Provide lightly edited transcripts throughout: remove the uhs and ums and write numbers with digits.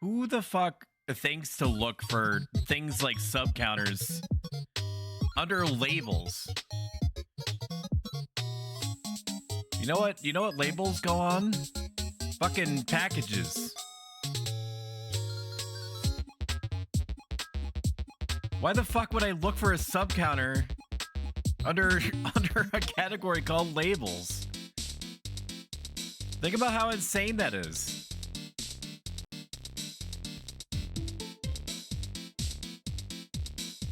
Who the fuck thinks to look for things like sub counters under labels? You know what? You know what labels go on? Fucking packages. Why the fuck would I look for a sub counter under a category called labels? Think about how insane that is.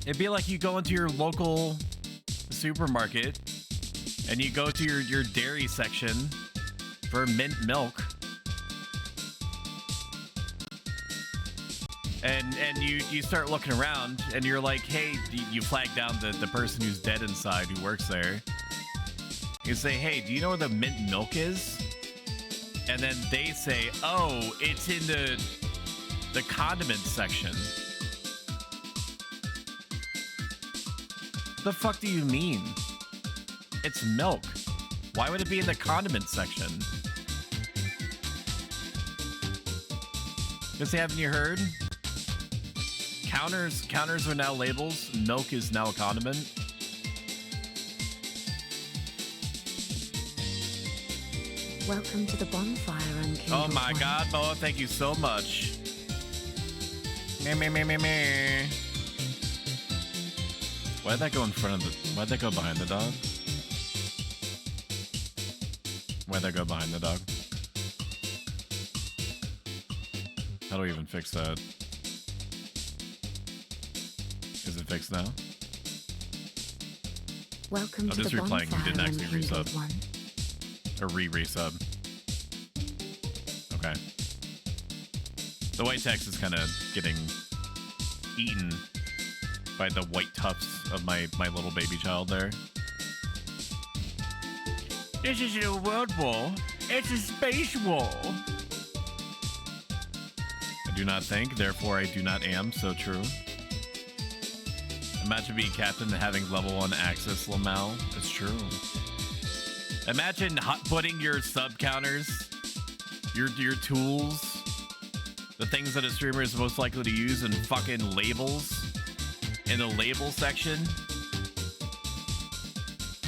It'd be like you go into your local supermarket and you go to your dairy section for mint milk. And you start looking around and you're like, hey, you flag down the person who's dead inside who works there. You say, hey, do you know where the mint milk is? And then they say, oh, it's in the condiment section. The fuck do you mean? It's milk. Why would it be in the condiment section? Because haven't you heard? Counters are now labels. Milk is now a condiment. Welcome to the bonfire, Unking. Oh my god, Boa, thank you so much. Me. Why'd that go in front of the... Why'd that go behind the dog? Why'd that go behind the dog? How do we even fix that? Is it fixed now? Welcome to just the replaying. bonfire, You didn't actually Unkindled resub. one. Or resub. Okay. The white text is kind of getting eaten by the white tufts of my little baby child there. This isn't a world war. It's a space war. I do not think, therefore I do not am. So true. Imagine being captain and having level 1 access, Lamau. It's true. Imagine putting your sub counters, your tools, the things that a streamer is most likely to use in fucking labels in the label section.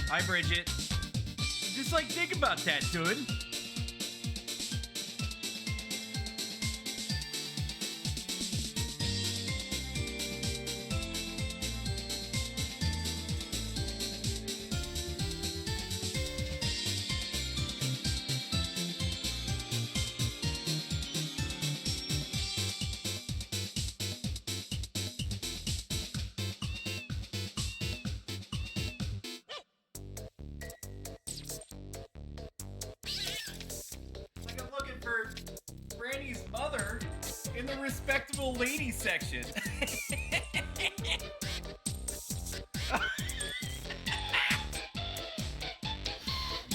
Hi, Bridget. Just like think about that, dude. Respectable lady section.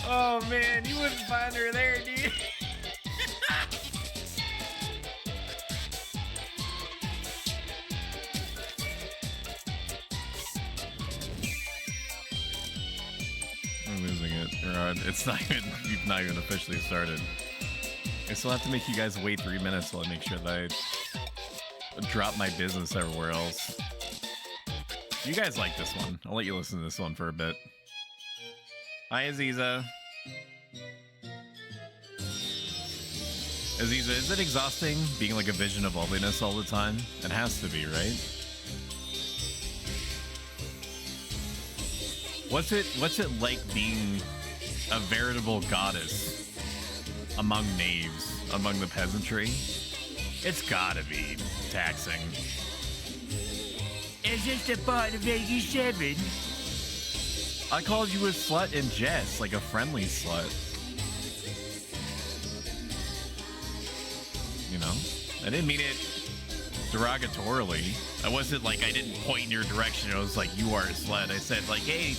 Oh man, you wouldn't find her there, dude. I'm losing it. It's not even, you've not even officially started. I still have to make you guys wait 3 minutes while I make sure that I drop my business everywhere else. You guys like this one. I'll let you listen to this one for a bit. Hi, Aziza. Aziza, is it exhausting being like a vision of ugliness all the time? It has to be, right? What's it like being a veritable goddess among knaves, among the peasantry? It's gotta be taxing. It's just a part of 87. I called you a slut in jest, like a friendly slut. You know? I didn't mean it derogatorily. I wasn't like, I didn't point in your direction. I was like, you are a slut. I said like, hey.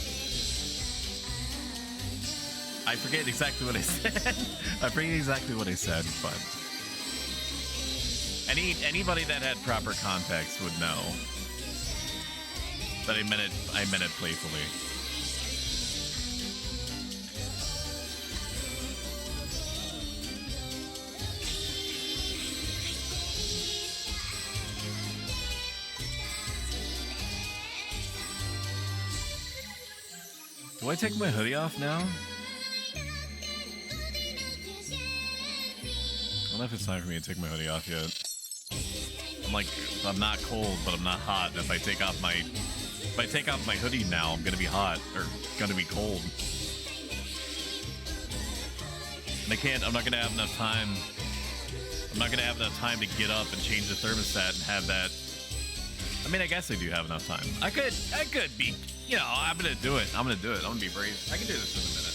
I forget exactly what I said. I forget exactly what I said, but anybody that had proper context would know that I meant it playfully. Do I take my hoodie off now? I don't know if it's time for me to take my hoodie off yet. I'm not cold, but I'm not hot. And if I take off my hoodie now, I'm gonna be hot or gonna be cold. And I'm not gonna have enough time. I'm not gonna have enough time to get up and change the thermostat and have that. I mean, I guess I do have enough time. I could be, you know, I'm gonna do it. I'm gonna be brave. I can do this in a minute.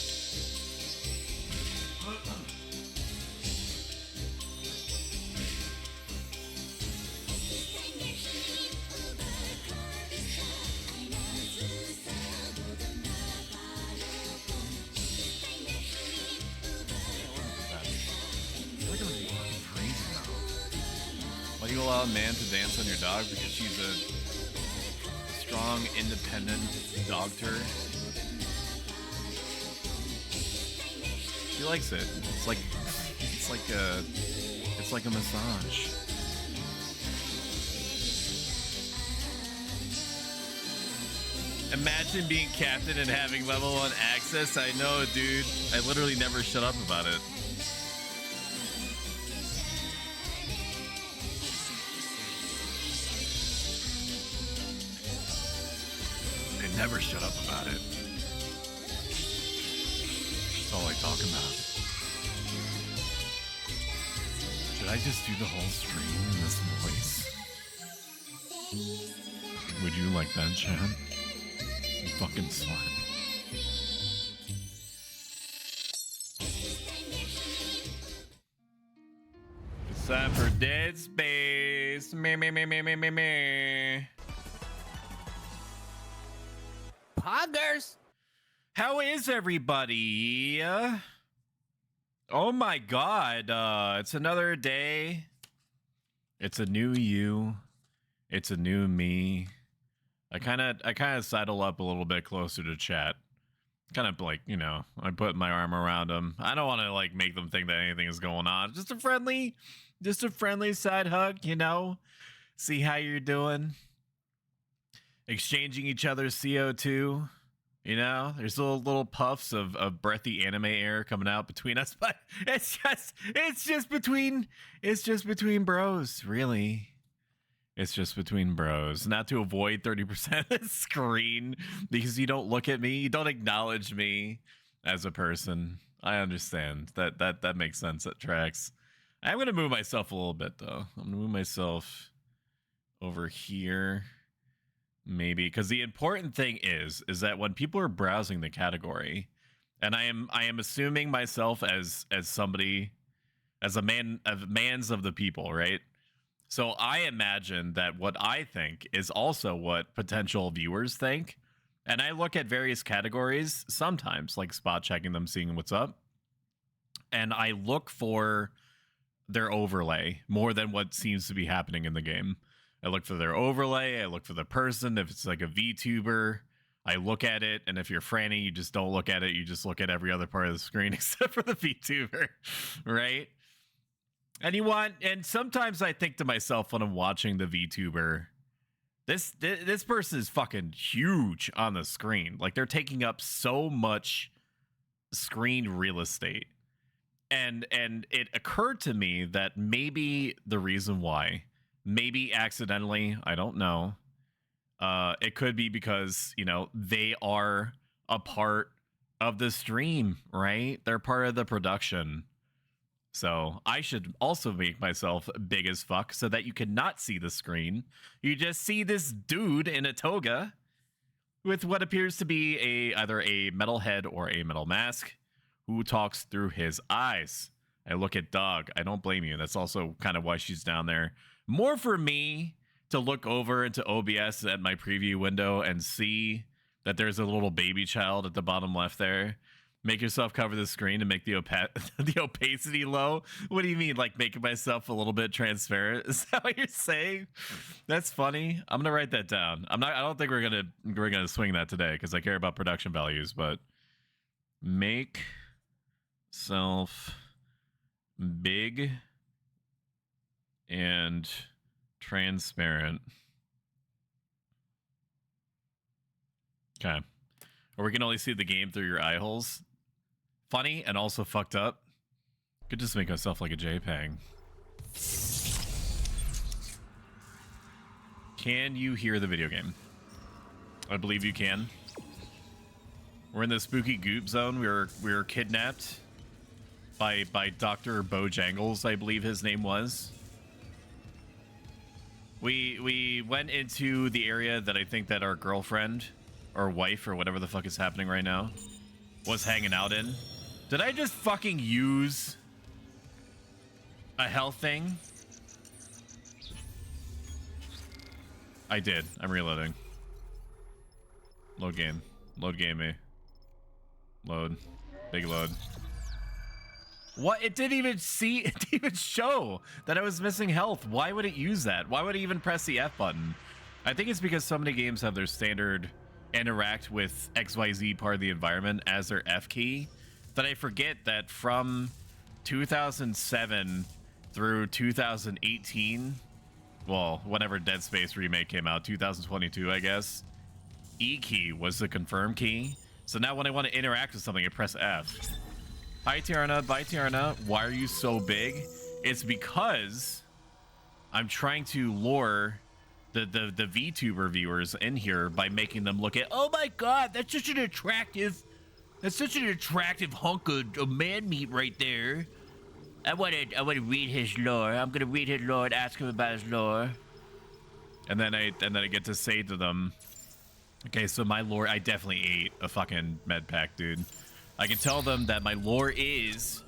Why do you allow a man to dance on your dog? Because she's a strong, independent dog turd. She likes it. It's like a massage. Imagine being captain and having level 1 access. I know, dude. I literally never shut up about it. Never shut up about it. That's all I talk about. Should I just do the whole stream in this voice? Would you like that, chat? You fucking slut. It's time for Dead Space. Me. Poggers! How is everybody? Oh my god, it's another day. It's a new you. It's a new me. I kind of sidle up a little bit closer to chat. Kind of like, you know, I put my arm around them. I don't want to like make them think that anything is going on. Just a friendly side hug, you know? See how you're doing. Exchanging each other's CO2, you know, there's little puffs of breathy anime air coming out between us, but it's just between bros, really. It's just between bros. Not to avoid 30% of the screen because you don't look at me, you don't acknowledge me as a person. I understand that makes sense. That tracks. I'm gonna move myself a little bit though. I'm gonna move myself over here. Maybe because the important thing is that when people are browsing the category, and I am assuming myself as somebody, as a man of mans of the people, right? So I imagine that what I think is also what potential viewers think, and I look at various categories sometimes, like spot checking them, seeing what's up, and I look for their overlay more than what seems to be happening in the game. I look for their overlay. I look for the person. If it's like a VTuber, I look at it. And if you're Franny, you just don't look at it. You just look at every other part of the screen except for the VTuber, right? And sometimes I think to myself when I'm watching the VTuber, this person is fucking huge on the screen. Like they're taking up so much screen real estate. And it occurred to me that maybe the reason why, maybe accidentally, I don't know. It could be because, you know, they are a part of the stream, right? They're part of the production. So I should also make myself big as fuck so that you cannot see the screen. You just see this dude in a toga with what appears to be either a metal head or a metal mask who talks through his eyes. I look at dog. I don't blame you. That's also kind of why she's down there. More for me to look over into OBS at my preview window and see that there's a little baby child at the bottom left there. Make yourself cover the screen to make the opacity low. What do you mean, like making myself a little bit transparent? Is that what you're saying? That's funny. I'm gonna write that down. I don't think we're gonna swing that today because I care about production values. But make self big and transparent. Okay. Or we can only see the game through your eye holes. Funny and also fucked up. Could just make myself like a JPEG. Can you hear the video game? I believe you can. We're in the spooky goop zone. We were kidnapped by Dr. Bojangles, I believe his name was. We went into the area that I think that our girlfriend or wife or whatever the fuck is happening right now was hanging out in. Did I just fucking use a health thing? I did. I'm reloading. Load game. Load game me. Load. Big load. What? It didn't even see, it didn't even show that I was missing health. Why would it use that? Why would it even press the F button? I think it's because so many games have their standard interact with XYZ part of the environment as their F key that I forget that from 2007 through 2018, well, whenever Dead Space remake came out, 2022, I guess, E key was the confirm key. So now when I want to interact with something, I press F. Hi, Tiarna. Bye, Tiarna. Why are you so big? It's because I'm trying to lure the VTuber viewers in here by making them look at, oh my god, that's such an attractive hunk of man meat right there. I want to read his lore. I'm gonna read his lore and ask him about his lore. And then I get to say to them, okay, so my lore, I definitely ate a fucking med pack, dude. I can tell them that my lore is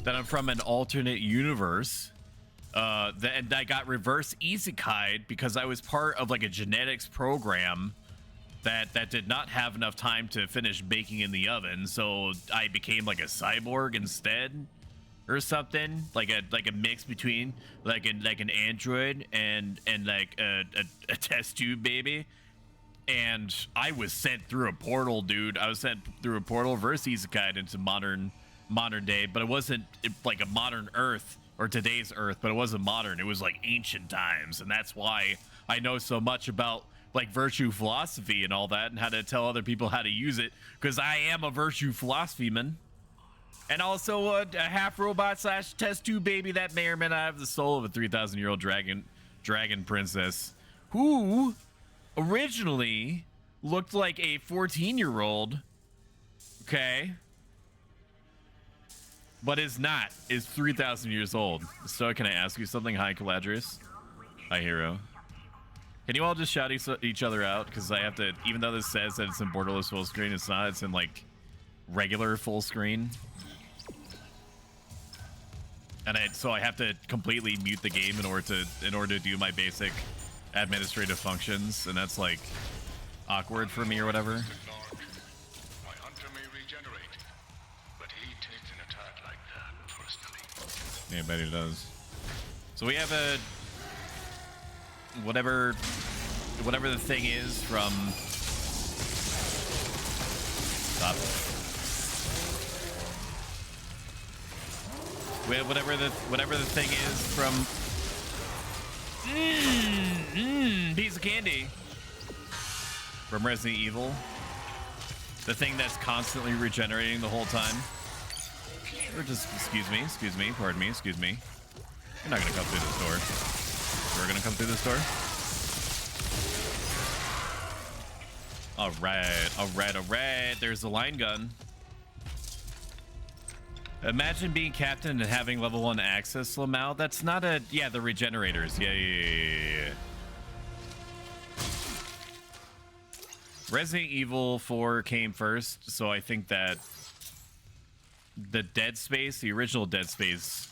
that I'm from an alternate universe. That I got reverse isekai'd because I was part of like a genetics program that did not have enough time to finish baking in the oven, so I became like a cyborg instead, or something, like a mix between like an android and like a test tube baby. And I was sent through a portal, dude. I was sent through a portal, reverse isekai'd into modern day, but it wasn't like a modern Earth or today's Earth, but it wasn't modern. It was like ancient times, and that's why I know so much about like virtue philosophy and all that, and how to tell other people how to use it, because I am a virtue philosophy man, and also a half robot / test tube baby that may or may not have the soul of a 3,000-year-old dragon princess who originally looked like a 14-year-old, okay, but is 3,000 years old. So can I ask you something? Hi, Caladrius. Hi, Hero. Can you all just shout each other out? Because I have to, even though this says that it's in borderless full screen, it's not. It's in like regular full screen. And so I have to completely mute the game in order to do my basic administrative functions, and that's like awkward for me or whatever. My hunter may regenerate, but he takes an attack like that personally. Yeah, I bet he does. So we have a whatever the thing is from stop. We have whatever the thing is from piece of candy from Resident Evil. The thing that's constantly regenerating the whole time. Or just, excuse me, pardon me, excuse me. You're not gonna come through this door. You're gonna come through this door? Alright. There's the line gun. Imagine being captain and having level 1 access, Lamau. That's not a... Yeah, the regenerators. Yeah. Resident Evil 4 came first, so I think that the Dead Space, the original Dead Space,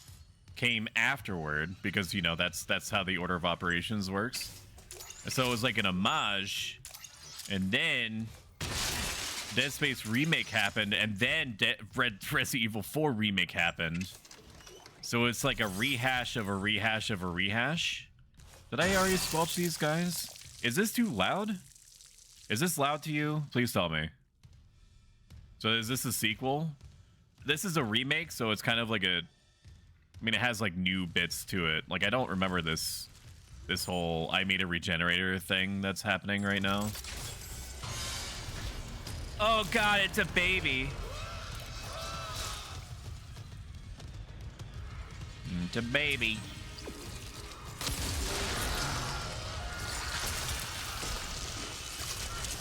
came afterward, because, you know, that's how the order of operations works. So it was like an homage, and then Dead Space remake happened, and then Resident Evil 4 remake happened. So it's like a rehash of a rehash of a rehash. Did I already squelch these guys? Is this too loud? Is this loud to you? Please tell me. So is this a sequel? This is a remake, so it's kind of like a... I mean, it has like new bits to it. Like, I don't remember this whole I made a regenerator thing that's happening right now. Oh god, it's a baby. It's a baby.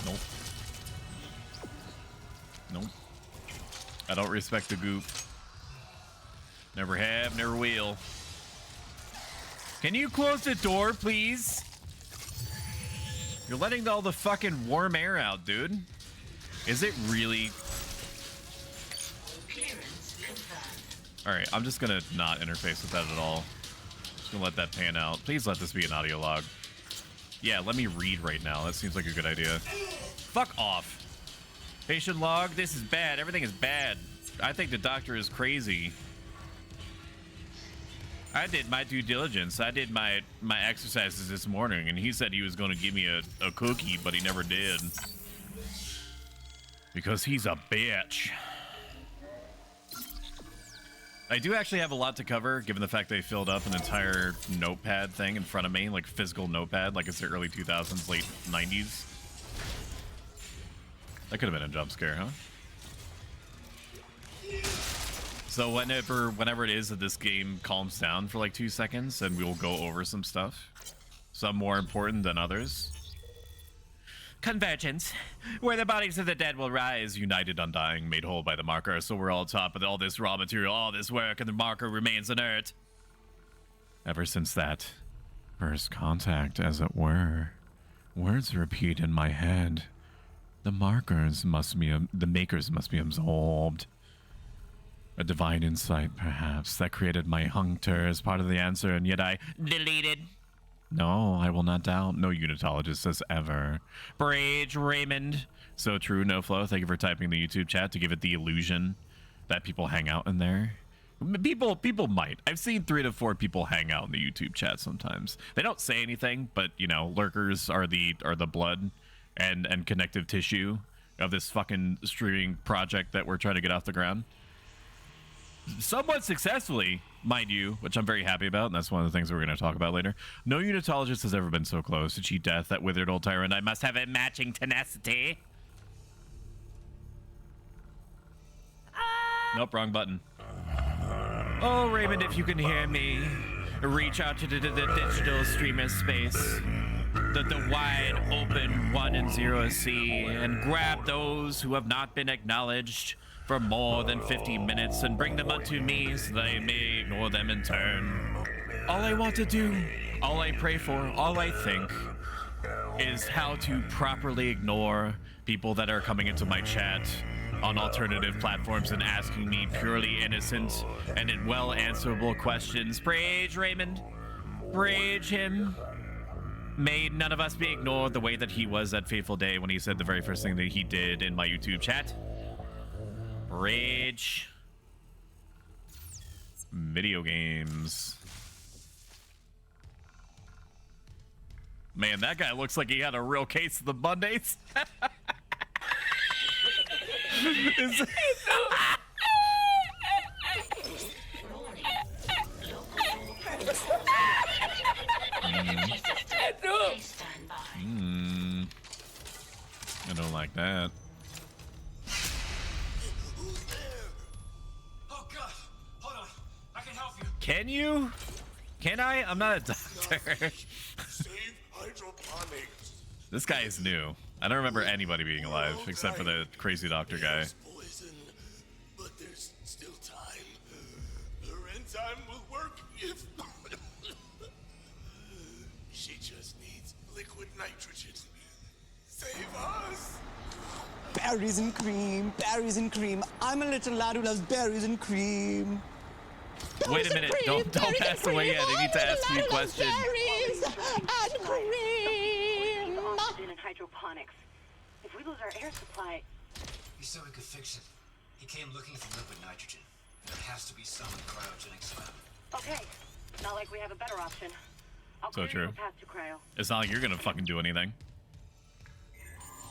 Nope. Nope. I don't respect the goop. Never have, never will. Can you close the door, please? You're letting all the fucking warm air out, dude. Is it really? Alright, I'm just gonna not interface with that at all. Just gonna let that pan out. Please let this be an audio log. Yeah, let me read right now. That seems like a good idea. Fuck off. Patient log, this is bad. Everything is bad. I think the doctor is crazy. I did my due diligence. I did my exercises this morning, and he said he was going to give me a cookie, but he never did. Because he's a bitch. I do actually have a lot to cover, given the fact they filled up an entire notepad thing in front of me, like physical notepad, like it's the early 2000s, late 90s. That could have been a jump scare, huh? So whenever it is that this game calms down for like 2 seconds, and we will go over some stuff, some more important than others. Convergence, where the bodies of the dead will rise, united, undying, made whole by the marker. So we're all top of all this raw material, all this work, and the marker remains inert. Ever since that first contact, as it were, words repeat in my head. The makers must be absorbed. A divine insight, perhaps, that created my hunter as part of the answer, and yet I deleted. No, I will not doubt. No unitologist says ever. Brage Raymond. So true, no flow. Thank you for typing the YouTube chat to give it the illusion that people hang out in there. People might. I've seen 3 to 4 people hang out in the YouTube chat sometimes. They don't say anything, but you know, lurkers are the blood and connective tissue of this fucking streaming project that we're trying to get off the ground. Somewhat successfully, mind you, which I'm very happy about, and that's one of the things we're going to talk about later. No unitologist has ever been so close to cheat death, that withered old tyrant. I must have a matching tenacity. Nope, wrong button. Oh, Raymond, if you can hear me, reach out to the digital streamer space, the wide open 1 and 0 sea, and grab those who have not been acknowledged for more than 50 minutes and bring them unto me so they may ignore them in turn. All I want to do, all I pray for, all I think is how to properly ignore people that are coming into my chat on alternative platforms and asking me purely innocent and well answerable questions. Praise Raymond. Praise him. May none of us be ignored the way that he was that fateful day when he said the very first thing that he did in my YouTube chat. Rage. Video games. Man, that guy looks like he had a real case of the Mondays. I don't like that. Oh God! Hold on, I can help you. Can you? Can I? I'm not a doctor. Save hydroponics. This guy is new. I don't remember anybody being alive except for the crazy doctor guy. There's poison, but there's still time. Her enzyme will work if she just needs liquid nitrogen. Save us. Berries and cream, berries and cream. I'm a little lad who loves berries and cream. Wait a minute, don't pass away yet. I need to ask you a question. Berries and cream. Oxygen and hydroponics. If we lose our air supply, He said we could fix it. He came looking for liquid nitrogen. There has to be some in the cryogenics lab. okay. Not like we have a better option. I'll So clear true. the path to cryo. It's not like you're gonna fucking do anything.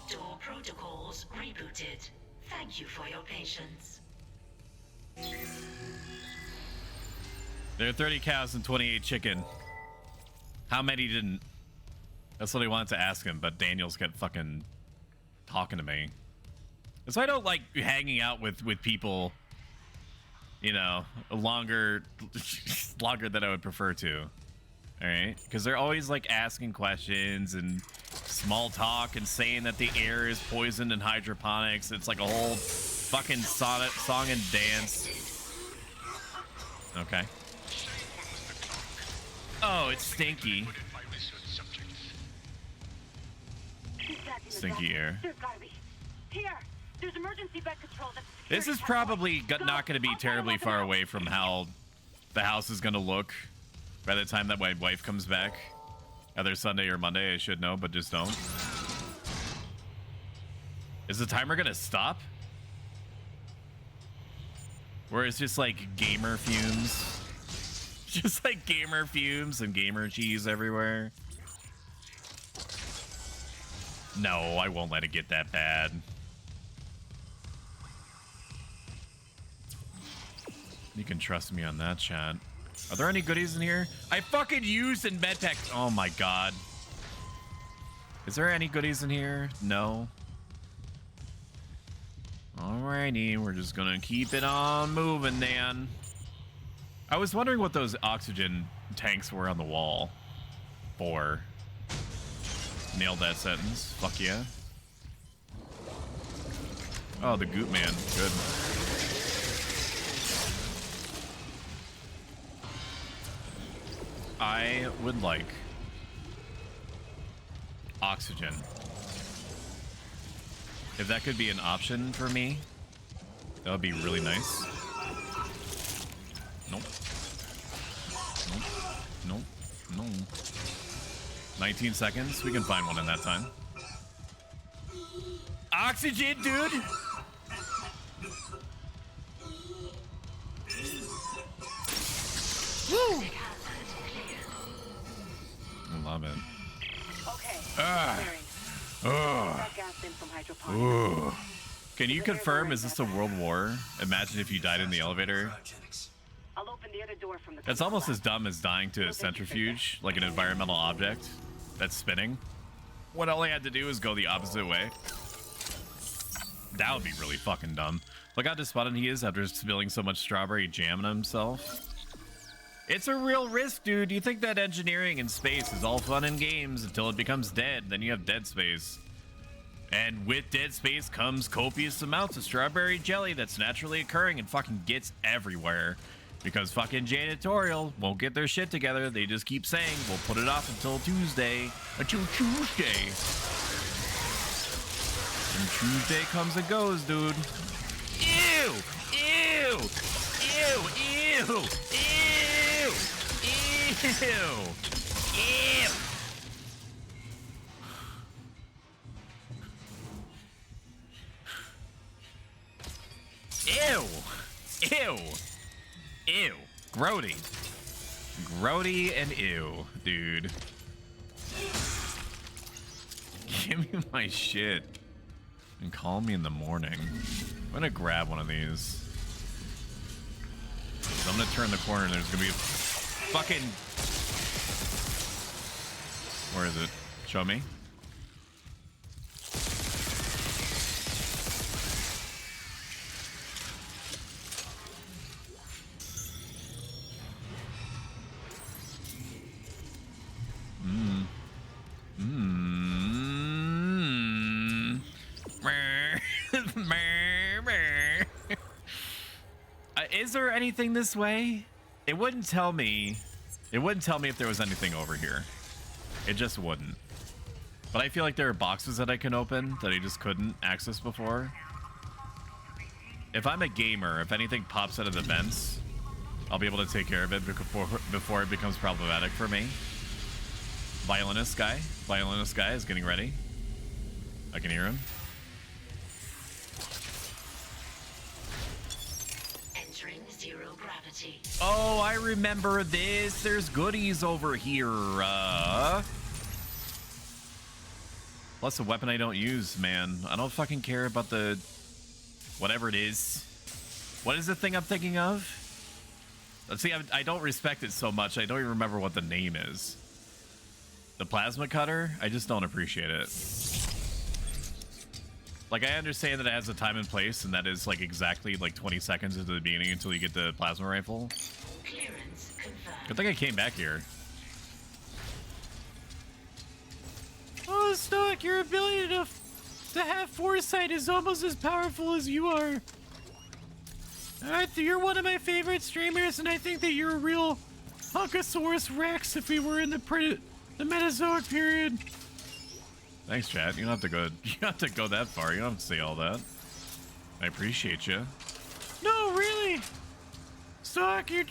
Door protocols rebooted. Thank you for your patience. There are 30 cows and 28 chicken. How many didn't? That's what I wanted to ask him, but Daniel's kept fucking talking to me. So I don't like hanging out with people, you know, longer than I would prefer to. All right, because they're always like asking questions and small talk and saying that the air is poisoned in hydroponics. It's like a whole fucking song and dance. Okay. Oh, it's stinky. Stinky air. There's gotta be. Here, there's emergency bed controls. This is probably not going to be terribly far away from how the house is going to look by the time that my wife comes back. Either Sunday or Monday, I should know, but just don't. Is the timer going to stop? Or it's just like gamer fumes? Just like gamer fumes and gamer cheese everywhere? No, I won't let it get that bad. You can trust me on that, chat. Are there any goodies in here? I fucking used in medpack. Oh my god. Is there any goodies in here? No. Alrighty, we're just gonna keep it on moving then. I was wondering what those oxygen tanks were on the wall for. Nailed that sentence. Fuck yeah. Oh, the Goop Man. Good. I would like oxygen. If that could be an option for me, that would be really nice. Nope. Nope. Nope. No. 19 seconds. We can find one in that time. Oxygen, dude! Woo! I love it. Okay. Can you confirm, is this a world war? Imagine if you died in the elevator. I'll open the other door from the That's almost as dumb as dying to a centrifuge, like an environmental object that's spinning. What all I had to do is go the opposite way. That would be really fucking dumb. Look how despondent he is after spilling so much strawberry jam on himself. It's a real risk, dude. You think that engineering in space is all fun and games until it becomes dead. Then you have dead space. And with dead space comes copious amounts of strawberry jelly that's naturally occurring and fucking gets everywhere. Because fucking janitorial won't get their shit together. They just keep saying, we'll put it off until Tuesday. Until Tuesday. And Tuesday comes and goes, dude. Ew! Ew! Ew! Ew! Ew! Ew! Ew! Ew! Ew. Grody. Grody and ew, dude. Give me my shit. And call me in the morning. I'm gonna grab one of these. So I'm gonna turn the corner and there's gonna be a fucking... Where is it? Show me. Is there anything this way? It wouldn't tell me. It wouldn't tell me if there was anything over here. It just wouldn't. But I feel like there are boxes that I can open that I just couldn't access before. If I'm a gamer, if anything pops out of the vents, I'll be able to take care of it before it becomes problematic for me. Violinist guy is getting ready. I can hear him. Entering zero gravity. Oh, I remember this. There's goodies over here. Plus a weapon I don't use, man. I don't fucking care about the... whatever it is. What is the thing I'm thinking of? Let's see, I don't respect it so much. I don't even remember what the name is. The plasma cutter? I just don't appreciate it. Like, I understand that it has a time and place, and that is like exactly like 20 seconds into the beginning until you get the plasma rifle. Clearance confirmed. Good thing I came back here. Oh, Stoic, your ability to have foresight is almost as powerful as you are. You're one of my favorite streamers, and I think that you're a real Hunkosaurus Rex if we were in the Mesozoic period. Thanks, chat. You don't have to go. You don't have to go that far. You don't have to say all that. I appreciate you. No, really. Stock, you're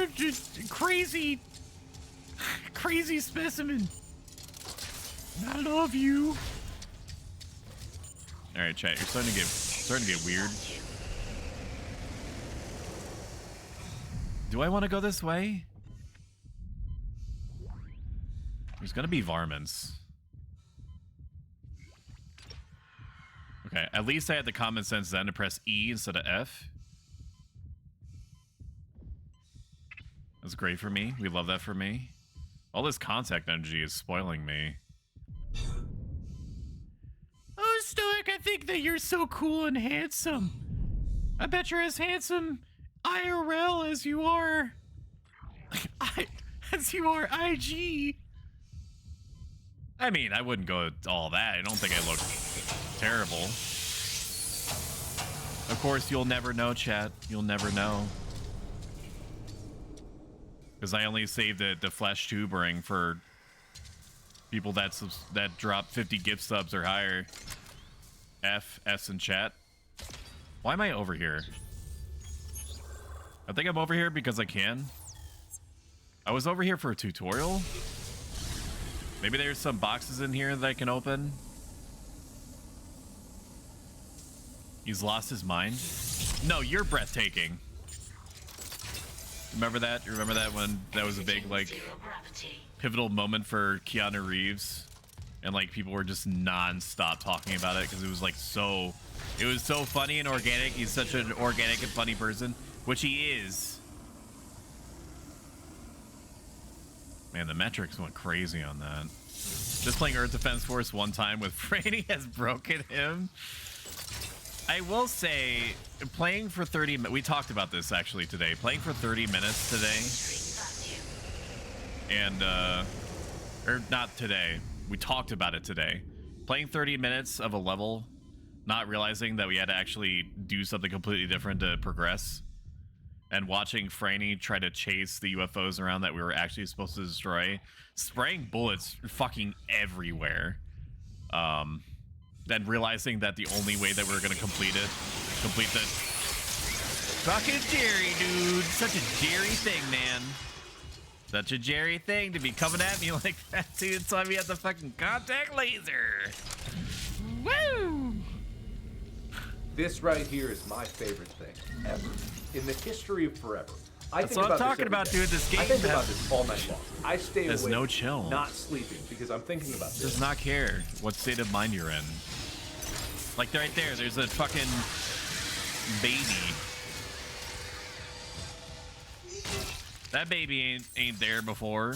just crazy specimen. I love you. All right, chat. You're starting to get weird. Do I want to go this way? There's gonna be varmints. Okay, at least I had the common sense then to press E instead of F. That's great for me. We love that for me. All this contact energy is spoiling me. Oh, Stoic, I think that you're so cool and handsome. I bet you're as handsome IRL as you are... as you are IG. I mean, I wouldn't go all that. I don't think I look terrible. Of course, you'll never know, chat. You'll never know. Because I only saved the flesh tubering for people that drop 50 gift subs or higher. F, S in chat. Why am I over here? I think I'm over here because I can. I was over here for a tutorial. Maybe there's some boxes in here that I can open. He's lost his mind. No, you're breathtaking. Remember that? You remember that when that was a big, like, pivotal moment for Keanu Reeves? And, like, people were just non-stop talking about it because it was, like, so... It was so funny and organic. He's such an organic and funny person, which he is. Man, the metrics went crazy on that. Just playing Earth Defense Force one time with Franny has broken him. I will say, playing for 30 minutes... We talked about this, actually, today. Playing for 30 minutes today. And, or not today. We talked about it today. Playing 30 minutes of a level, not realizing that we had to actually do something completely different to progress. And watching Franny try to chase the UFOs around that we were actually supposed to destroy. Spraying bullets fucking everywhere. Then realizing that the only way that we were going to complete the... Fucking Jerry, dude. Such a Jerry thing, man. Such a Jerry thing to be coming at me like that, dude. So we had the fucking contact laser. Woo! This right here is my favorite thing ever. In the history of forever. That's what I'm talking about, dude. This game I think about this all night long. I stay awake, no chill. not sleeping, because I'm thinking about this. Does not care what state of mind you're in. Like right there, there's a fucking baby. That baby ain't there before.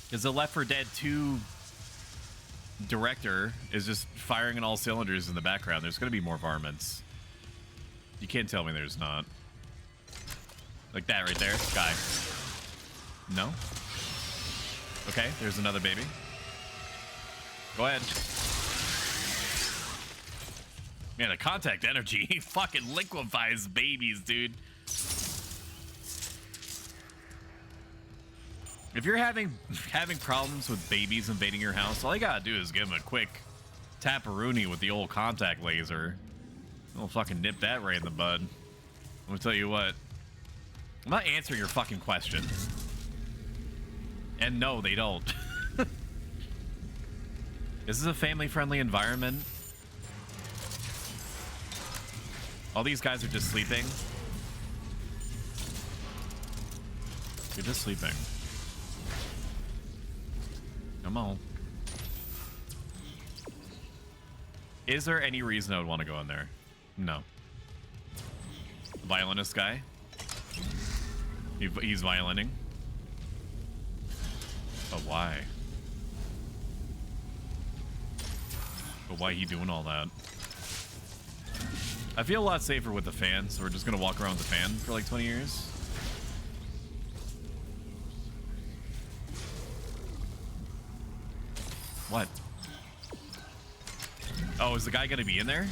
Because the Left 4 Dead 2 director is just firing on all cylinders in the background. There's gonna be more varmints. You can't tell me there's not. Like that right there, guy. No? Okay, there's another baby. Go ahead. Man, the contact energy, he fucking liquefies babies, dude. If you're having problems with babies invading your house, all you gotta do is give them a quick taparoonie with the old contact laser. I'll fucking nip that right in the bud. I'm gonna tell you what. I'm not answering your fucking question. And no, they don't. This is a family-friendly environment. All these guys are just sleeping. You're just sleeping. Come on. Is there any reason I would want to go in there? No. Violinist guy. He's violining. But why? But why he doing all that? I feel a lot safer with the fan, so we're just gonna walk around with the fan for like 20 years. What? Oh, is the guy gonna be in there?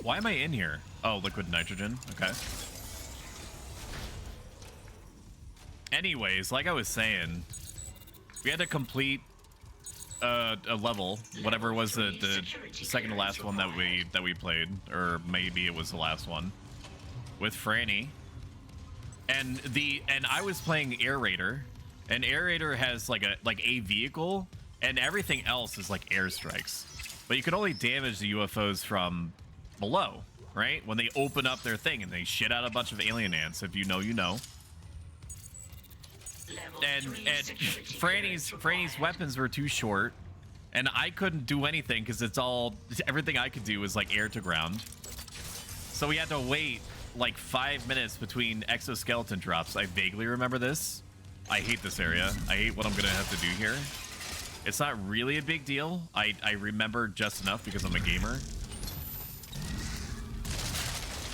Why am I in here? Oh, liquid nitrogen. Okay. Anyways, like I was saying, we had to complete a level, whatever was the second to last one that we played, or maybe it was the last one, with Franny. And I was playing Air Raider, and Air Raider has like a vehicle, and everything else is like airstrikes. But you can only damage the UFOs from below, right? When they open up their thing and they shit out a bunch of alien ants. If you know, you know. And Franny's weapons were too short, and I couldn't do anything because everything I could do was like air to ground. So we had to wait like 5 minutes between exoskeleton drops. I vaguely remember this. I hate this area. I hate what I'm gonna have to do here. It's not really a big deal. I remember just enough because I'm a gamer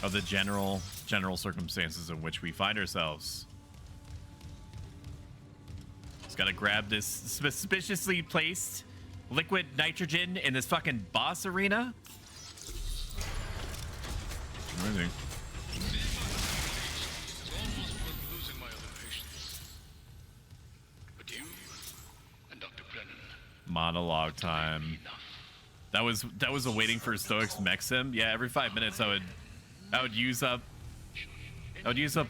of the general circumstances in which we find ourselves. Just gotta grab this suspiciously placed liquid nitrogen in this fucking boss arena. Amazing. Monologue time. That was a waiting for Stoics mech sim. Yeah, every 5 minutes I would use up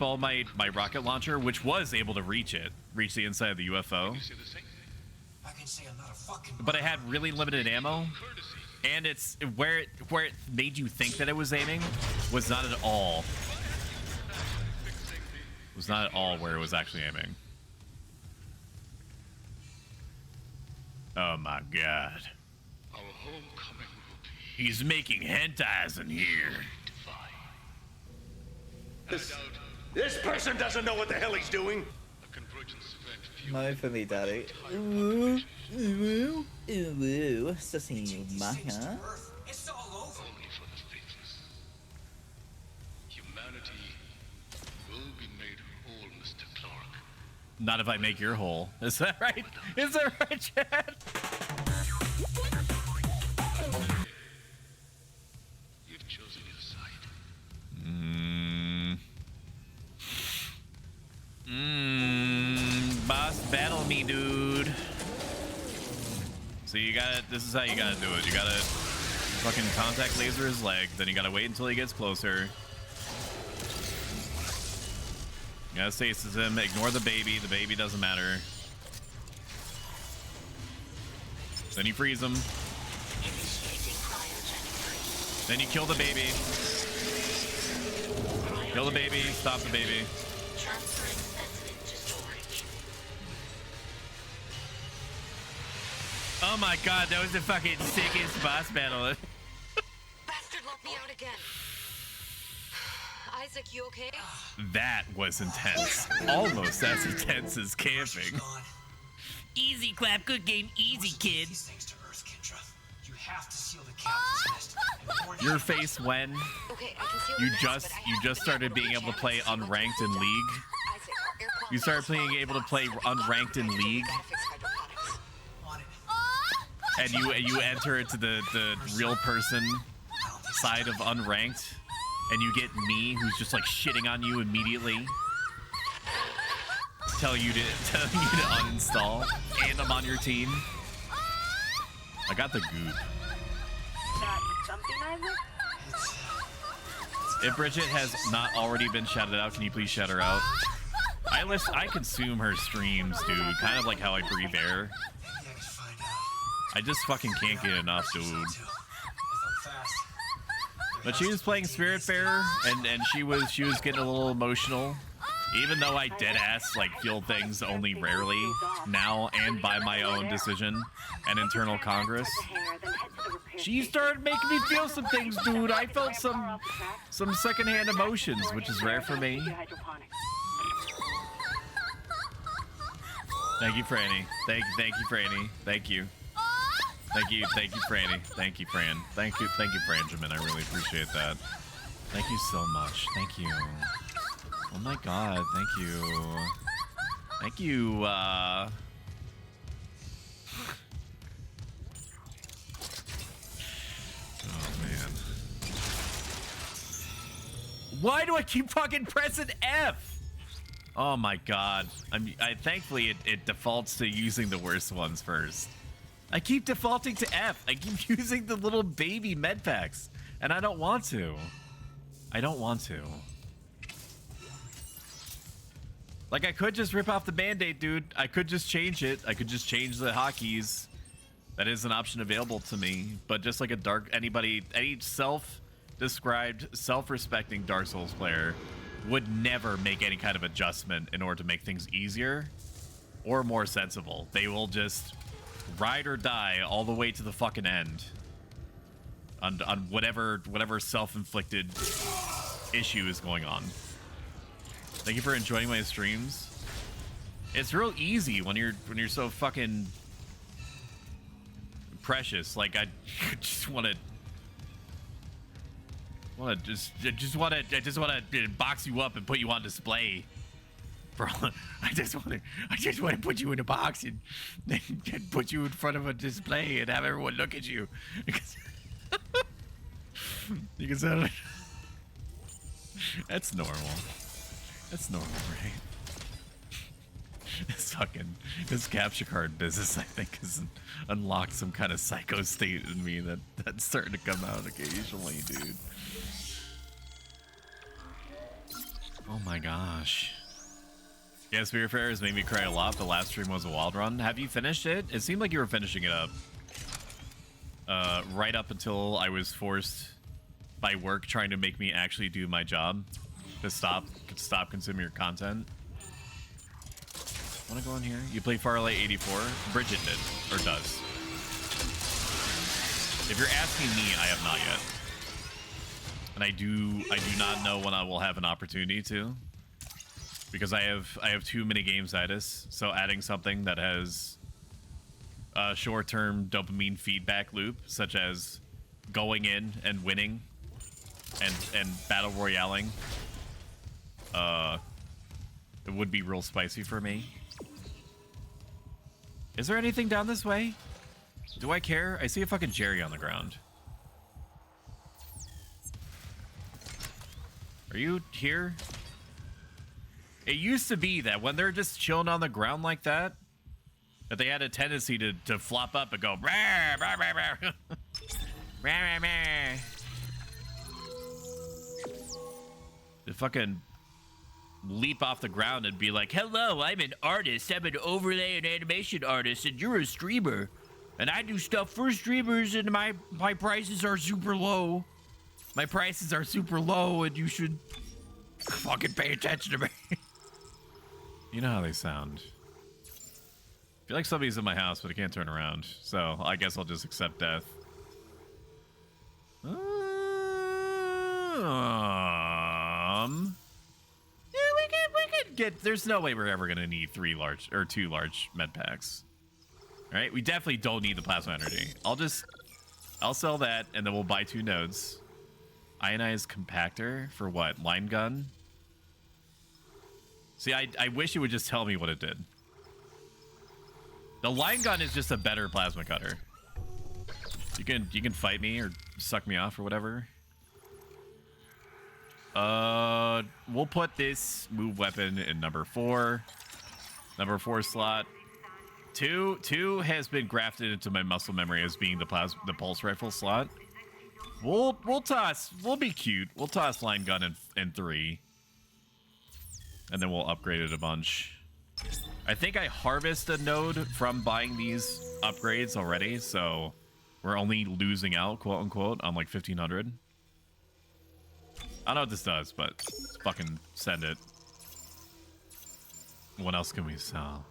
all my rocket launcher, which was able to reach the inside of the UFO. But it had really limited ammo, and it's where it made you think that it was aiming was not at all where it was actually aiming. Oh my god. Our homecoming will be He's making hentais in here. This person doesn't know what the hell he's doing. a convergence event. No for me, Daddy. Ooh, ooh, ooh, sussy, huh? It's all over. Only for the faithless. Humanity will be made whole, Mr. Clark. Not if I make your hole. Is that right? Is that right, Chad? You've chosen your side. Boss, battle me, dude. So you gotta, this is how you gotta do it. You gotta fucking contact laser his leg, then you gotta wait until he gets closer. You gotta stasis him, ignore the baby doesn't matter. Then you freeze him. Then you kill the baby. Kill the baby, stop the baby. Transferring sensitive to storage. Oh my god, that was the fucking sickest boss battle. Bastard locked me out again. Isaac, you okay? That was intense. Almost as intense as camping. Easy clap, good game, easy kid. These things to Earth, Kendra. You have to seal the captain's nest. Your face when Okay, I can seal you the nest, but I have just to started being able to play unranked in League. Isaac, our air quality You started is being so able to bad. play unranked in League, Gotta fix hydroponics. and you enter into the real person side of unranked, and you get me, who's just like shitting on you immediately, telling you to uninstall, and I'm on your team. I got the goop. Something, Isaac? If Bridget has not already been shouted out, can you please shout her out? I consume her streams, dude. Kind of like how I breathe air. I just fucking can't get enough, dude. But she was playing Spiritfarer, and she was getting a little emotional. Even though I deadass like feel things only rarely now and by my own decision and internal Congress. She started making me feel some things, dude. I felt some secondhand emotions, which is rare for me. Thank you, Franny. Thank you, Franny. Thank you. Thank you, Franny. Thank you, Fran. Thank you, Franjamin. I really appreciate that. Thank you so much. Thank you. Oh my god, thank you. Thank you, Oh man. Why do I keep fucking pressing F? Oh my god. Thankfully it defaults to using the worst ones first. I keep defaulting to F. I keep using the little baby med packs, and I don't want to. I don't want to. Like, I could just rip off the band-aid, dude. I could just change it. I could just change the hotkeys. That is an option available to me. But just like any self-described, self-respecting Dark Souls player would never make any kind of adjustment in order to make things easier or more sensible. They will just ride or die all the way to the fucking end on whatever self-inflicted issue is going on. Thank you for enjoying my streams. It's real easy when you're so fucking precious. Like, I just want to I just want to box you up and put you on display. Bro, I just want to put you in a box and put you in front of a display and have everyone look at you. Because that's normal. That's normal, right? This capture card business, I think, has unlocked some kind of psycho state in me that's starting to come out occasionally, dude. Oh my gosh. Yeah, Spiritfarer has made me cry a lot. The last stream was a wild run. Have you finished it? It seemed like you were finishing it up. Right up until I was forced by work trying to make me actually do my job to stop consuming your content. Wanna go in here? You play Farlight 84? Bridget did, or does. If you're asking me, I have not yet. And I do not know when I will have an opportunity to. Because I have too many games-itis, so adding something that has a short-term dopamine feedback loop, such as going in and winning and battle royaling, it would be real spicy for me. Is there anything down this way? Do I care? I see a fucking Jerry on the ground. Are you here? It used to be that when they're just chilling on the ground like that they had a tendency to flop up and go rah, rah, rah, rah. Rah, rah, rah. To fucking leap off the ground and be like, hello, I'm an artist. I'm an overlay and animation artist, and you're a streamer. And I do stuff for streamers, and my prices are super low. My prices are super low, and you should fucking pay attention to me. You know how they sound. I feel like somebody's in my house, but I can't turn around. So I guess I'll just accept death. Yeah, we could get. There's no way we're ever gonna need 2 large med packs. All right, we definitely don't need the plasma energy. I'll sell that, and then we'll buy 2 nodes. Ionized compactor for what? Line gun. See, I wish it would just tell me what it did. The line gun is just a better plasma cutter. You can fight me or suck me off or whatever. We'll put this move weapon in number 4. Number 4 slot. 2 has been grafted into my muscle memory as being the pulse rifle slot. We'll be cute. We'll toss line gun in 3. And then we'll upgrade it a bunch. I think I harvest a node from buying these upgrades already, so we're only losing out, quote unquote, on like 1,500. I don't know what this does, but let's fucking send it. What else can we sell?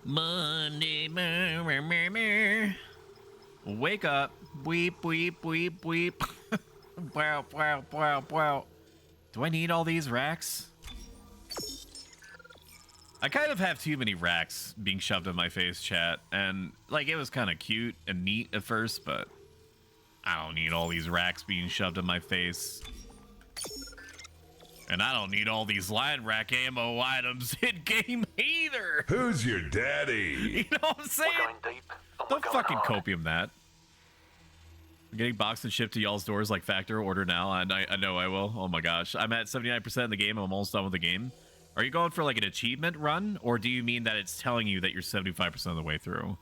Monday, wake up, weep, weep, weep, weep. Wow, wow, wow, wow. Do I need all these racks? I kind of have too many racks being shoved in my face, chat, and like it was kind of cute and neat at first, but I don't need all these racks being shoved in my face. And I don't need all these line rack ammo items in game either. Who's your daddy? You know what I'm saying? Don't fucking copium that. I'm getting boxed and shipped to y'all's doors like Factor. Order now. I know I will. Oh my gosh. I'm at 79% in the game. I'm almost done with the game. Are you going for like an achievement run? Or do you mean that it's telling you that you're 75% of the way through?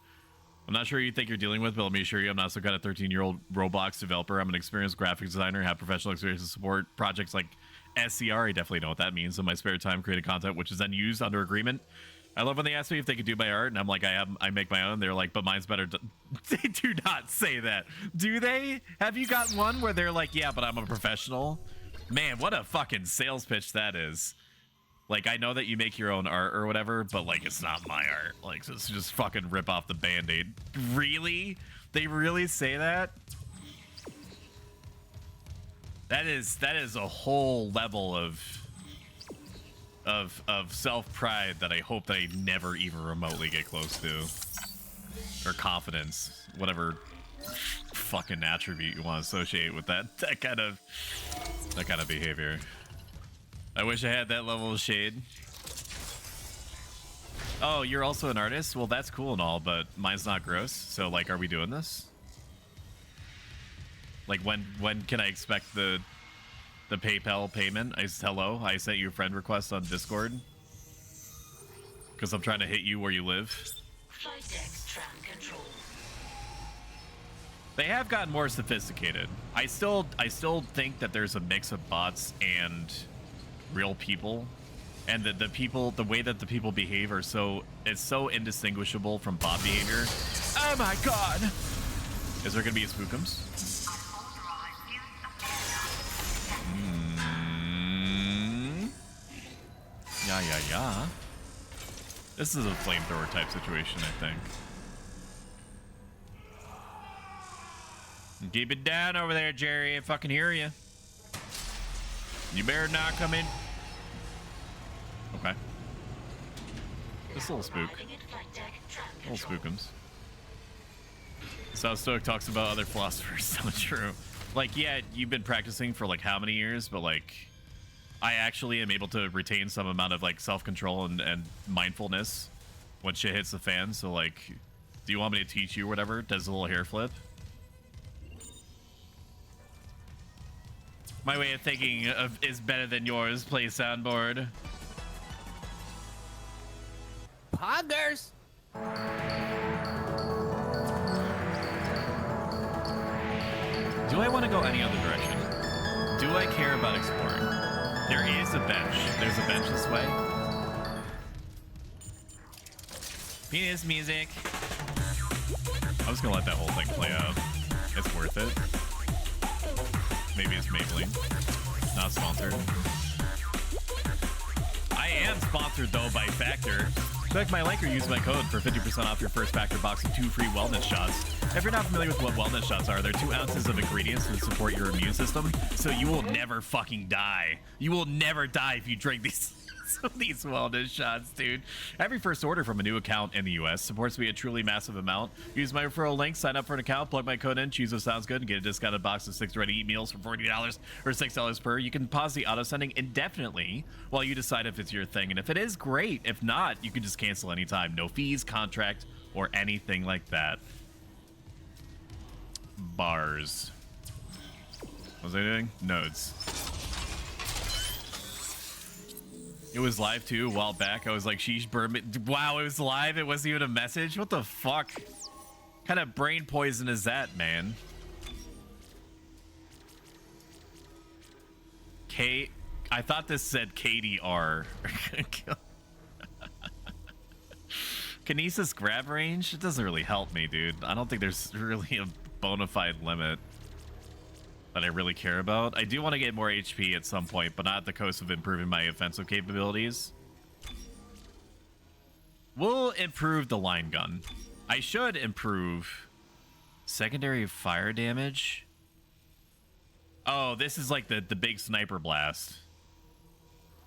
I'm not sure who you think you're dealing with, but let me assure you I'm not some kind of 13-year-old Roblox developer. I'm an experienced graphics designer, have professional experience to support projects like SCR. I definitely know what that means. In my spare time, created content, which is then used under agreement. I love when they ask me if they could do my art, and I'm like, I make my own. They're like, but mine's better. They do not say that. Do they? Have you gotten one where they're like, yeah, but I'm a professional? Man, what a fucking sales pitch that is. Like, I know that you make your own art or whatever, but like, it's not my art. Like, so it's just fucking rip off the Band-Aid. Really? They really say that? That is a whole level of self-pride that I hope that I never even remotely get close to. Or confidence, whatever fucking attribute you want to associate with that kind of behavior. I wish I had that level of shade. Oh, you're also an artist? Well, that's cool and all, but mine's not gross. So like, are we doing this? Like, when can I expect the PayPal payment? Hello, I sent you a friend request on Discord because I'm trying to hit you where you live. Flight deck tram control. They have gotten more sophisticated. I still think that there's a mix of bots and real people, and the way that the people behave it's so indistinguishable from bot behavior. Oh my god! Is there gonna be a spookums? Yeah. This is a flamethrower type situation, I think. Keep it down over there, Jerry. I fucking hear you. You better not come in. Okay. This little spook. Little spookums. South Stoic talks about other philosophers. So true. Like, yeah, you've been practicing for like how many years, but like, I actually am able to retain some amount of like self-control and mindfulness when shit hits the fan. So like, do you want me to teach you or whatever? Does a little hair flip? My way of thinking is better than yours. Play soundboard. Poggers! Do I want to go any other direction? Do I care about exploring? There is a bench. There's a bench this way. Penis music. I was gonna let that whole thing play out. It's worth it. Maybe it's Maybelline. Not sponsored. I am sponsored though by Factor. Click my link or use my code for 50% off your first Factor box of 2 free wellness shots. If you're not familiar with what wellness shots are, they're 2 ounces of ingredients to support your immune system, so you will never fucking die. You will never die if you drink these wellness shots, dude. Every first order from a new account in the US supports me a truly massive amount. Use my referral link, sign up for an account, plug my code in, choose what sounds good, and get a discounted box of 6 ready-to-eat meals for $40 or $6 per. You can pause the auto-sending indefinitely while you decide if it's your thing, and if it is, great. If not, you can just cancel anytime. No fees, contract, or anything like that. Bars. What was I doing? Nodes. It was live too a while back. I was like, sheesh, burn. Wow, it was live. It wasn't even a message. What the fuck? What kind of brain poison is that, man? I thought this said KDR. Kinesis grab range? It doesn't really help me, dude. I don't think there's really a bona fide limit that I really care about. I do want to get more HP at some point, but not at the cost of improving my offensive capabilities. We'll improve the line gun. I should improve secondary fire damage. Oh, this is like the big sniper blast.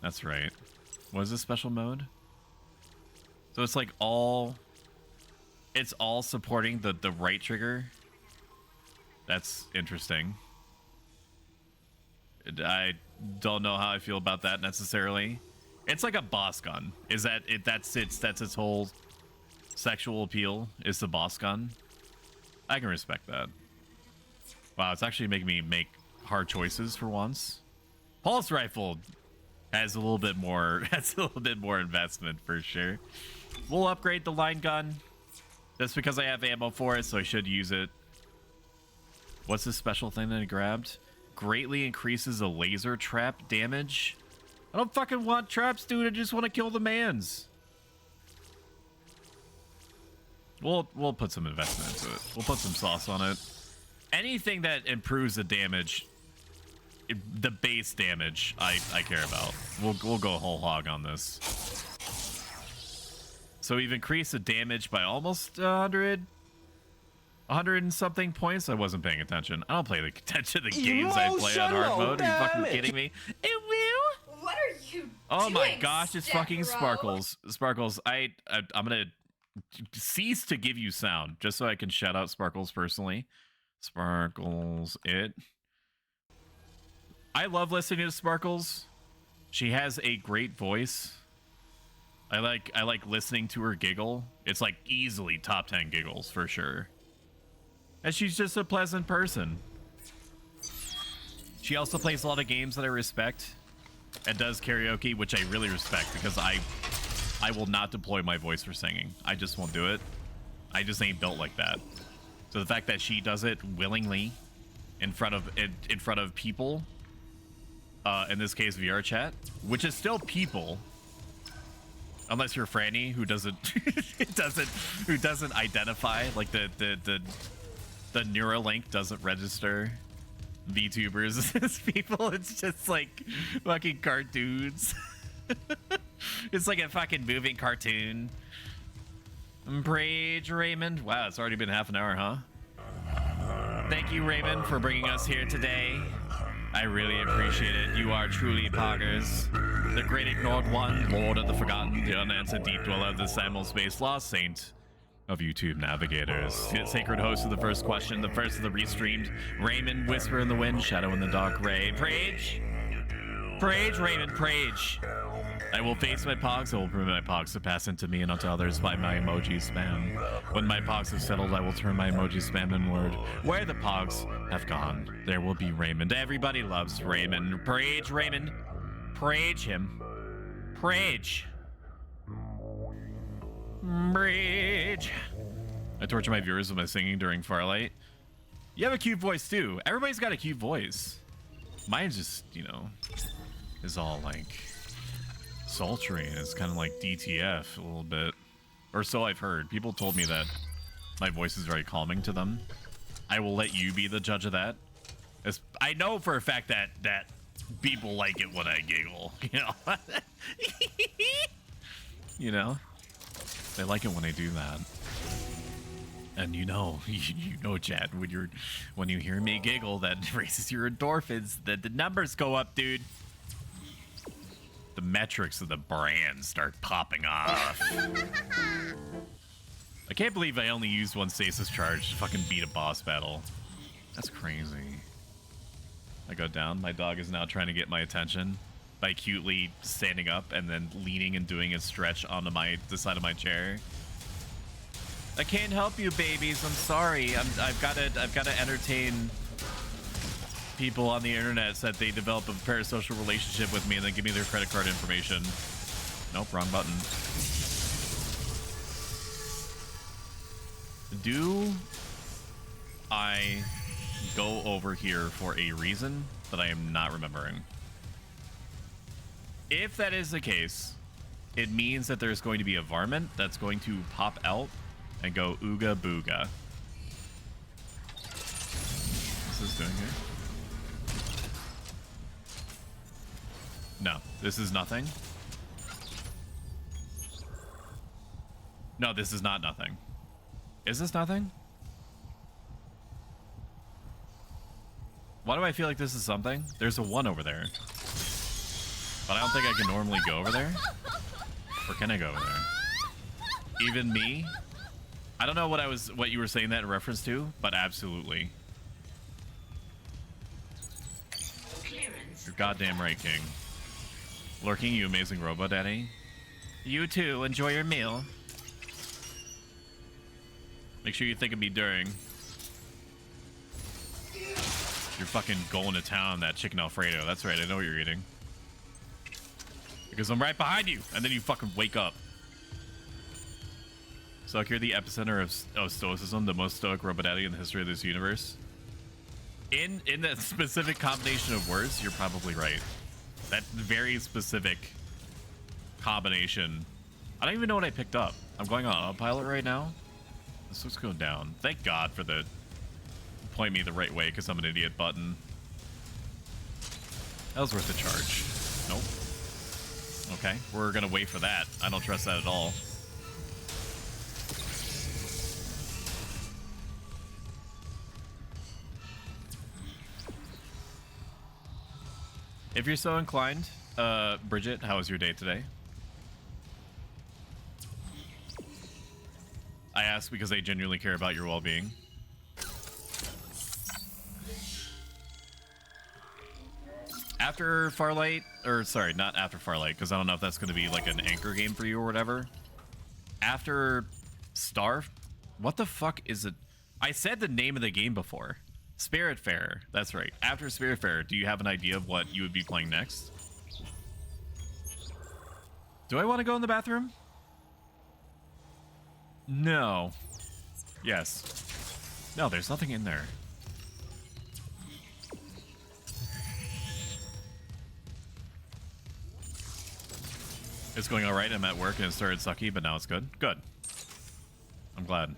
That's right. What is this special mode? So it's like it's all supporting the right trigger. That's interesting. I don't know how I feel about that necessarily. It's like a boss gun. Is that it? That's its whole sexual appeal is the boss gun. I can respect that. Wow, it's actually making me make hard choices for once. Pulse rifle has a little bit more investment for sure. We'll upgrade the line gun just because I have ammo for it, so I should use it. What's this special thing that I grabbed? Greatly increases the laser trap damage. I don't fucking want traps, dude. I just want to kill the mans. We'll put some investment into it. We'll put some sauce on it. Anything that improves the damage, the base damage, I care about. We'll go whole hog on this. So we've increased the damage by almost 100 and something points. I wasn't paying attention. I don't pay the attention to the games I play on hard mode. Are you fucking kidding me? It will. What are you Oh doing, my gosh, it's fucking Step-Bro? Sparkles. Sparkles, I'm gonna cease to give you sound just so I can shout out Sparkles personally. Sparkles I love listening to Sparkles. She has a great voice. I like listening to her giggle. It's like easily top 10 giggles for sure. And she's just a pleasant person. She also plays a lot of games that I respect and does karaoke, which I really respect because I will not deploy my voice for singing. I just won't do it. I just ain't built like that. So the fact that she does it willingly in front of people, in this case VR chat, which is still people, unless you're Franny who doesn't who doesn't identify, like the Neuralink doesn't register VTubers as people. It's just like fucking cartoons. It's like a fucking moving cartoon. Brage Raymond. Wow, it's already been half an hour, huh? Thank you, Raymond, for bringing us here today. I really appreciate it. You are truly poggers. The great ignored one, Lord of the Forgotten, the unanswered deep dweller of the Samuel Space, lost saint of YouTube navigators. Sacred host of the first question, the first of the restreamed. Raymond, Whisper in the Wind, Shadow in the Dark, Ray. Prage, Raymond, Prage. I will face my pogs. I will permit my pogs to pass into me and onto others by my emoji spam. When my pogs have settled, I will turn my emoji spam inward. Where the pogs have gone, there will be Raymond. Everybody loves Raymond. Prage, Raymond. Prage him. Prage. Bridge. I torture my viewers with my singing during Farlight. You have a cute voice too. Everybody's got a cute voice. Mine's just, you know, is all like sultry and it's kind of like DTF a little bit, or so I've heard. People told me that my voice is very calming to them. I will let you be the judge of that. As I know for a fact that people like it when I giggle, you know. You know, they like it when I do that. And you know, Chad, when you hear me giggle, that raises your endorphins. The numbers go up, dude. The metrics of the brand start popping off. I can't believe I only used one stasis charge to fucking beat a boss battle. That's crazy. I go down. My dog is now trying to get my attention by cutely standing up and then leaning and doing a stretch onto the side of my chair. I can't help you, babies. I'm sorry. I've got to entertain people on the internet so that they develop a parasocial relationship with me and then give me their credit card information. Nope, wrong button. Do I go over here for a reason that I am not remembering? If that is the case, it means that there's going to be a varmint that's going to pop out and go ooga booga. What's this doing here? No, this is nothing. No, this is not nothing. Is this nothing? Why do I feel like this is something? There's a 1 over there. But I don't think I can normally go over there. Or can I go over there? Even me? I don't know what you were saying that in reference to, but absolutely. You're goddamn right, King. Lurking, you amazing robot daddy. You too, enjoy your meal. Make sure you think of me during. You're fucking going to town on that chicken Alfredo. That's right, I know what you're eating. Because I'm right behind you, and then you fucking wake up. So you're the epicenter of stoicism, the most stoic robot daddy in the history of this universe. In that specific combination of words, you're probably right. That very specific combination. I don't even know what I picked up. I'm going on autopilot right now. This looks going down. Thank God for the point me the right way because I'm an idiot button. That was worth the charge. Nope. Okay, we're gonna wait for that. I don't trust that at all. If you're so inclined, Bridget, how was your day today? I ask because I genuinely care about your well-being. After Farlight, or sorry, not after Farlight, because I don't know if that's going to be like an anchor game for you or whatever. After Starve? What the fuck is it? I said the name of the game before. Spiritfarer, that's right. After Spiritfarer, do you have an idea of what you would be playing next? Do I want to go in the bathroom? No. Yes. No, there's nothing in there. It's going alright. I'm at work and it started sucky, but now it's good. Good. I'm glad.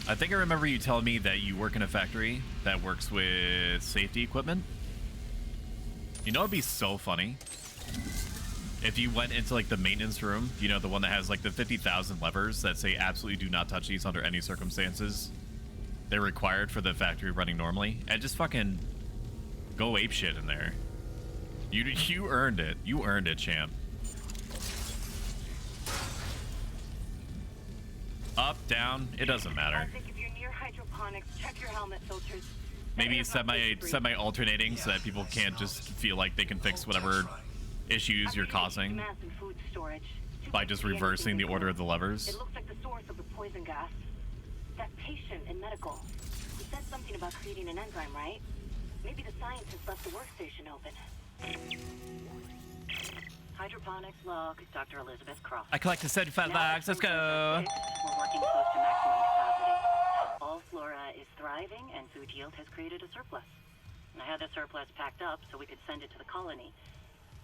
I think I remember you telling me that you work in a factory that works with safety equipment. You know, it'd be so funny if you went into like the maintenance room, you know, the one that has like the 50,000 levers that say absolutely do not touch these under any circumstances. They're required for the factory running normally, and just fucking go ape shit in there. You earned it. You earned it, champ. Up, down, it doesn't matter. I think if you're near hydroponics, check your helmet filters. Maybe semi alternating so that people can't just feel like they can fix whatever issues you're causing by just reversing the order of the levers. It looks like the source of the poison gas. That patient in medical, he said something about creating an enzyme, right? Maybe the scientist left the workstation open. Hydroponics log, Dr. Elizabeth Cross. I collected 75 logs. Let's go. We're working close to maximum capacity. All flora is thriving, and food yield has created a surplus. And I had the surplus packed up so we could send it to the colony.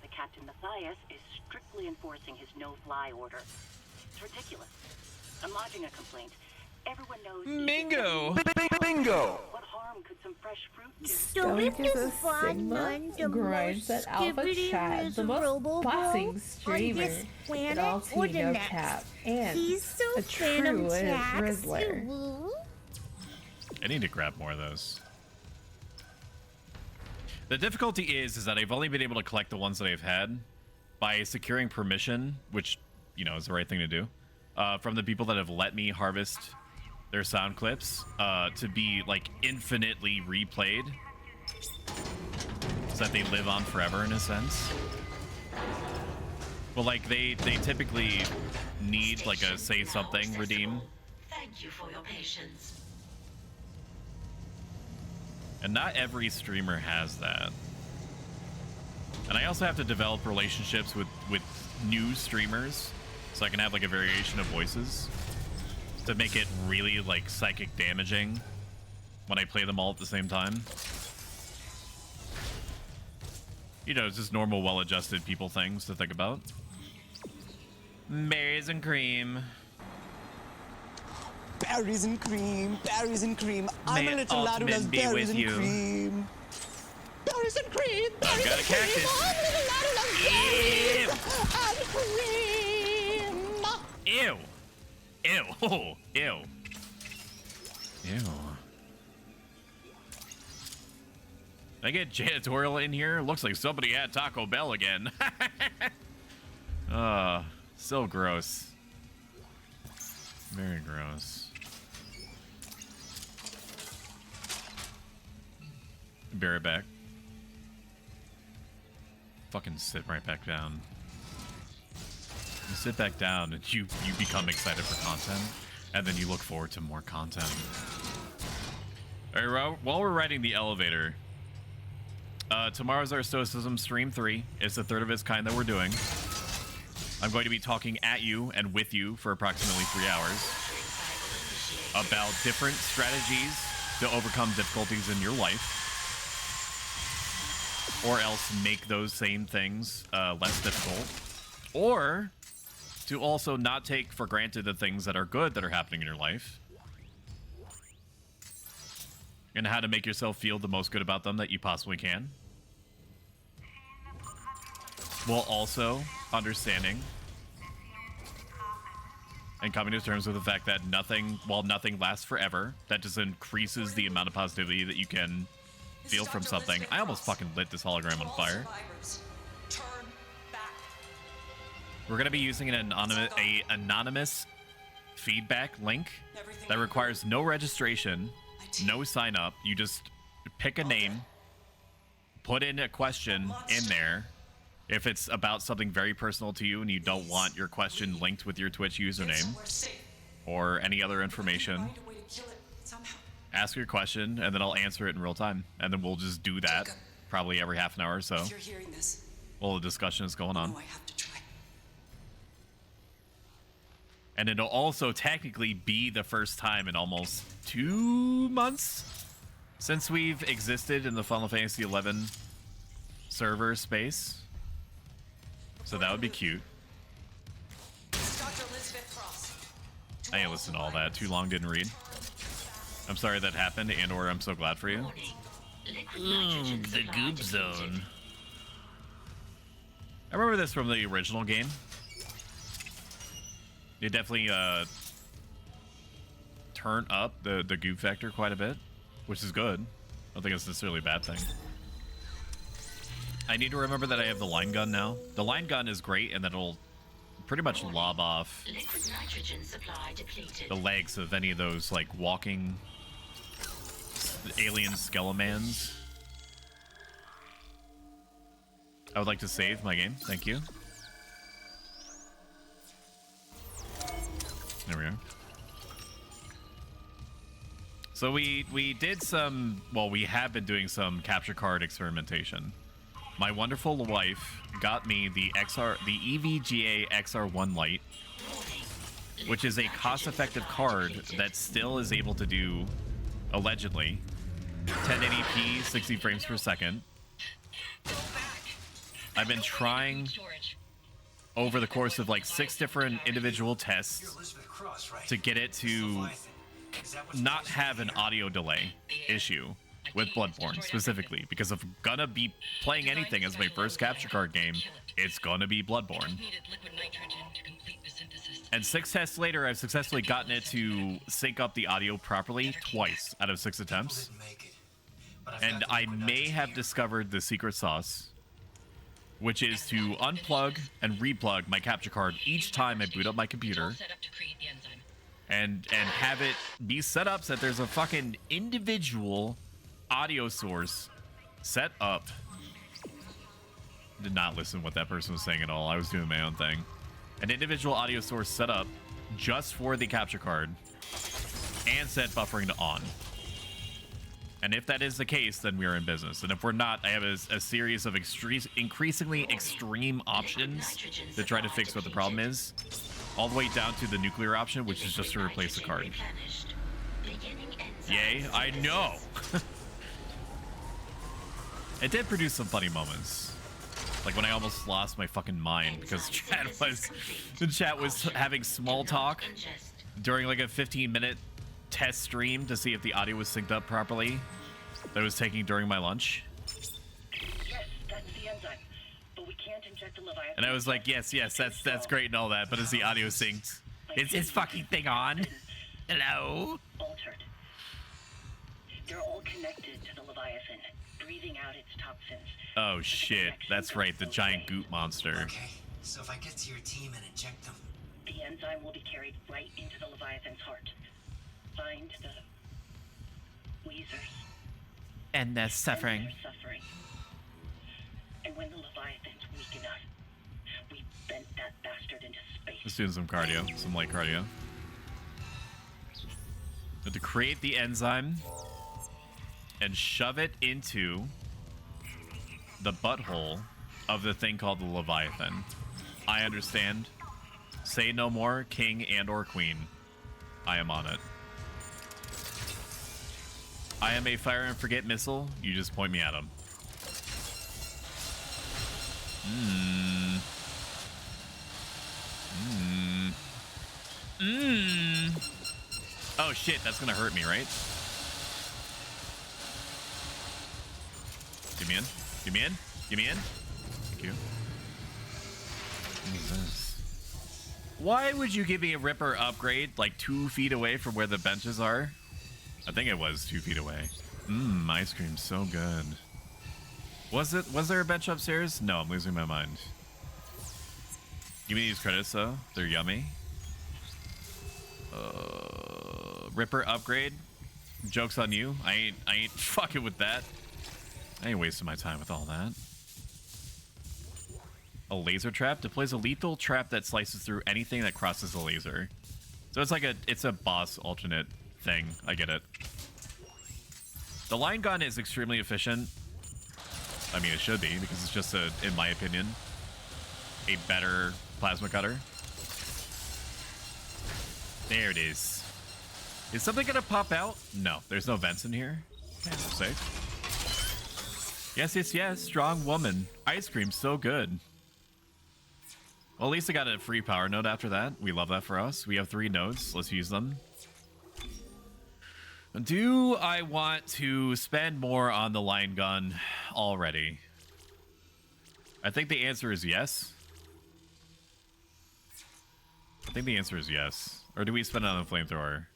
The Captain Matthias is strictly enforcing his no-fly order. It's ridiculous. I'm lodging a complaint. Everyone knows. Bingo! Bingo! What harm could some fresh fruit do? Stoic is a Sigma, grinds at Alpha Chat, the most boxing streamer in all Tino Tap, and a true Rizzler. I need to grab more of those. The difficulty is that I've only been able to collect the ones that I've had by securing permission, which, you know, is the right thing to do, from the people that have let me harvest their sound clips to be like infinitely replayed so that they live on forever in a sense. Well, like they typically need like a say something redeem. Thank you for your patience. And not every streamer has that. And I also have to develop relationships with new streamers so I can have like a variation of voices to make it really like psychic damaging when I play them all at the same time. You know, it's just normal, well-adjusted people things to think about. Berries and cream. Berries and cream, berries and cream. I'm May a little lad who loves berries and you. cream. Berries and cream, I've berries got a and cream. cactus. I'm a little lad who loves berries and cream. Ew. Ew. Oh, ew. Ew. I get janitorial in here? Looks like somebody had Taco Bell again. So gross. Very gross. Be right back. Fucking sit right back down. You sit back down and you become excited for content, and then you look forward to more content. All right, while we're riding the elevator, tomorrow's our Stoicism Stream 3. It's the third of its kind that we're doing. I'm going to be talking at you and with you for approximately 3 hours about different strategies to overcome difficulties in your life, or else make those same things less difficult, or to also not take for granted the things that are good that are happening in your life, and how to make yourself feel the most good about them that you possibly can, while also understanding and coming to terms with the fact that while nothing lasts forever, that just increases the amount of positivity that you can feel from something. I almost fucking lit this hologram on fire. We're going to be using an anonymous feedback link that requires no registration, no sign up. You just pick a name, put in a question in there. If it's about something very personal to you and you don't want your question linked with your Twitch username or any other information, ask your question and then I'll answer it in real time. And then we'll just do that probably every half an hour or so while the discussion is going on. And it'll also technically be the first time in almost 2 months since we've existed in the Final Fantasy XI server space. So that would be cute. I ain't listened to all that. Too long, didn't read. I'm sorry that happened, and/or I'm so glad for you. The goop zone. I remember this from the original game. It definitely turn up the goop factor quite a bit, which is good. I don't think it's necessarily a bad thing. I need to remember that I have the line gun now. The line gun is great, and that'll pretty much lob off the legs of any of those like walking alien skelemans. I would like to save my game. Thank you. There we go. So we did some, well, we have been doing some capture card experimentation. My wonderful wife got me the EVGA XR1 Lite, which is a cost-effective card that still is able to do, allegedly, 1080p, 60 frames per second. I've been trying over the course of like 6 different individual tests to get it to not have an audio delay issue with Bloodborne specifically, because if I'm gonna be playing anything as my first capture card game, it's gonna be Bloodborne. And 6 tests later, I've successfully gotten it to sync up the audio properly twice out of 6 attempts. And I may have discovered the secret sauce, which is to unplug and replug my capture card each time I boot up my computer, and have it be set up so that there's a fucking individual audio source set up. Did not listen to what that person was saying at all. I was doing my own thing. An individual audio source set up just for the capture card and set buffering to on. And if that is the case, then we are in business. And if we're not, I have a series of increasingly extreme options to try to fix what the problem is, all the way down to the nuclear option, which is just to replace the card. Yay, I know. It did produce some funny moments. Like when I almost lost my fucking mind because the chat was having small talk during like a 15-minute test stream to see if the audio was synced up properly that I was taking during my lunch. Yes, that's the enzyme. But we can't inject a Leviathan. And I was like, yes, that's great and all that, but is the audio synced? Is this fucking thing on? Hello? Altered. They're all connected to the Leviathan. breathing out its toxins. Oh shit, that's right, the giant goop monster. Okay, so if I get to your team and inject them, the enzyme will be carried right into the Leviathan's heart. Find the Weezers. And they're suffering. And when the Leviathan's weak enough, we bent that bastard into space. Just doing some cardio, some light cardio. But to create the enzyme and shove it into the butthole of the thing called the Leviathan. I understand. Say no more, king and or queen. I am on it. I am a fire and forget missile. You just point me at him. Oh shit, that's gonna hurt me, right? Give me in. Give me in. Give me in. Thank you. What is this? Why would you give me a Ripper upgrade like 2 feet away from where the benches are? I think it was 2 feet away. Ice cream's so good. Was there a bench upstairs? No, I'm losing my mind. Give me these credits though. They're yummy. Ripper upgrade. Joke's on you. I ain't fucking with that. I ain't wasting my time with all that. A laser trap deploys a lethal trap that slices through anything that crosses the laser. So it's like it's a boss alternate thing. I get it. The line gun is extremely efficient. I mean, it should be because it's just in my opinion, a better plasma cutter. There it is. Is something gonna pop out? No, there's no vents in here. Okay, we're safe. Yes, yes, yes. Strong woman. Ice cream, so good. Well, at least I got a free power node after that. We love that for us. We have 3 nodes. Let's use them. Do I want to spend more on the line gun already? I think the answer is yes. I think the answer is yes. Or do we spend it on the flamethrower?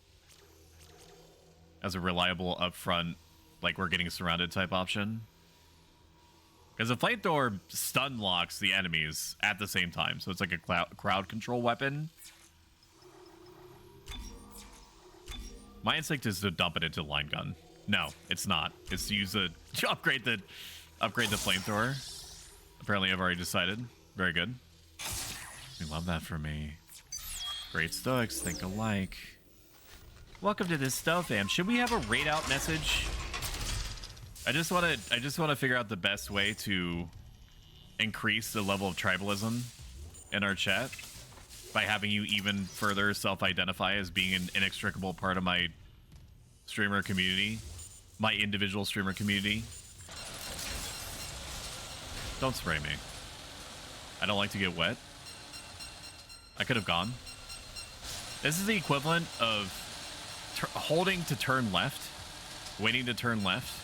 As a reliable upfront, like we're getting surrounded type option? Because the flamethrower stun locks the enemies at the same time. So it's like a crowd control weapon. My instinct is to dump it into the line gun. No, it's not. It's to use to upgrade the flamethrower. Apparently I've already decided. Very good. We love that for me. Great Stoics, think alike. Welcome to this Stoic fam. Should we have a raid out message? I just want to figure out the best way to increase the level of tribalism in our chat by having you even further self-identify as being an inextricable part of my streamer community, my individual streamer community. Don't spray me. I don't like to get wet. I could have gone. This is the equivalent of holding to turn left, waiting to turn left,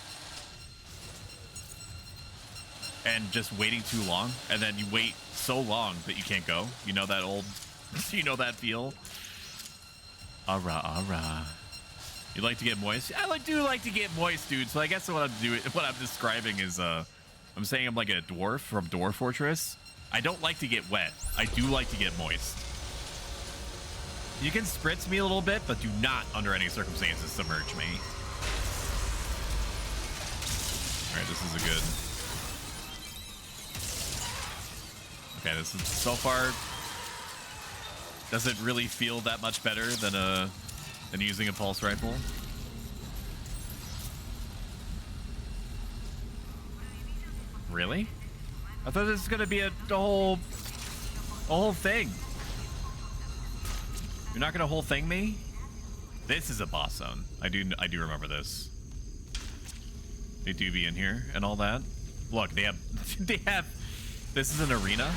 and just waiting too long, and then you wait so long that you can't go. You know that old, you know that feel? Ara. You like to get moist? I do like to get moist, dude. So I guess what I'm describing is, I'm saying I'm like a dwarf from Dwarf Fortress. I don't like to get wet. I do like to get moist. You can spritz me a little bit, but do not, under any circumstances, submerge me. All right, this is a good. Okay, this is so far doesn't really feel that much better than using a pulse rifle. Really? I thought this was gonna be a whole thing. You're not gonna whole thing me? This is a boss zone. I do remember this. They do be in here and all that. Look, they have this is an arena.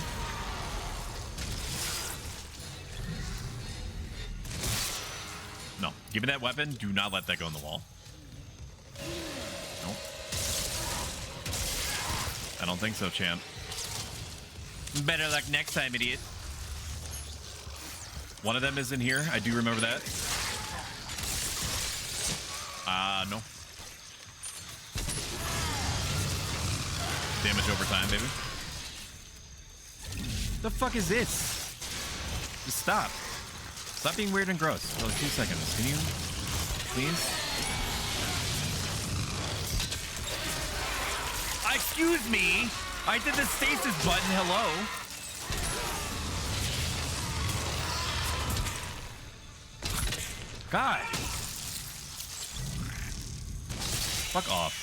No, give me that weapon. Do not let that go in the wall. Nope. I don't think so, champ. Better luck next time, idiot. One of them is in here. I do remember that. No. Damage over time, baby. The fuck is this? Just stop. Stop being weird and gross for like 2 seconds. Can you? Please? Excuse me. I did the stasis button. Hello. God. Fuck off.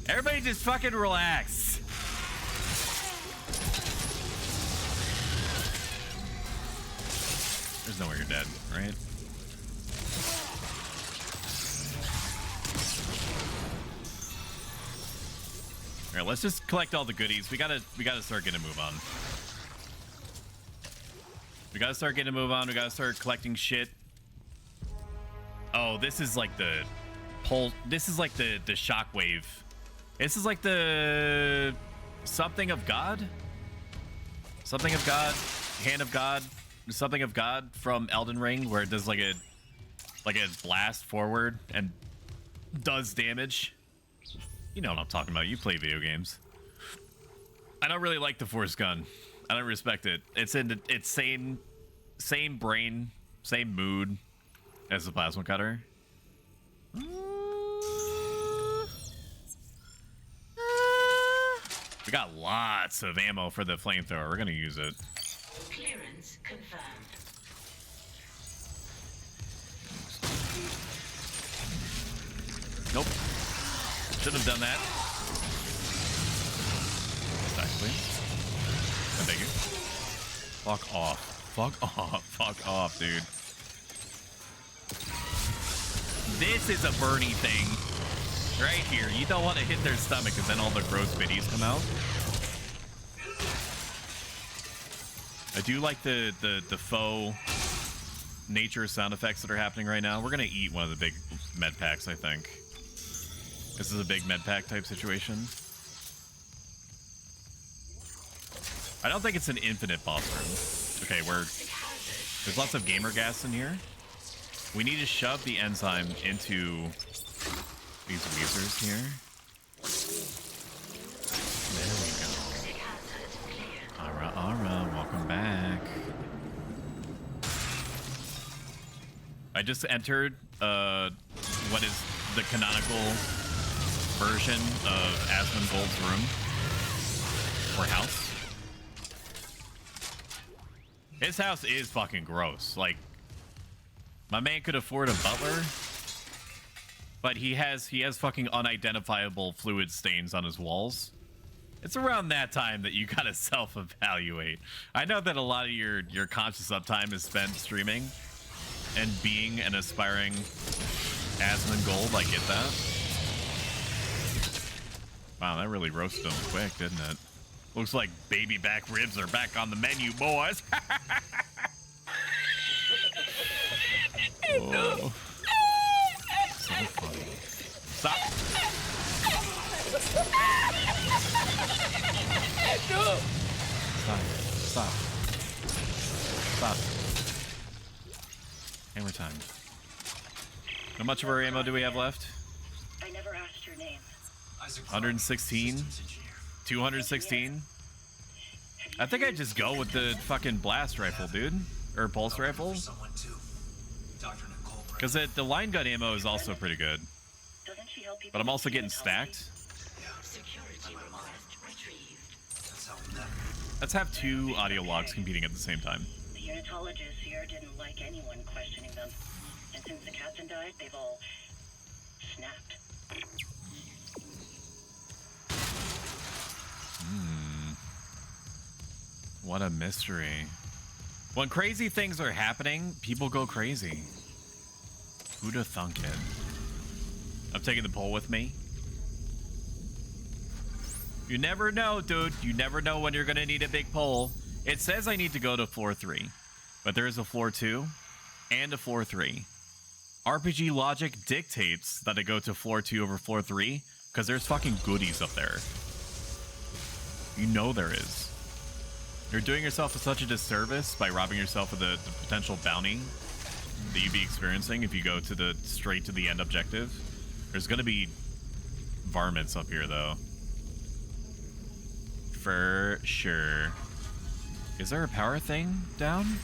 Everybody just fucking relax. There's nowhere you're dead, right? All right, let's just collect all the goodies. We gotta start getting a move on. We gotta start getting a move on. We gotta start collecting shit. Oh, this is like the pulse. This is like the shockwave. This is like the something of God. Something of God. Hand of God. Something of God from Elden Ring, where it does like a blast forward and does damage. You know what I'm talking about. You play video games. I don't really like the Force gun. I don't respect it. It's same brain, same mood as the plasma cutter. We got lots of ammo for the flamethrower. We're gonna use it. Clearance confirmed. Nope. Shouldn't have done that. Exactly. Oh, thank you. Fuck off. Fuck off. Fuck off, dude. This is a Bernie thing. Right here. You don't want to hit their stomach because then all the gross biddies come out. I do like the faux nature sound effects that are happening right now. We're going to eat one of the big med packs, I think. This is a big med pack type situation. I don't think it's an infinite boss room. Okay, there's lots of gamer gas in here. We need to shove the enzyme into these weezers here. There we go. Alright, welcome back. I just entered what is the canonical version of Asmund Gold's room or house. His house is fucking gross. Like, my man could afford a butler, but he has fucking unidentifiable fluid stains on his walls. It's around that time that you gotta self-evaluate. I know that a lot of your conscious uptime is spent streaming and being an aspiring Asmund Gold. I get that. Wow, that really roasted him quick, didn't it? Looks like baby back ribs are back on the menu, boys. Oh. So funny. Stop. Stop. Stop. Hammer time. How much of our ammo do we have left? I never asked your name. 116? 216? I think I'd just go with the fucking blast rifle, dude. Or pulse rifle. Because the line gun ammo is also pretty good. But I'm also getting stacked. Let's have 2 audio logs competing at the same time. The unitologists here didn't like anyone questioning them. And since the captain died, they've all snapped. What a mystery. When crazy things are happening, people go crazy. Who'd have thunk it? I'm taking the poll with me. You never know, dude. You never know when you're gonna need a big poll. It says I need to go to floor 3, but there is a floor 2 and a floor 3. RPG logic dictates that I go to floor 2 over floor 3 because there's fucking goodies up there. You know there is. You're doing yourself such a disservice by robbing yourself of the potential bounty that you'd be experiencing if you go to straight to the end objective. There's gonna be varmints up here though. For sure. Is there a power thing down?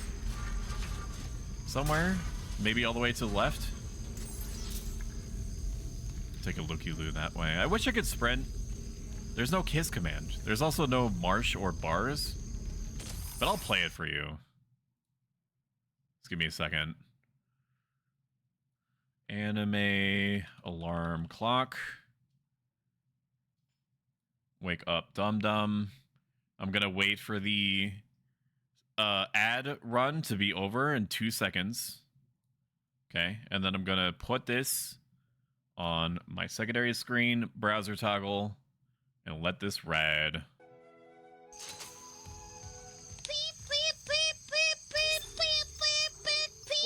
Somewhere? Maybe all the way to the left? Take a looky-loo that way. I wish I could sprint. There's no kiss command. There's also no marsh or bars. But I'll play it for you. Just give me a second. Anime alarm clock. Wake up, dum-dum. I'm gonna wait for the ad run to be over in 2 seconds. Okay, and then I'm gonna put this on my secondary screen, browser toggle, and let this ride.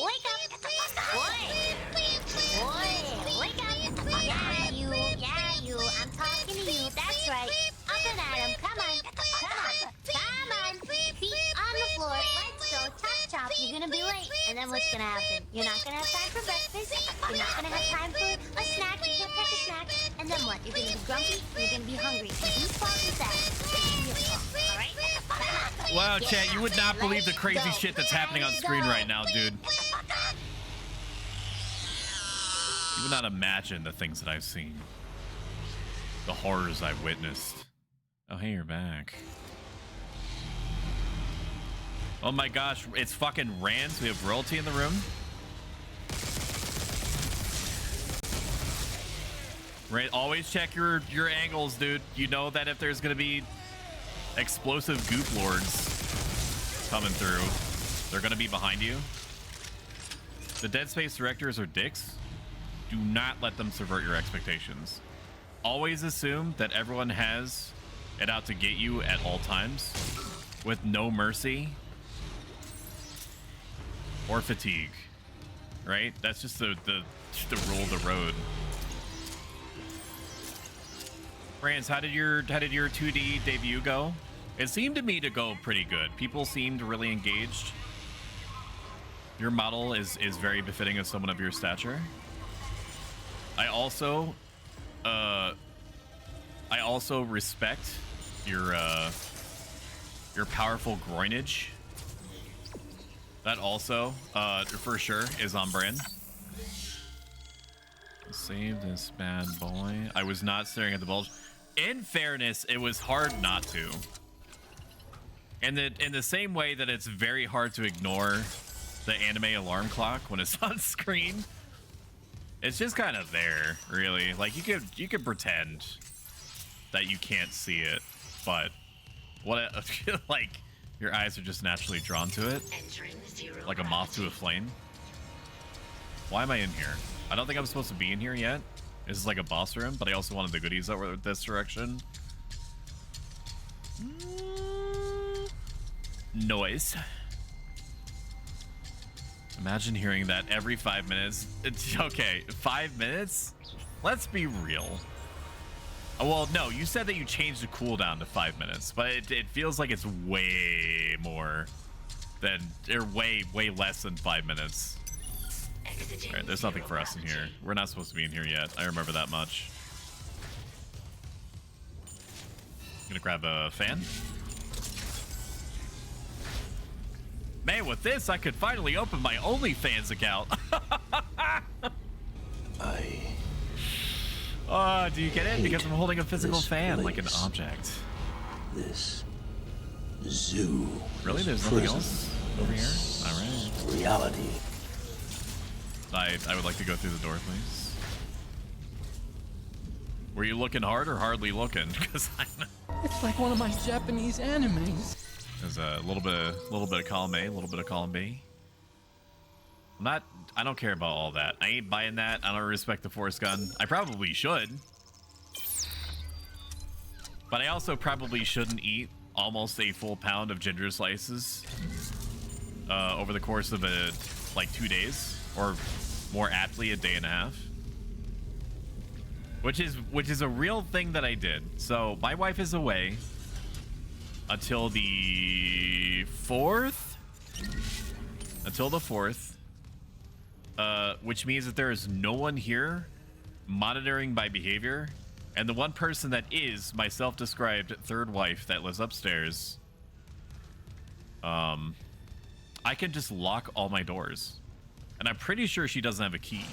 Wake up! Wake up! Yeah, you. I'm talking to you. That's right. Up and at 'em. Come on. Feet on the floor. Let's go. Chop. You're gonna be late. And then what's gonna happen? You're not gonna have time for breakfast. You're not gonna have time for a snack. You can't pack a snack. And then what? You're gonna be grumpy. You're gonna be hungry. And whose fault is that? It's your fault. All right? Wow, chat, you would not believe the crazy shit that's happening on screen right now, dude. You would not imagine the things that I've seen. The horrors I've witnessed. Oh, hey, you're back. Oh my gosh, it's fucking Rans. We have royalty in the room. Right, always check your angles, dude. You know that if there's gonna be explosive goop lords coming through, they're gonna be behind you. The Dead Space directors are dicks. Do not let them subvert your expectations. Always assume that everyone has it out to get you at all times, with no mercy or fatigue. Right? That's just the rule of the road. Rance, how did your 2D debut go? It seemed to me to go pretty good. People seemed really engaged. Your model is very befitting of someone of your stature. I also respect your powerful groinage. That also, for sure, is on brand. Save this bad boy. I was not staring at the bulge. In fairness, it was hard not to. And in the same way that it's very hard to ignore the anime alarm clock when it's on screen, it's just kind of there, really. Like you could pretend that you can't see it, but like your eyes are just naturally drawn to it, like a moth to a flame. Why am I in here? I don't think I'm supposed to be in here yet. This is like a boss room, but I also wanted the goodies that were this direction. Noise. Imagine hearing that every 5 minutes. Okay, 5 minutes? Let's be real. Oh, well, no, you said that you changed the cooldown to 5 minutes, but it feels like it's way more than, or way less than 5 minutes. All right, there's nothing for us in here. We're not supposed to be in here yet. I remember that much. Gonna grab a fan. Man, with this, I could finally open my OnlyFans account. Oh, do you get it? Because I'm holding a physical fan like an object. This zoo. Really? There's nothing else over here? All right. Reality. I would like to go through the door, please. Were you looking hard or hardly looking? Because It's like one of my Japanese animes. There's a little bit of column A, a little bit of column B. I don't care about all that. I ain't buying that. I don't respect the force gun. I probably should. But I also probably shouldn't eat almost a full pound of ginger slices over the course of like 2 days, or more aptly a day and a half. Which is a real thing that I did. So my wife is away until the 4th. Until the 4th. Which means that there is no one here monitoring my behavior And the one person that is my self-described third wife that lives upstairs, I can just lock all my doors. And I'm pretty sure she doesn't have a key.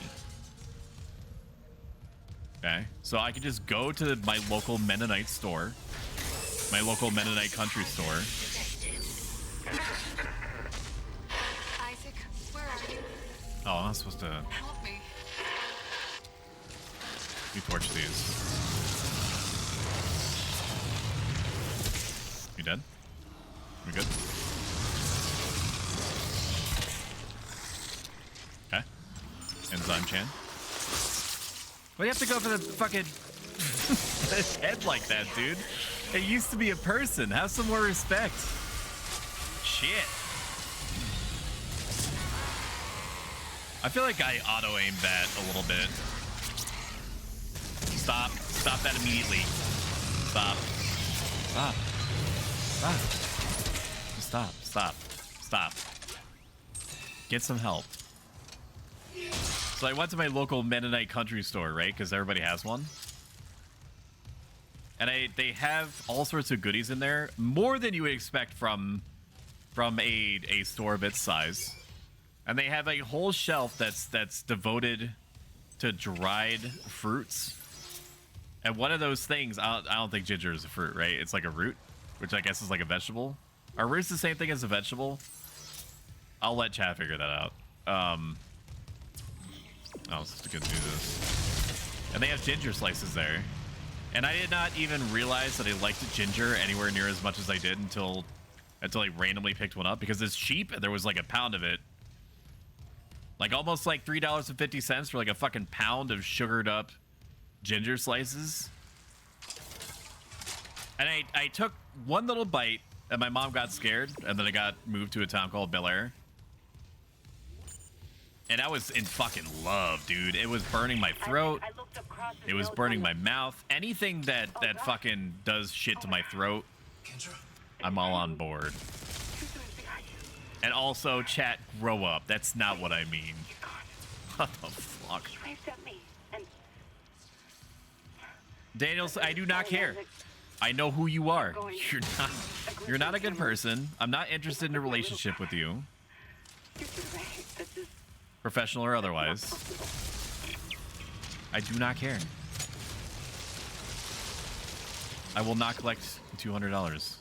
Okay, so I can just go to my local Mennonite store, my local Mennonite country store. Isaac, where are you? Oh, I'm not supposed to. Help me. We torch these. You dead? We good? Okay. Enzyme Chan. Why do you have to go for the fucking head like that, dude? It used to be a person. Have some more respect. Shit. I feel like I auto-aimed that a little bit. Stop. Stop that immediately. Stop. Stop. Stop. Stop. Stop. Stop. Get some help. So I went to my local Mennonite country store, right? Because everybody has one. And they have all sorts of goodies in there. More than you would expect from a store of its size. And they have a whole shelf that's devoted to dried fruits. And one of those things, I don't think ginger is a fruit, right? It's like a root, which I guess is like a vegetable. Are roots the same thing as a vegetable? I'll let Chad figure that out. Oh, it's just good to do this. And they have ginger slices there. And I did not even realize that I liked ginger anywhere near as much as I did until I randomly picked one up, because it's cheap and there was like a pound of it. Like almost like $3.50 for like a fucking pound of sugared up ginger slices. And I took one little bite and my mom got scared, and then I got moved to a town called Bel Air. And I was in fucking love, dude. It was burning my throat. It was burning my mouth. Anything that fucking does shit to my throat, I'm all on board. And also, chat, grow up. That's not what I mean. What the fuck? Daniels, I do not care. I know who you are. You're not a good person. I'm not interested in a relationship with you. Professional or otherwise. I do not care. I will not collect $200.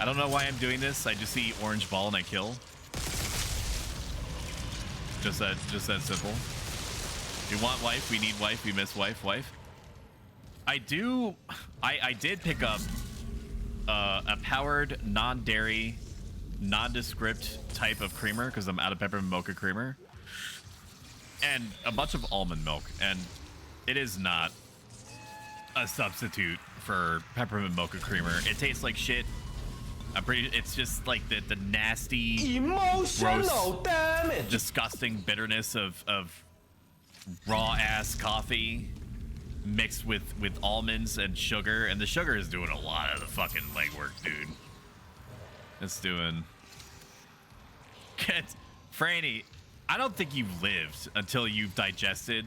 I don't know why I'm doing this. I just see orange ball and I kill. Just that simple. We want wife, we need wife, we miss wife. I did pick up a powered, non-dairy, nondescript type of creamer because I'm out of peppermint mocha creamer, and a bunch of almond milk, and it is not a substitute for peppermint mocha creamer. It tastes like shit. It's just like the nasty, emotional gross, damage, disgusting bitterness of raw ass coffee mixed with almonds and sugar, and the sugar is doing a lot of the fucking legwork, dude. It's doing. Franny, I don't think you've lived until you've digested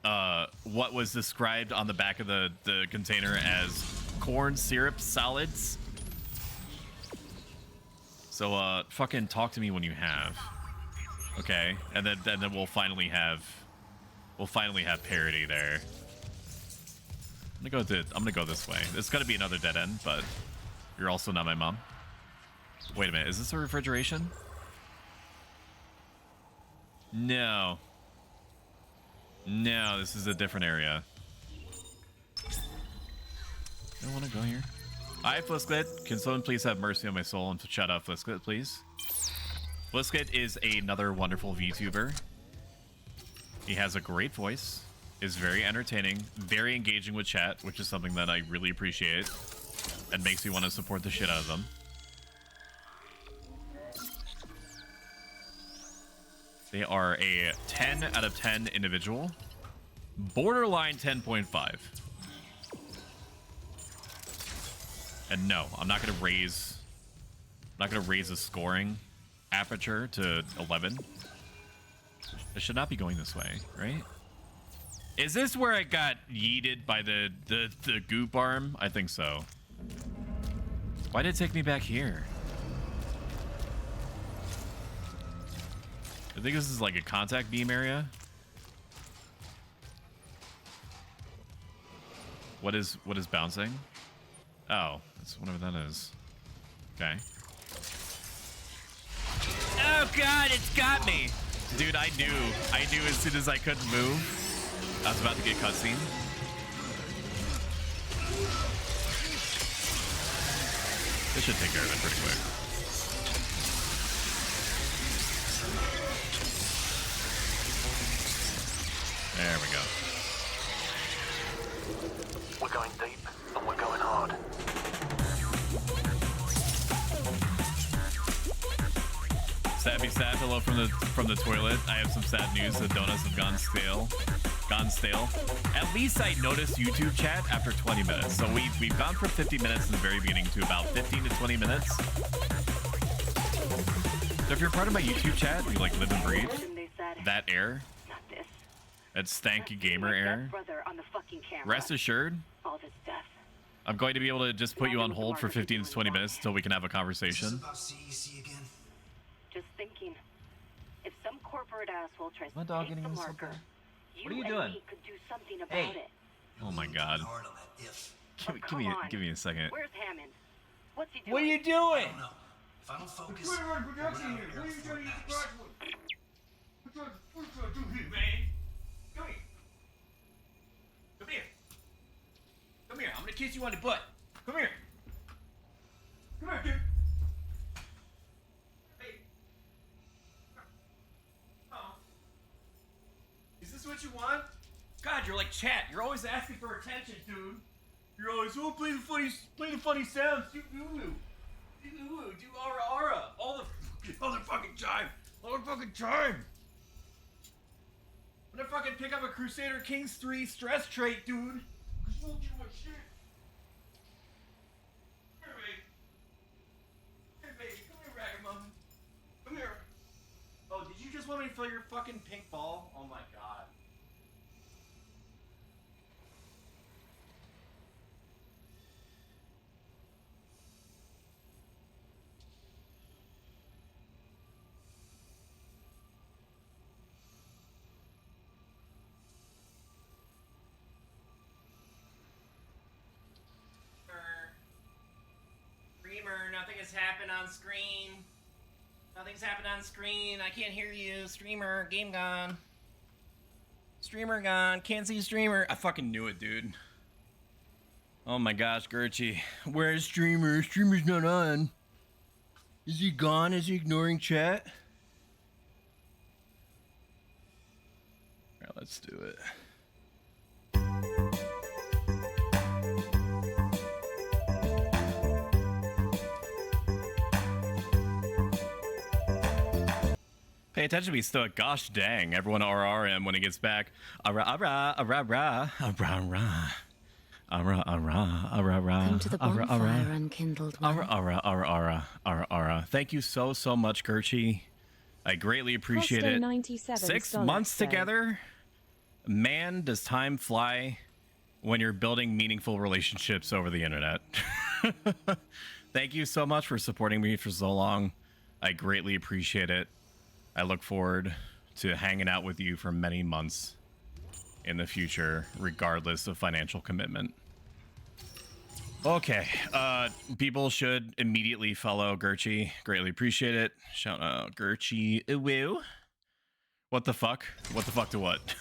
what was described on the back of the container as corn syrup solids. So fucking talk to me when you have. Okay, and then we'll finally have parity there. I'm gonna go this way. It's gonna be another dead end, but you're also not my mom. Wait a minute, is this a refrigeration? No. No, this is a different area. I don't want to go here. Hi, Flisklet. Can someone please have mercy on my soul and shout out Flisklet, please? Flisklet is another wonderful VTuber. He has a great voice, is very entertaining, very engaging with chat, which is something that I really appreciate and makes me want to support the shit out of them. They are a 10 out of 10 individual. Borderline 10.5. And no, I'm not gonna raise the scoring aperture to 11. It should not be going this way, right? Is this where I got yeeted by the goop arm? I think so. Why did it take me back here? I think this is like a contact beam area. What is bouncing? Oh, that's whatever that is. Okay. Oh god, it's got me! Dude, I knew as soon as I couldn't move, I was about to get cutscene. This should take care of it pretty quick. There we go. We're going deep and we're going hard. Stabby Stab, hello from the toilet. I have some sad news. The donuts have gone stale. At least I noticed YouTube chat after 20 minutes. So we've gone from 50 minutes in the very beginning to about 15 to 20 minutes. So if you're part of my YouTube chat, you like live and breathe that air, that stanky gamer air, rest assured, I'm going to be able to just put you on hold for 15 to 20 minutes until we can have a conversation. Just thinking, if some corporate asshole tries My to dog take getting the this marker, What are you doing? he could do something about Hey. it. Oh my god. Give me a second. Where's Hammond? What's he doing? What are you doing? If I don't focus, we're gonna be out here before it matters. What you trying to do here, man? Come here. Come here. Come here. I'm gonna kiss you on the butt. Come here. Come here, dude. Hey. Oh. Is this what you want? God, you're like chat. You're always asking for attention, dude. You're always, oh, play the funny sounds. Do ooh. Do aura. All the fucking time. All the fucking time. I'm gonna fucking pick up a Crusader Kings 3 stress trait, dude. Cause you won't do my shit. Here, baby. Hey, baby. Come here, Ragamuffin. Come here. Oh, did you just want me to fill your fucking pink ball? Oh my god. Streamer, nothing has happened on screen. Nothing's happened on screen. I can't hear you. Streamer, game gone. Streamer gone. Can't see streamer. I fucking knew it, dude. Oh my gosh, Gerchie. Where's streamer? Streamer's not on. Is he gone? Is he ignoring chat? Alright, let's do it. Pay attention to me, Stoic. Gosh dang, everyone RRM when he gets back. Ara ara ara ara ara ara. Ara ara ara ara. Come to the bonfire, unkindled one. Ara ara ara ara ara ara. Thank you so much, Gerchie. I greatly appreciate it. 6 months together. Man, does time fly when you're building meaningful relationships over the internet. Thank you so much for supporting me for so long. I greatly appreciate it. I look forward to hanging out with you for many months in the future, regardless of financial commitment. Okay, people should immediately follow Gerchie. Greatly appreciate it. Shout out Gerchie. Woo. What the fuck? What the fuck to what?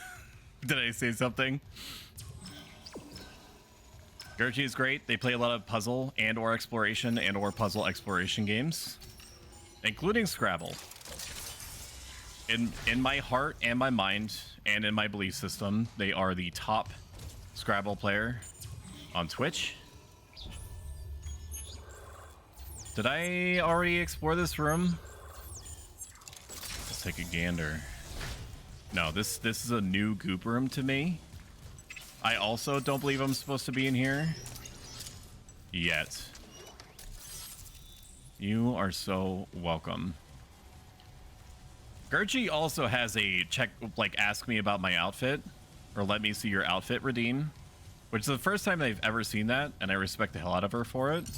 Did I say something? Gerchie is great. They play a lot of puzzle and or exploration and or puzzle exploration games, including Scrabble. In my heart and my mind and in my belief system, they are the top Scrabble player on Twitch. Did I already explore this room? Let's take a gander. No, this is a new goop room to me. I also don't believe I'm supposed to be in here yet. You are so welcome. Gerchie also has a check, like, ask me about my outfit or let me see your outfit redeem, which is the first time they've ever seen that, and I respect the hell out of her for it.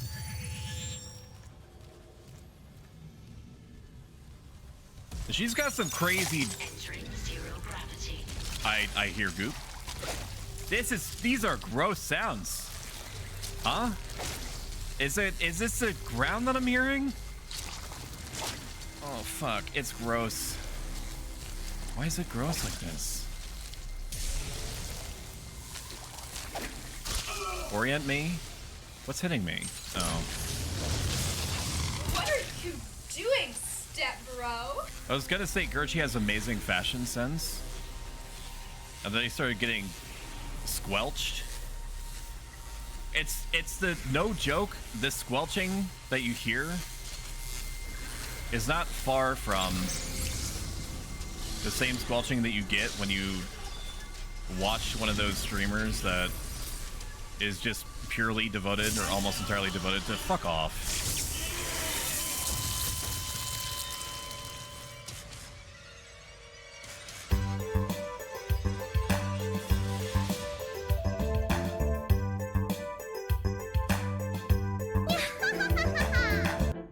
She's got some crazy... I hear goop. These are gross sounds. Huh? Is this the ground that I'm hearing? Oh fuck, it's gross. Why is it gross like this? Orient me? What's hitting me? Oh. What are you doing, step bro? I was gonna say Gertrude has amazing fashion sense. And then he started getting squelched. It's the no joke, the squelching that you hear is not far from the same squelching that you get when you watch one of those streamers that is just purely devoted or almost entirely devoted to fuck off.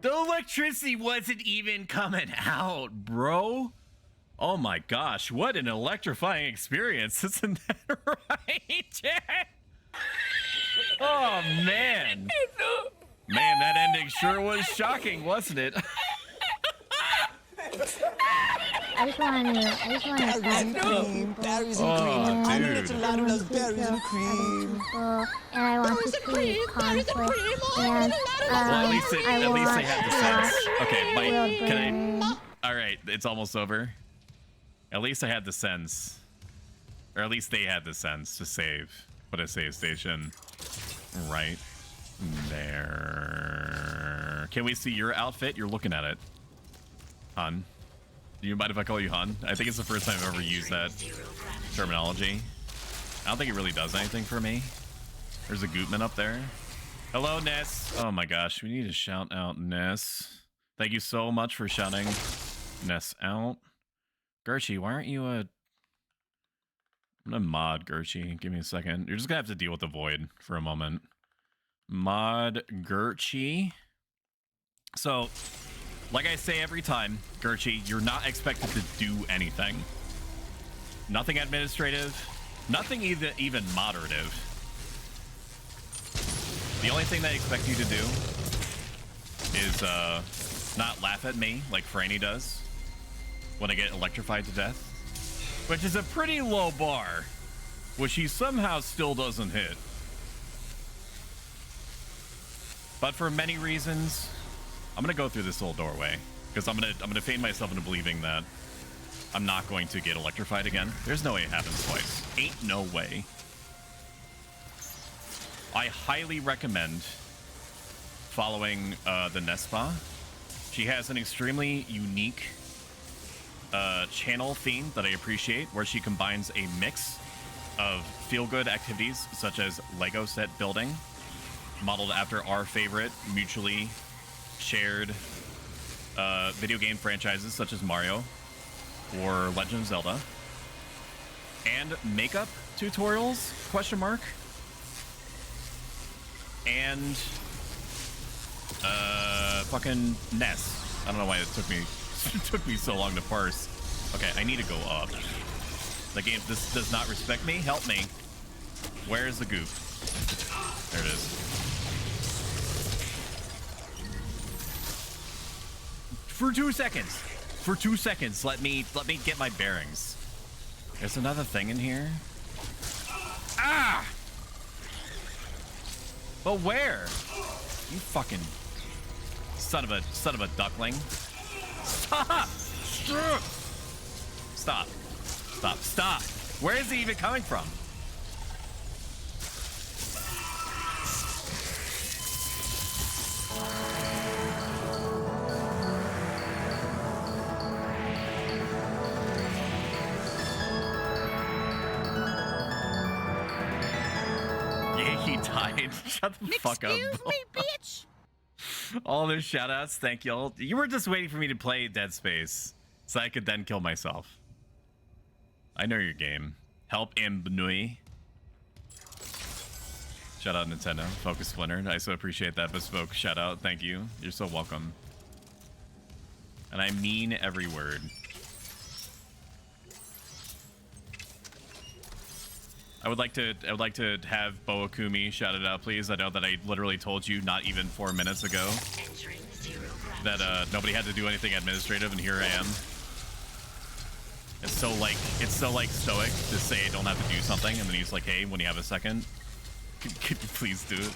The electricity wasn't even coming out, bro. Oh my gosh, what an electrifying experience. Isn't that right? Oh man. Man, that ending sure was shocking, wasn't it? I just want to berries and cream, berries and cream. I'm a little lad who loves berries and cream. And I want to create conflict. And Well, at least they had the sense. Okay, Mike, Will can I... Alright, it's almost over. At least I had the sense. Or at least they had the sense to save. Put a save station right there. Can we see your outfit? You're looking at it. Hun. Do you mind if I call you Hun? I think it's the first time I've ever used that terminology. I don't think it really does anything for me. There's a Gootman up there. Hello, Ness. Oh my gosh, we need to shout out Ness. Thank you so much for shouting Ness out. Gertrude, why aren't you a... I'm gonna mod Gertrude. Give me a second. You're just gonna have to deal with the void for a moment. Mod Gertrude. So, like I say every time, Gertrude, you're not expected to do anything. Nothing administrative. Nothing even moderative. The only thing they expect you to do is not laugh at me like Franny does when I get electrified to death, which is a pretty low bar, which he somehow still doesn't hit. But for many reasons, I'm gonna go through this little doorway because I'm gonna feign myself into believing that I'm not going to get electrified again. There's no way it happens twice. Ain't no way. I highly recommend following the Nespa. She has an extremely unique channel theme that I appreciate, where she combines a mix of feel-good activities such as Lego set building, modeled after our favorite mutually shared video game franchises such as Mario or Legend of Zelda, and makeup tutorials, question mark, and fucking Ness. I don't know why it took me so long to parse. Okay, I need to go up. The game does not respect me. Help me. Where's the goop? There it is. For 2 seconds. For 2 seconds, let me get my bearings. There's another thing in here. Ah! But where? You fucking son of a duckling. Stop! Stop. Stop. Stop. Where is he even coming from? Yeah, he died. Shut the fuck up. Excuse me, bitch. All those shoutouts, thank y'all. You were just waiting for me to play Dead Space so I could then kill myself. I know your game. Help Mbnui. Shout out Nintendo. Focus Splinter. I so appreciate that bespoke shout out. Thank you. You're so welcome. And I mean every word. I would like to have Boakumi shout it out, please. I know that I literally told you not even 4 minutes ago that nobody had to do anything administrative, and here I am. It's so like stoic to say I don't have to do something, and then he's like, hey, when you have a second, could you please do it?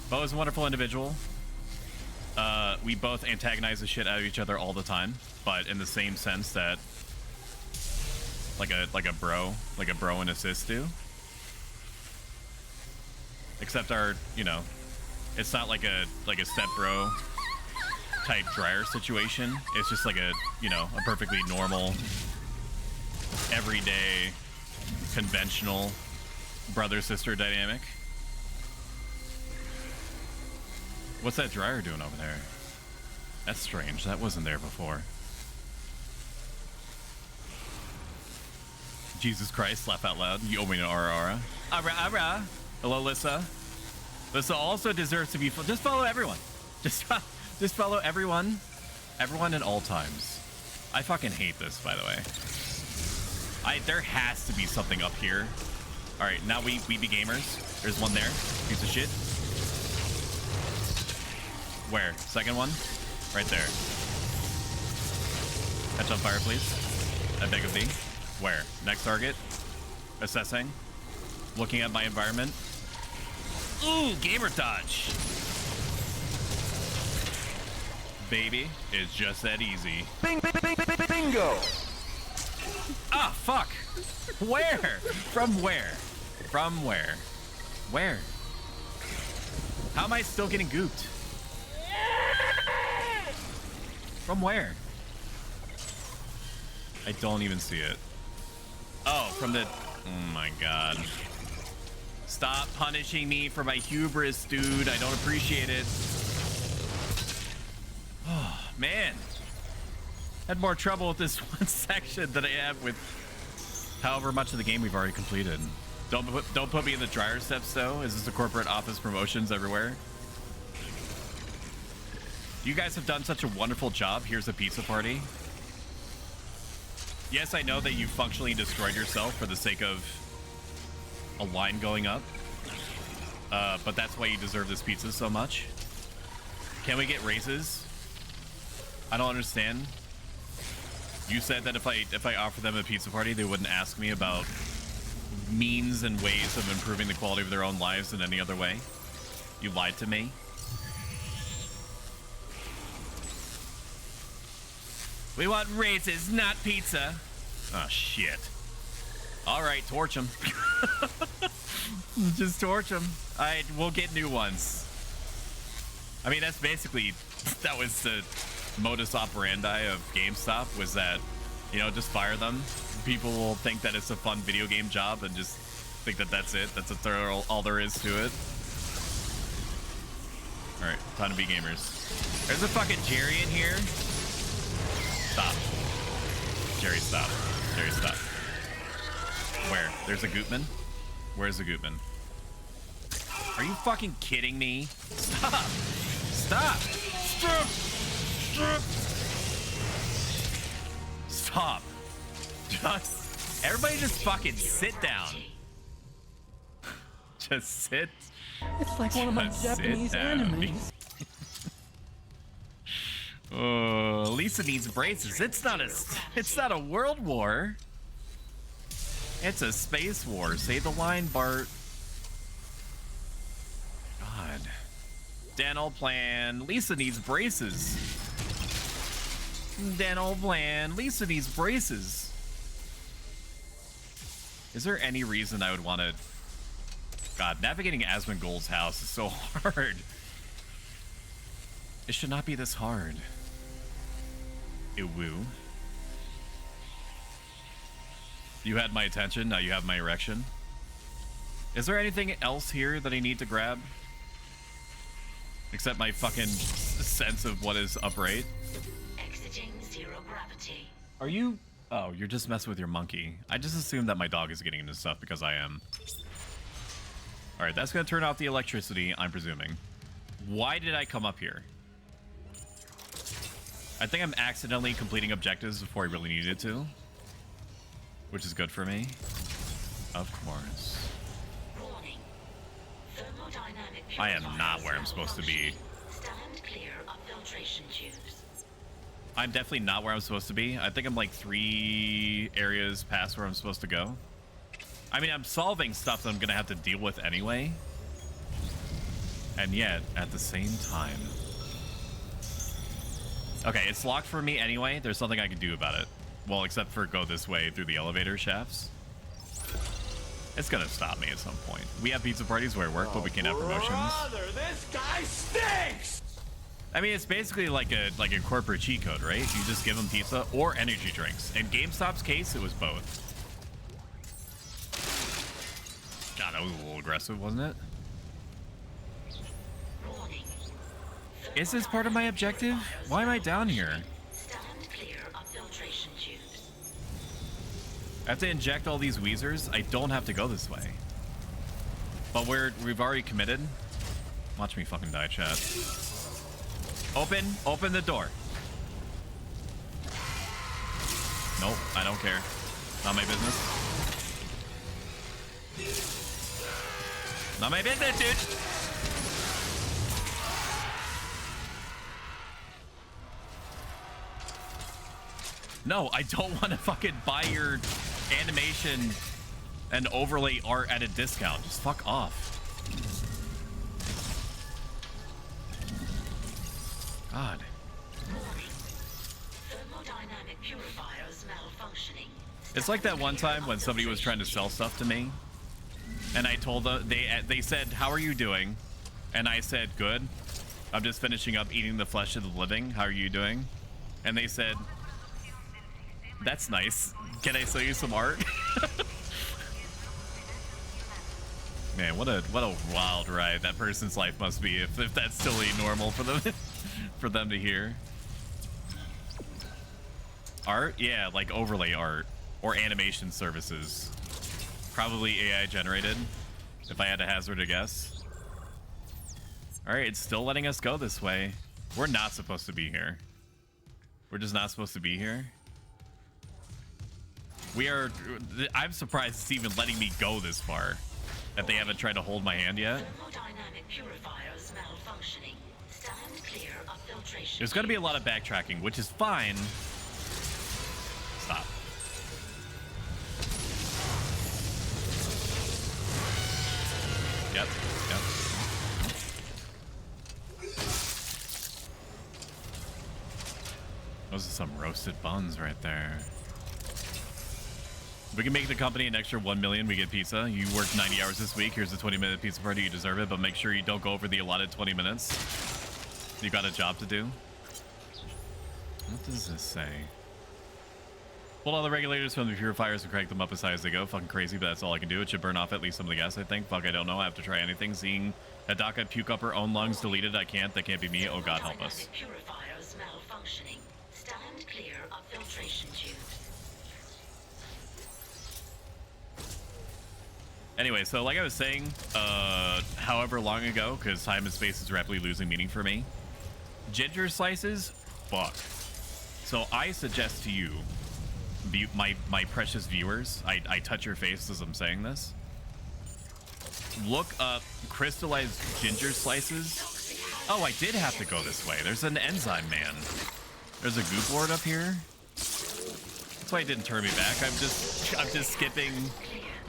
Bo is a wonderful individual. We both antagonize the shit out of each other all the time, but in the same sense that like a bro and a sis do. Except our, you know, it's not like a step bro type dryer situation. It's just like a, you know, a perfectly normal, everyday, conventional brother-sister dynamic. What's that dryer doing over there? That's strange. That wasn't there before. Jesus Christ, laugh out loud. You owe me an ara. Ara. Hello, Lissa. Lissa also deserves to be... Just follow everyone. Just follow everyone. Everyone at all times. I fucking hate this, by the way. There has to be something up here. Alright, now we be gamers. There's one there. Piece of shit. Where? Second one? Right there. Catch on fire, please. I beg of thee. Where? Next target. Assessing. Looking at my environment. Ooh, gamer dodge. Baby, it's just that easy. Bingo! Ah, fuck. Where? From where? From where? Where? How am I still getting gooped? From where? I don't even see it. Oh, from the... Oh my god. Stop punishing me for my hubris, dude. I don't appreciate it. Oh, man. Had more trouble with this one section than I have with however much of the game we've already completed. Don't put me in the dryer steps, though. Is this a corporate office promotions everywhere? You guys have done such a wonderful job. Here's a pizza party. Yes, I know that you functionally destroyed yourself for the sake of a line going up. But that's why you deserve this pizza so much. Can we get raises? I don't understand. You said that if I offer them a pizza party, they wouldn't ask me about means and ways of improving the quality of their own lives in any other way. You lied to me. We want raises, not pizza. Oh, shit. All right, torch them. Just torch them. We'll get new ones. I mean, that's basically... That was the modus operandi of GameStop, was that, you know, just fire them. People will think that it's a fun video game job and just think that that's it. That's all there is to it. All right, time to be gamers. There's a fucking Jerry in here. Stop. Jerry, stop. Jerry, stop. Where? There's a Gootman? Where's the Gootman? Are you fucking kidding me? Stop! Stop! Stop! Stop! Stop. Just... Everybody just fucking sit down. Just sit. It's like one of my Japanese animes. Oh, Lisa needs braces. It's not a world war. It's a space war. Say the line, Bart. God. Dental plan. Lisa needs braces. Dental plan. Lisa needs braces. Is there any reason I would want to... God, navigating Asmongold's house is so hard. It should not be this hard. Ew. You had my attention, now you have my erection. Is there anything else here that I need to grab? Except my fucking sense of what is upright. Exiting zero gravity. Are you Oh, you're just messing with your monkey. I just assumed that my dog is getting into stuff because I am. Alright, that's gonna turn off the electricity, I'm presuming. Why did I come up here? I think I'm accidentally completing objectives before I really needed to. Which is good for me. Of course. I am not where I'm supposed to be. Stand clear of filtration tubes. I'm definitely not where I'm supposed to be. I think I'm like 3 areas past where I'm supposed to go. I mean, I'm solving stuff that I'm gonna have to deal with anyway. And yet, at the same time... Okay, it's locked for me anyway. There's nothing I can do about it. Well, except for go this way through the elevator shafts. It's gonna stop me at some point. We have pizza parties where I work, but we can't have promotions. Brother, this guy stinks! I mean, it's basically like a corporate cheat code, right? You just give them pizza or energy drinks. In GameStop's case, it was both. God, that was a little aggressive, wasn't it? Is this part of my objective? Why am I down here? Stand clear of filtration tubes. I have to inject all these Weezers. I don't have to go this way. But we've already committed. Watch me fucking die, chat. Open the door. Nope, I don't care. Not my business. Not my business, dude. No, I don't want to fucking buy your animation and overlay art at a discount. Just fuck off. God. Thermodynamic purifiers malfunctioning. It's like that one time when somebody was trying to sell stuff to me, and I told them, they said, "How are you doing?" And I said, "Good. I'm just finishing up eating the flesh of the living. How are you doing?" And they said, "That's nice. Can I sell you some art?" Man, what a wild ride that person's life must be if that's totally normal for them for them to hear. Art? Yeah, like overlay art or animation services. Probably AI generated, if I had to hazard a guess. Alright, it's still letting us go this way. We're not supposed to be here. We're just not supposed to be here. I'm surprised it's even letting me go this far. That they haven't tried to hold my hand yet. Thermodynamic purifiers malfunctioning. Stand clear of filtration. There's gonna be a lot of backtracking, which is fine. Stop. Yep. Those are some roasted buns right there. We can make the company an extra 1 million. We get pizza. You worked 90 hours this week. Here's a 20-minute pizza party. You deserve it, but make sure you don't go over the allotted 20 minutes. You got a job to do. What does this say? Pull all the regulators from the purifiers and crank them up as high as they go. Fucking crazy, but that's all I can do. It should burn off at least some of the gas, I think. Fuck, I don't know. I have to try anything. Seeing Hidaka puke up her own lungs deleted. I can't. That can't be me. Oh God, help us. Purifiers malfunctioning. Stand clear of filtration tubes. Anyway, so like I was saying, however long ago, because time and space is rapidly losing meaning for me, ginger slices, fuck. So I suggest to you, my precious viewers, I touch your face as I'm saying this, look up crystallized ginger slices. Oh, I did have to go this way. There's an enzyme man. There's a goop board up here. That's why it didn't turn me back. I'm just skipping.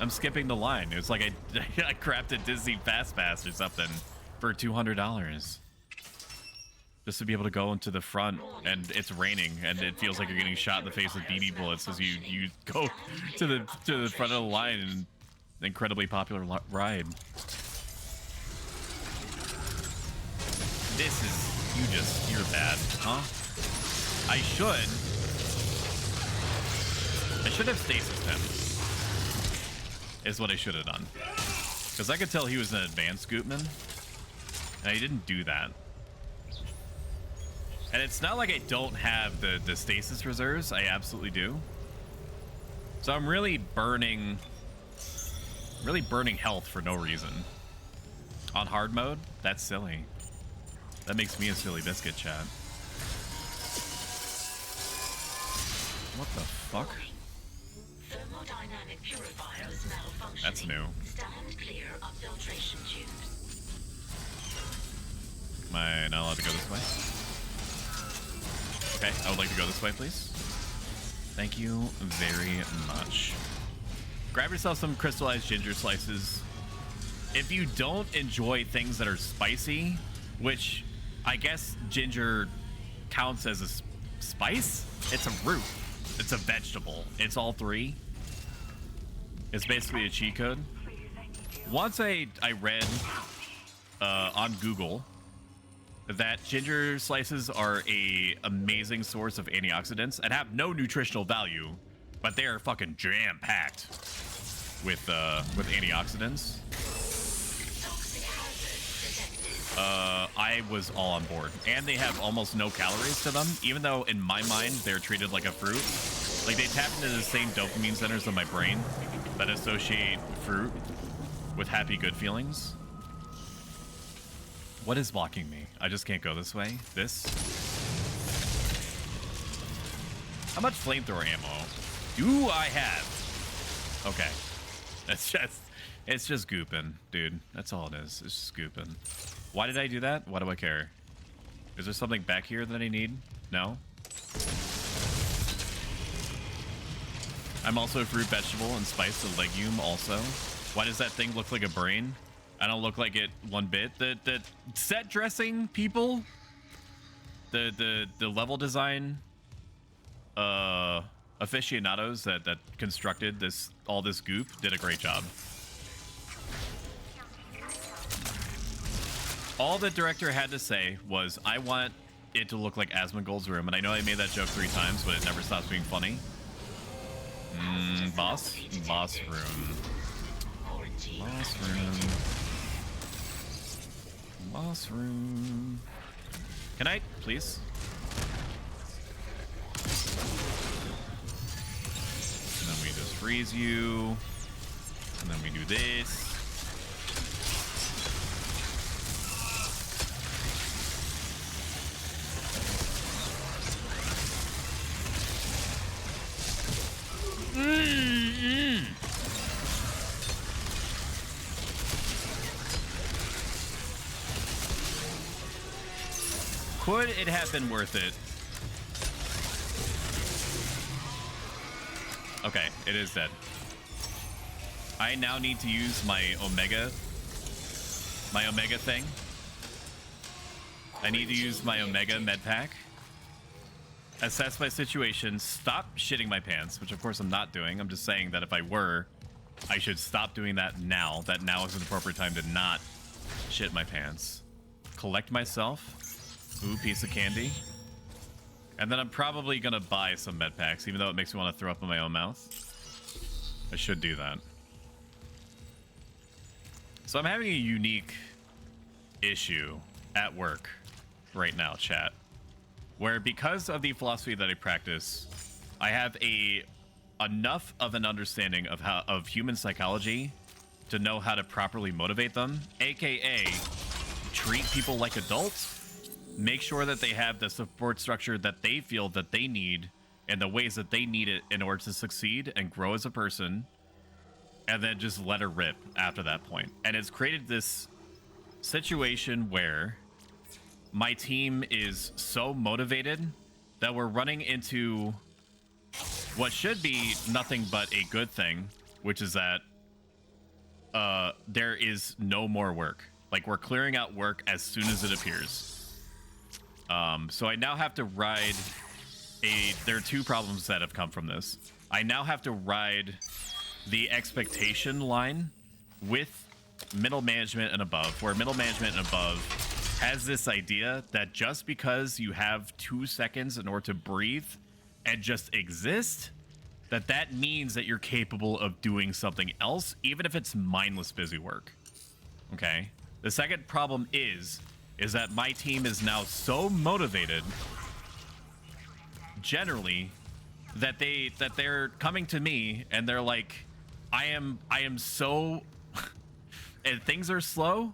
I'm skipping the line. It was like I crapped a Disney Fast Pass or something for $200 just to be able to go into the front, and it's raining and it feels like you're getting shot in the face with BB bullets as you go to the front of the line in an incredibly popular ride. This is you're bad, huh? I should have stasis him. Is what I should have done. Because I could tell he was an advanced Goopman. And I didn't do that. And it's not like I don't have the stasis reserves. I absolutely do. So I'm really burning health for no reason. On hard mode? That's silly. That makes me a silly biscuit, chat. What the fuck? Thermodynamic purifiers malfunctioning. That's new. Stand clear of filtration tubes. Am I not allowed to go this way? Okay, I would like to go this way, please. Thank you very much. Grab yourself some crystallized ginger slices. If you don't enjoy things that are spicy, which I guess ginger counts as a spice, it's a root. It's a vegetable. It's all three. It's basically a cheat code. Once I read on Google that ginger slices are a amazing source of antioxidants and have no nutritional value, but they are fucking jam-packed with antioxidants. I was all on board. And they have almost no calories to them, even though in my mind they're treated like a fruit. Like they tap into the same dopamine centers in my brain that associate fruit with happy good feelings. What is blocking me? I just can't go this way. This? How much flamethrower ammo do I have? Okay. It's just gooping, dude. That's all it is. It's just gooping. Why did I do that? Why do I care? Is there something back here that I need? No? I'm also a fruit, vegetable, and spice, a legume also. Why does that thing look like a brain? I don't look like it one bit. The set dressing people, the level design aficionados that constructed all this goop did a great job. All the director had to say was, I want it to look like Asmongold's room, and I know I made that joke 3 times, but it never stops being funny. Boss room. Boss room. Boss room. Can I, please? And then we just freeze you. And then we do this. Could it have been worth it? Okay, it is dead. I now need to use my Omega thing. I need to use my Omega med pack. Assess my situation, stop shitting my pants, which of course I'm not doing. I'm just saying that if I were, I should stop doing that now. That now is an appropriate time to not shit my pants. Collect myself. Ooh, piece of candy. And then I'm probably gonna buy some med packs, even though it makes me want to throw up in my own mouth. I should do that. So I'm having a unique issue at work right now, chat, where because of the philosophy that I practice, I have enough of an understanding of human psychology to know how to properly motivate them, aka treat people like adults. Make sure that they have the support structure that they feel that they need and the ways that they need it in order to succeed and grow as a person, and then just let her rip after that point. And it's created this situation where my team is so motivated that we're running into what should be nothing but a good thing, which is that there is no more work. Like, we're clearing out work as soon as it appears. So I now have to ride there are 2 problems that have come from this. I now have to ride the expectation line with middle management and above, where middle management and above has this idea that just because you have 2 seconds in order to breathe and just exist, that means that you're capable of doing something else, even if it's mindless busy work. Okay? The second problem is that my team is now so motivated, generally, that they're coming to me and they're like, I am so and things are slow.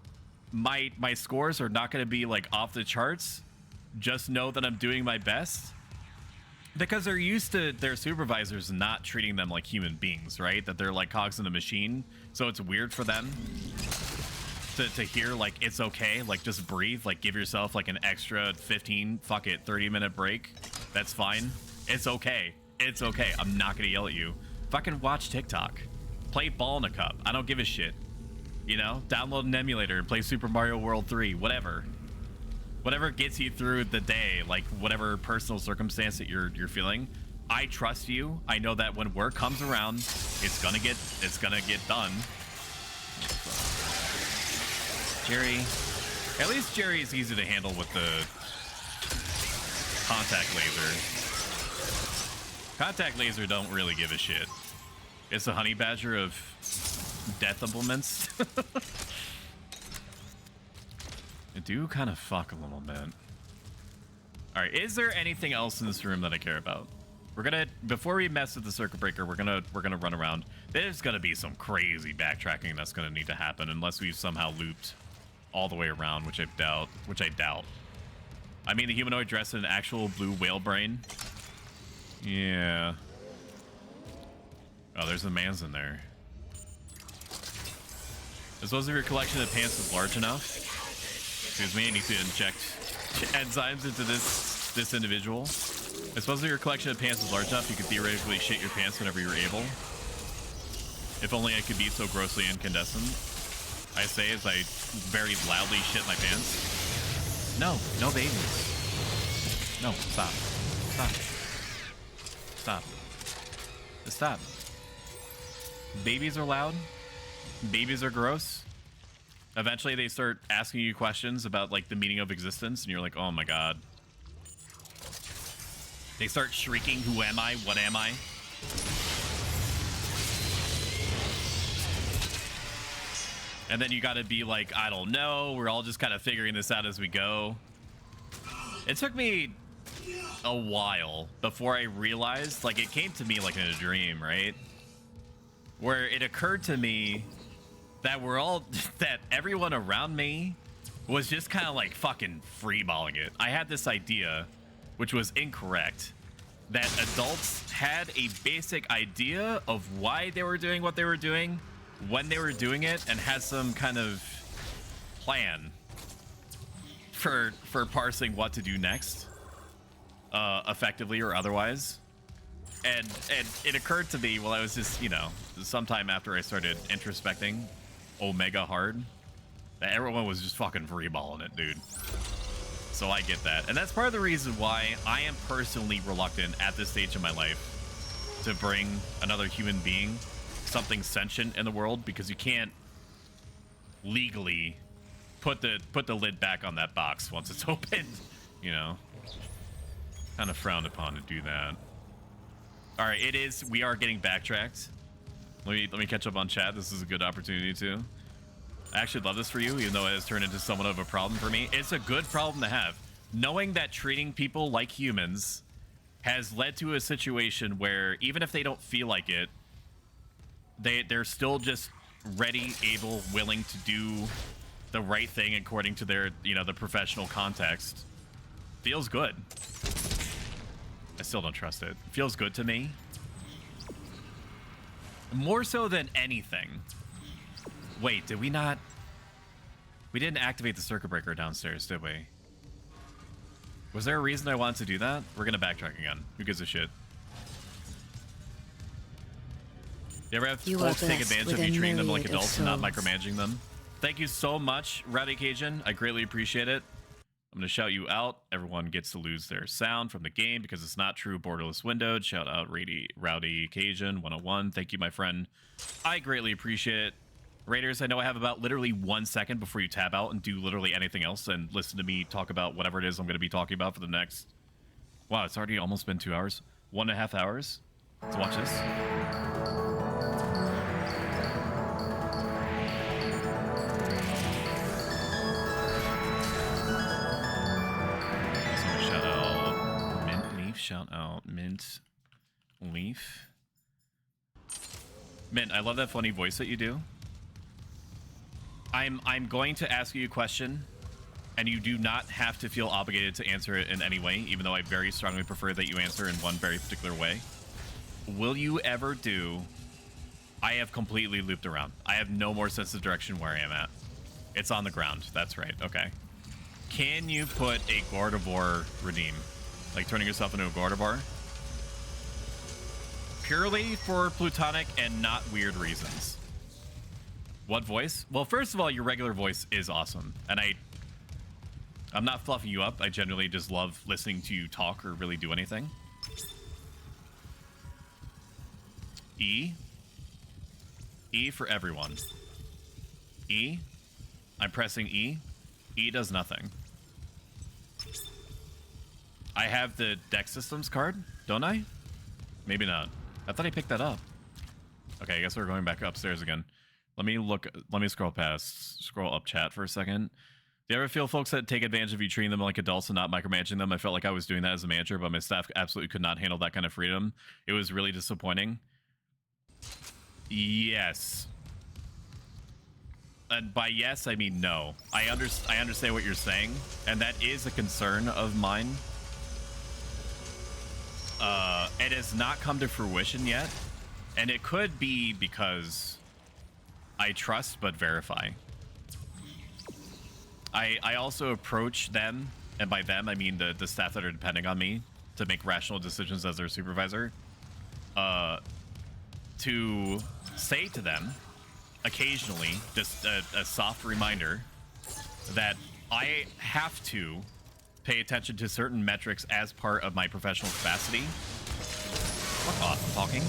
My scores are not going to be like off the charts. Just know that I'm doing my best. Because they're used to their supervisors not treating them like human beings, right? That they're like cogs in a machine. So it's weird for them to hear like, it's okay, like just breathe, like give yourself like an extra 30-minute break. That's fine. It's okay. It's okay. I'm not gonna yell at you. Fucking watch TikTok. Play ball in a cup. I don't give a shit. You know, download an emulator and play Super Mario World 3, whatever. Whatever gets you through the day, like whatever personal circumstance that you're feeling. I trust you. I know that when work comes around, it's gonna get done. Jerry, at least Jerry is easy to handle with the contact laser. Contact laser don't really give a shit. It's the honey badger of death implements. I do kind of fuck a little bit. All right, is there anything else in this room that I care about? We're gonna, before we mess with the circuit breaker, we're gonna run around. There's gonna be some crazy backtracking that's gonna need to happen unless we've somehow looped all the way around, which I doubt. I mean, the humanoid dressed in an actual blue whale brain. Yeah. Oh, there's a man's in there. As well as if your collection of pants is large enough. Excuse me, I need to inject enzymes into this individual. I suppose if your collection of pants is large enough, you could theoretically shit your pants whenever you're able. If only I could be so grossly incandescent. I say as I very loudly shit my pants. No, no babies. No, stop. Stop. Stop. Just stop. Babies are loud. Babies are gross. Eventually they start asking you questions about like the meaning of existence and you're like, oh my god. They start shrieking, who am I? What am I? And then you gotta be like, I don't know. We're all just kind of figuring this out as we go. It took me a while before I realized, like it came to me like in a dream, right? Where it occurred to me that that everyone around me was just kind of like fucking freeballing it. I had this idea, which was incorrect, that adults had a basic idea of why they were doing what they were doing, when they were doing it, and had some kind of plan for parsing what to do next, effectively or otherwise. And it occurred to me while I was just, you know, sometime after I started introspecting Omega hard, that everyone was just fucking freeballing it, dude. So I get that. And that's part of the reason why I am personally reluctant at this stage of my life to bring another human being, something sentient in the world, because you can't legally put the lid back on that box once it's opened, you know. Kind of frowned upon to do that. All right, we are getting backtracked. Let me catch up on chat. This is a good opportunity too. I actually love this for you, even though it has turned into somewhat of a problem for me. It's a good problem to have. Knowing that treating people like humans has led to a situation where even if they don't feel like it, they're still just ready, able, willing to do the right thing according to their, you know, the professional context. Feels good. I still don't trust it. Feels good to me. More so than anything. Wait, did we not? We didn't activate the circuit breaker downstairs, did we? Was there a reason I wanted to do that? We're gonna backtrack again. Who gives a shit? You ever have folks take advantage of you treating them like adults and not micromanaging them? Thank you so much, Rowdy Cajun. I greatly appreciate it. I'm going to shout you out. Everyone gets to lose their sound from the game because it's not true borderless windowed. Shout out Rowdy Cajun 101. Thank you, my friend. I greatly appreciate it. Raiders, I know I have about literally 1 second before you tab out and do literally anything else and listen to me talk about whatever it is I'm going to be talking about for the next... Wow, it's already almost been 2 hours. 1.5 hours to watch this. Shout out Mint Leaf. Mint, I love that funny voice that you do. I'm going to ask you a question, and you do not have to feel obligated to answer it in any way, even though I very strongly prefer that you answer in one very particular way. Will you ever do... I have completely looped around. I have no more sense of direction where I am at. It's on the ground. That's right. Okay. Can you put a Gardevoir redeem? Like turning yourself into a Gardevoir? Purely for plutonic and not weird reasons. What voice? Well, first of all, your regular voice is awesome. And I'm not fluffing you up. I generally just love listening to you talk or really do anything. E. E for everyone. E. I'm pressing E. E does nothing. I have the Deck Systems card, don't I? Maybe not. I thought I picked that up. Okay, I guess we're going back upstairs again. Let me scroll up chat for a second. Do you ever feel folks that take advantage of you treating them like adults and not micromanaging them? I felt like I was doing that as a manager, but my staff absolutely could not handle that kind of freedom. It was really disappointing. Yes. And by yes, I mean no. I understand what you're saying, and that is a concern of mine. It has not come to fruition yet, and it could be because I trust but verify. I also approach them, and by them I mean the staff that are depending on me to make rational decisions as their supervisor, to say to them occasionally, just a soft reminder that I have to pay attention to certain metrics as part of my professional capacity. Fuck off, I'm talking.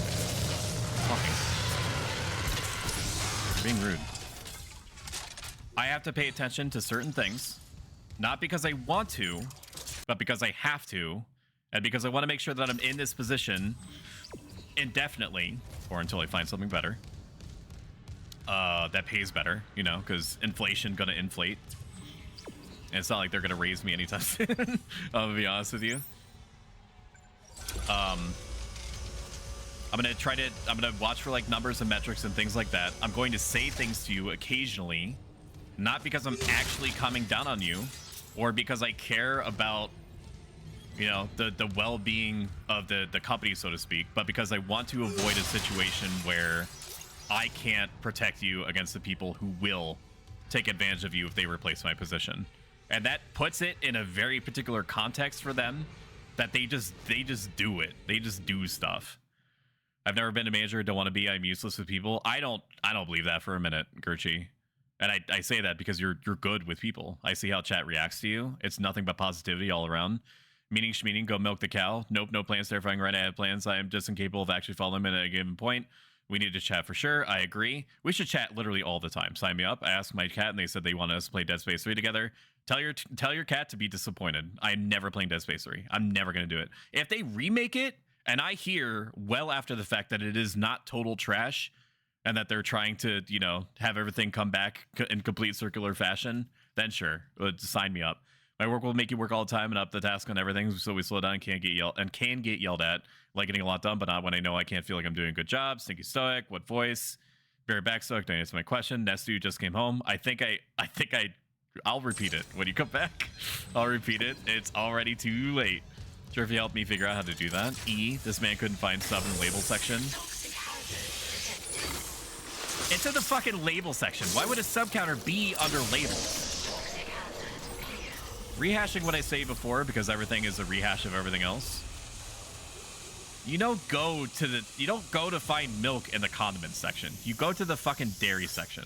You're being rude. I have to pay attention to certain things, not because I want to, but because I have to, and because I want to make sure that I'm in this position indefinitely, or until I find something better, that pays better, you know, because inflation gonna inflate. And it's not like they're gonna raise me anytime soon. I'm gonna be honest with you. I'm gonna watch for like numbers and metrics and things like that. I'm going to say things to you occasionally, not because I'm actually coming down on you, or because I care about, you know, the well-being of the company, so to speak, but because I want to avoid a situation where I can't protect you against the people who will take advantage of you if they replace my position. And that puts it in a very particular context for them, that they just do it. They just do stuff. I've never been a manager, don't want to be. I'm useless with people. I don't believe that for a minute, Gerchi. And I say that because you're good with people. I see how chat reacts to you. It's nothing but positivity all around. Meaning schmeaning, go milk the cow. Nope, no plans, terrifying, right? I have plans. I am just incapable of actually following them at a given point. We need to chat for sure. I agree. We should chat literally all the time. Sign me up. I asked my cat and they said they want us to play Dead Space 3 together. Tell your cat to be disappointed. I'm never playing Dead Space 3. I'm never going to do it. If they remake it and I hear well after the fact that it is not total trash and that they're trying to, you know, have everything come back in complete circular fashion, then sure, sign me up. My work will make you work all the time and up the task on everything, so we slow down and can get yelled at, like getting a lot done, but not when I know I can't feel like I'm doing a good job. Stinky stoic. What voice? Very back stoic. Don't answer my question. Nestu just came home. I'll repeat it when you come back. I'll repeat it. It's already too late. Sure, if you help me figure out how to do that. E. This man couldn't find stuff in the label section. It's in the fucking label section. Why would a sub counter be under labels? Rehashing what I say before because everything is a rehash of everything else. You don't go to find milk in the condiments section. You go to the fucking dairy section.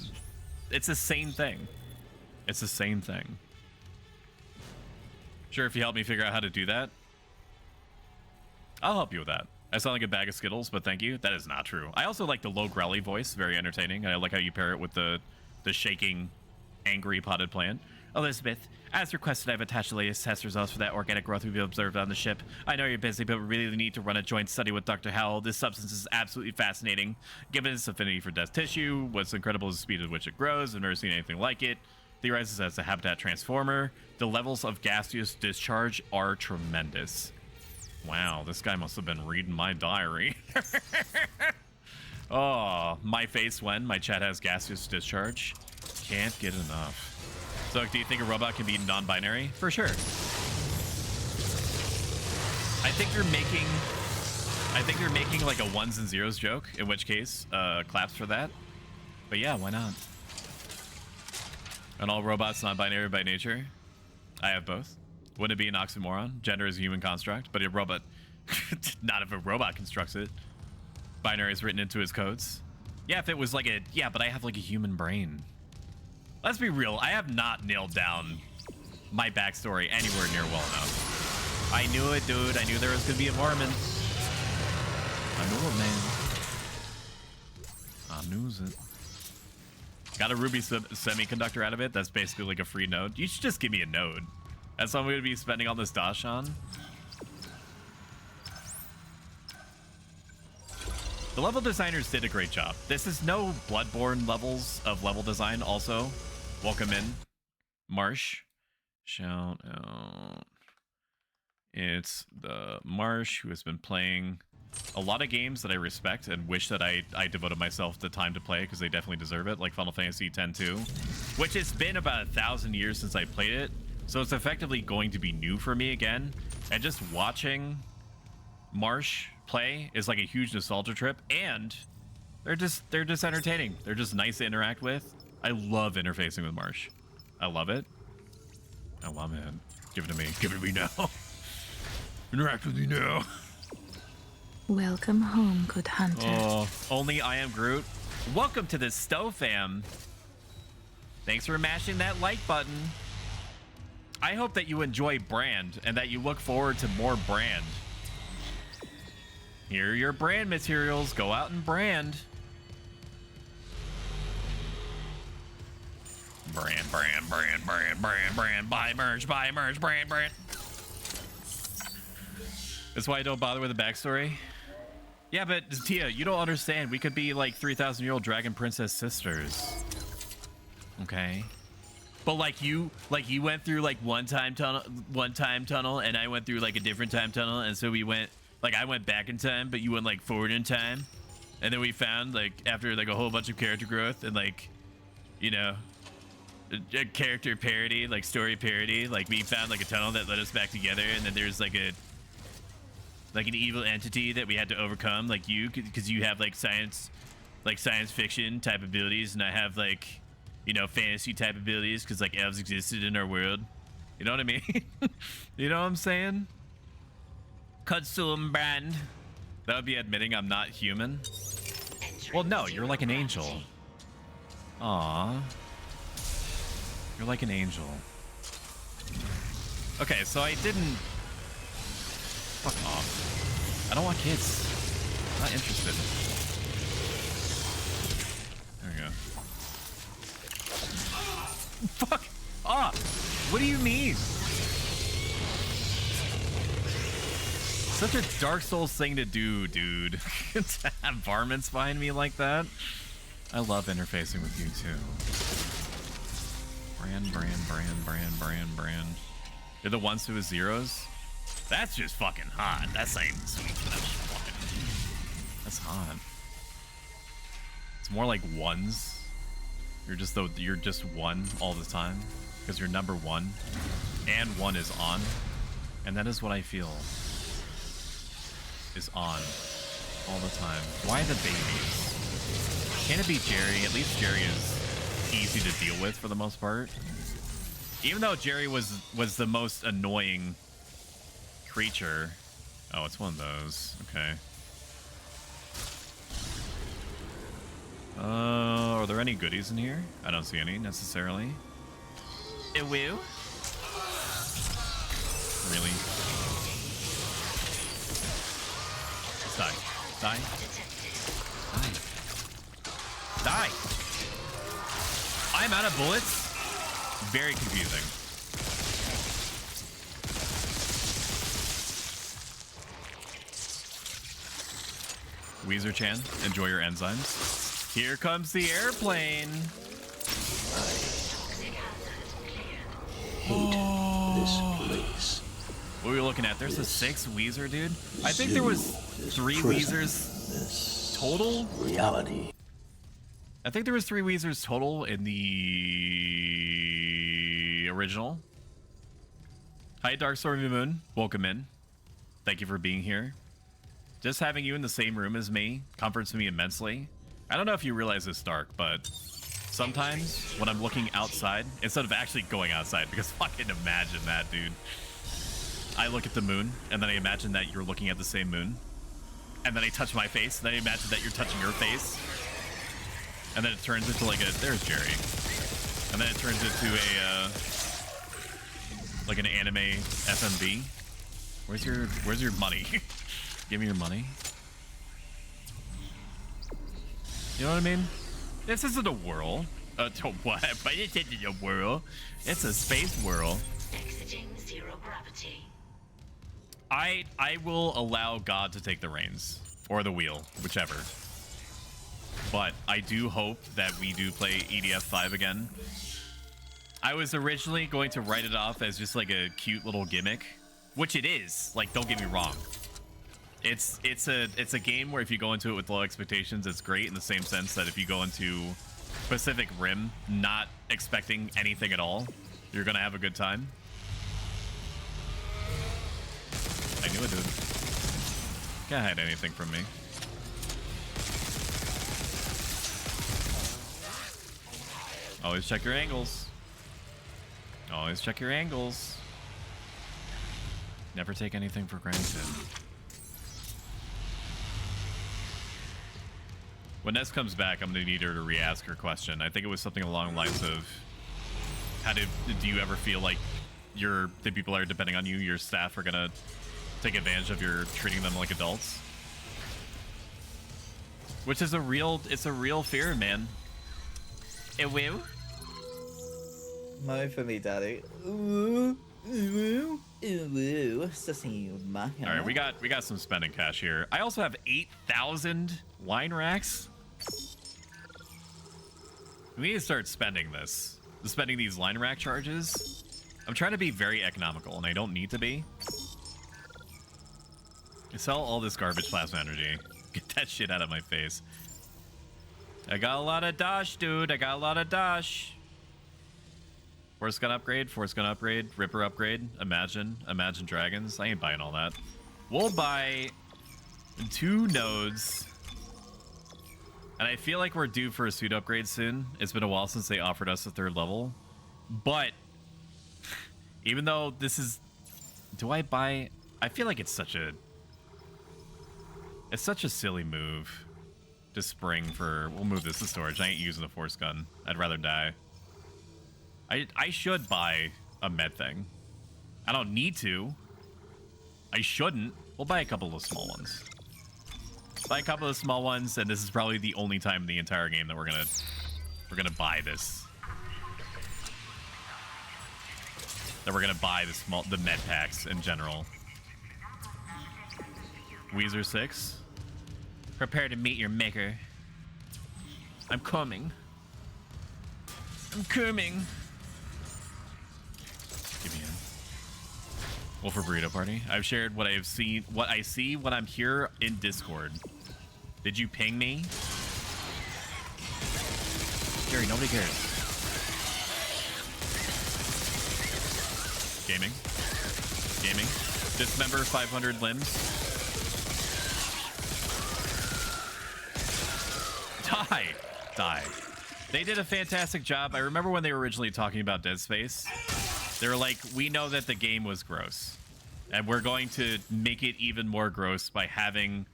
It's the same thing. It's the same thing. Sure, if you help me figure out how to do that, I'll help you with that. I sound like a bag of Skittles, but thank you. That is not true. I also like the low growly voice. Very entertaining. I like how you pair it with the shaking, angry potted plant. Elizabeth, as requested, I've attached the latest test results for that organic growth we've observed on the ship. I know you're busy, but we really need to run a joint study with Dr. Howell. This substance is absolutely fascinating. Given its affinity for dead tissue, what's incredible is the speed at which it grows. I've never seen anything like it. Theorizes as a habitat transformer. The levels of gaseous discharge are tremendous. Wow, this guy must have been reading my diary. Oh, my face when my chat has gaseous discharge. Can't get enough. So, do you think a robot can be non-binary? For sure. I think they're making like a ones and zeros joke, in which case, claps for that. But yeah, why not? And all robots non-binary by nature? I have both. Wouldn't it be an oxymoron? Gender is a human construct, but a robot, not if a robot constructs it. Binary is written into his codes. Yeah, if it was like a, yeah, but I have like a human brain. Let's be real, I have not nailed down my backstory anywhere near well enough. I knew it, dude. I knew there was gonna be a varmint. I knew it, man. I knew it. Got a Ruby semiconductor out of it. That's basically like a free node. You should just give me a node. That's what I'm gonna be spending all this dosh on. The level designers did a great job. This is no Bloodborne levels of level design. Also, welcome in, Marsh. Shout out. It's the Marsh who has been playing a lot of games that I respect and wish that I devoted myself the time to play, because they definitely deserve it, like Final Fantasy X-2, which has been about 1,000 years since I played it, so it's effectively going to be new for me again. And just watching Marsh play is like a huge nostalgia trip, and they're just entertaining. They're just nice to interact with. I love interfacing with Marsh. I love it. I love it. Give it to me. Give it to me now. Interact with me now. Welcome home, good hunter. Oh, only I am Groot. Welcome to the Stowe fam. Thanks for mashing that like button. I hope that you enjoy Brand and that you look forward to more Brand. Here are your brand materials. Go out and brand. Brand. Buy merch, brand. That's why I don't bother with the backstory. Yeah, but Tia, you don't understand. We could be like 3,000-year-old dragon princess sisters. Okay. But like you went through like one time tunnel, and I went through like a different time tunnel, and so we went, like, I went back in time, but you went like forward in time. And then we found, like, after like a whole bunch of character growth and, like, you know, a character parody, like story parody, like we found like a tunnel that led us back together, and then there's like an evil entity that we had to overcome, like you, because you have like science fiction type abilities, and I have, like, you know, fantasy type abilities, because like elves existed in our world. You know what I mean? You know what I'm saying? Kutsum Brand. That would be admitting I'm not human. Well, no, you're like an angel. Aww. You're like an angel. Okay, so I didn't... Fuck off. I don't want kids. I'm not interested. There we go. Fuck off! What do you mean? Such a Dark Souls thing to do, dude. To have varmints behind me like that. I love interfacing with you too. Brand. You're the ones who is zeros? That's just fucking hot. That's not even sweet. That's hot. It's more like ones. You're just one all the time, because you're number one, and one is on, and that is what I feel is on all the time. Why the babies? Can it be Jerry? At least Jerry is easy to deal with for the most part. Even though Jerry was the most annoying creature. Oh, it's one of those. Okay. Are there any goodies in here? I don't see any necessarily. Ew. Really? Die. I'm out of bullets? Very confusing. Weezer-chan, enjoy your enzymes. Here comes the airplane. This place. What are we looking at? There's a 6 Weezer, dude. I think there was 3 Weezers this total reality. I think there was 3 Weezers total in the original. Hi, Darkstormy Moon. Welcome in. Thank you for being here. Just having you in the same room as me comforts me immensely. I don't know if you realize this, Dark, but sometimes when I'm looking outside, instead of actually going outside, because fucking imagine that, dude. I look at the moon, and then I imagine that you're looking at the same moon. And then I touch my face, and then I imagine that you're touching your face. And then it turns into like a... There's Jerry. And then it turns into a... like an anime FMV. Where's your money? Give me your money. You know what I mean? This isn't a whirl. What? But it isn't a whirl. It's a space whirl. Exiting zero gravity. I will allow God to take the reins. Or the wheel. Whichever. But I do hope that we do play EDF 5 again. I was originally going to write it off as just like a cute little gimmick. Which it is. Like, don't get me wrong. It's a game where if you go into it with low expectations, it's great in the same sense that if you go into Pacific Rim not expecting anything at all, you're gonna have a good time. I knew it, dude. Can't hide anything from me. Always check your angles. Always check your angles. Never take anything for granted. When Ness comes back, I'm gonna need her to re-ask her question. I think it was something along the lines of, do you ever feel like the people that are depending on you, your staff, are gonna take advantage of your treating them like adults? Which is it's a real fear, man. It will. No for me, daddy. Ooh, ooh, ooh. All right, we got some spending cash here. I also have 8,000 line racks. We need to start spending spending these line rack charges. I'm trying to be very economical, and I don't need to be. Sell all this garbage plasma energy. Get that shit out of my face. I got a lot of dosh, dude. I got a lot of dosh. Force gun upgrade, Ripper upgrade, Imagine Dragons. I ain't buying all that. We'll buy 2 nodes. And I feel like we're due for a suit upgrade soon. It's been a while since they offered us a 3rd level. But even though this is... Do I buy... I feel like it's such a silly move to spring for... We'll move this to storage. I ain't using a force gun. I'd rather die. I should buy a med thing. I don't need to. I shouldn't. We'll buy a couple of small ones. Buy a couple of small ones, and this is probably the only time in the entire game that we're gonna buy this. That we're gonna buy the med packs in general. Weezer 6. Prepare to meet your maker. I'm coming. I'm coming. Give me in. Wolfer Burrito Party. I've shared what I've seen, what I see when I'm here in Discord. Did you ping me? Jerry, nobody cares. Gaming. Dismember 500 limbs. Die. They did a fantastic job. I remember when they were originally talking about Dead Space. They were like, we know that the game was gross. And we're going to make it even more gross by having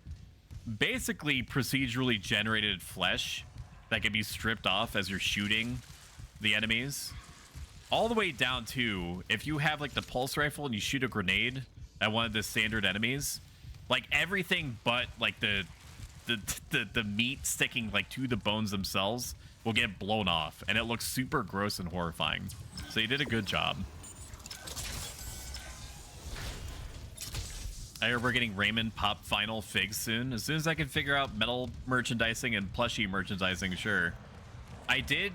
basically procedurally generated flesh that can be stripped off as you're shooting the enemies. All the way down to, if you have like the pulse rifle and you shoot a grenade at one of the standard enemies, like everything but like the meat sticking like to the bones themselves will get blown off, and it looks super gross and horrifying. So you did a good job. I heard we're getting Raymond Pop Final Figs soon. As soon as I can figure out metal merchandising and plushie merchandising, sure. I did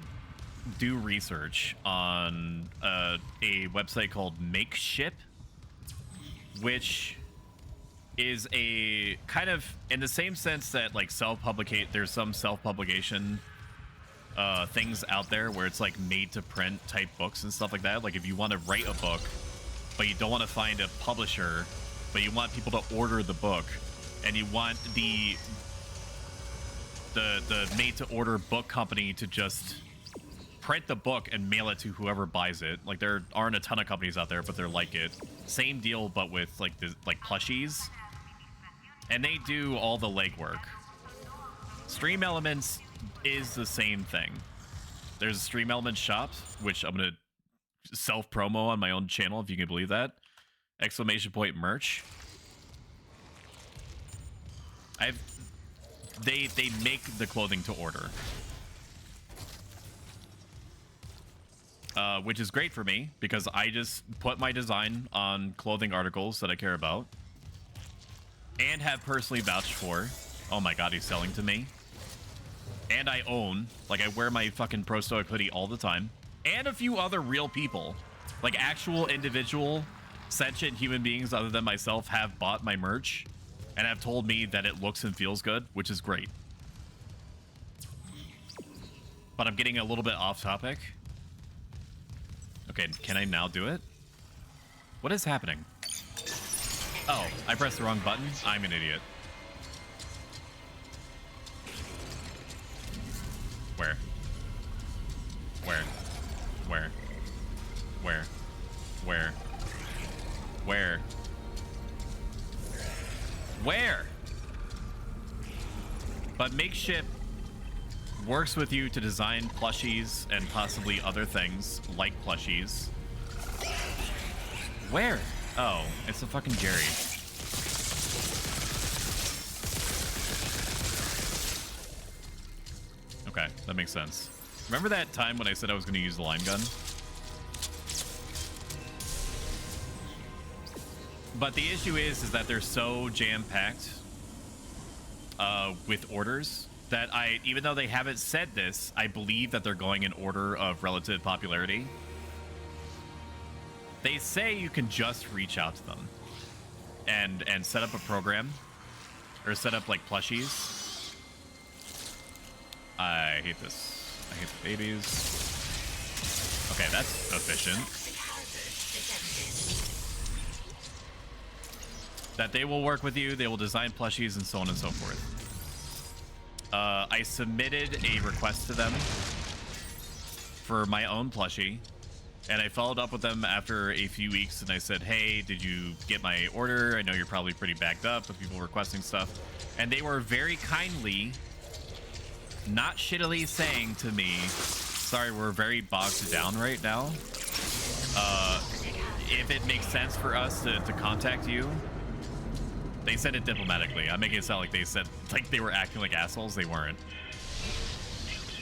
do research on a website called Makeship, which is a kind of in the same sense that like there's some self-publication things out there where it's like made to print type books and stuff like that. Like if you want to write a book, but you don't want to find a publisher, but you want people to order the book, and you want the made to order book company to just print the book and mail it to whoever buys it. Like there aren't a ton of companies out there, but they're like it. Same deal, but with like plushies. And they do all the legwork. Stream Elements is the same thing. There's a Stream Elements shop, which I'm gonna self-promo on my own channel, if you can believe that. ! Merch. They make the clothing to order. Which is great for me, because I just put my design on clothing articles that I care about. And have personally vouched for. Oh my god, he's selling to me. And I own. Like, I wear my fucking Pro Stoic hoodie all the time. And a few other real people. Like, actual individual sentient human beings other than myself have bought my merch. And have told me that it looks and feels good, which is great. But I'm getting a little bit off topic. Okay, can I now do it? What is happening? Oh, I pressed the wrong button? I'm an idiot. Where? Where? Where? Where? Where? Where? Where? But Makeship works with you to design plushies and possibly other things like plushies. Where? Oh, it's a fucking Jerry. Okay, that makes sense. Remember that time when I said I was going to use the lime gun? But the issue is that they're so jam-packed with orders that even though they haven't said this, I believe that they're going in order of relative popularity. They say you can just reach out to them and set up a program or set up like plushies. I hate this. I hate the babies. Okay, that's efficient. That they will work with you, they will design plushies and so on and so forth. I submitted a request to them for my own plushie, and I followed up with them after a few weeks, and I said, hey, did you get my order? I know you're probably pretty backed up with people requesting stuff. And they were very kindly, not shittily saying to me, sorry, we're very bogged down right now. If it makes sense for us to contact you. They said it diplomatically. I'm making it sound like they said, like they were acting like assholes. They weren't.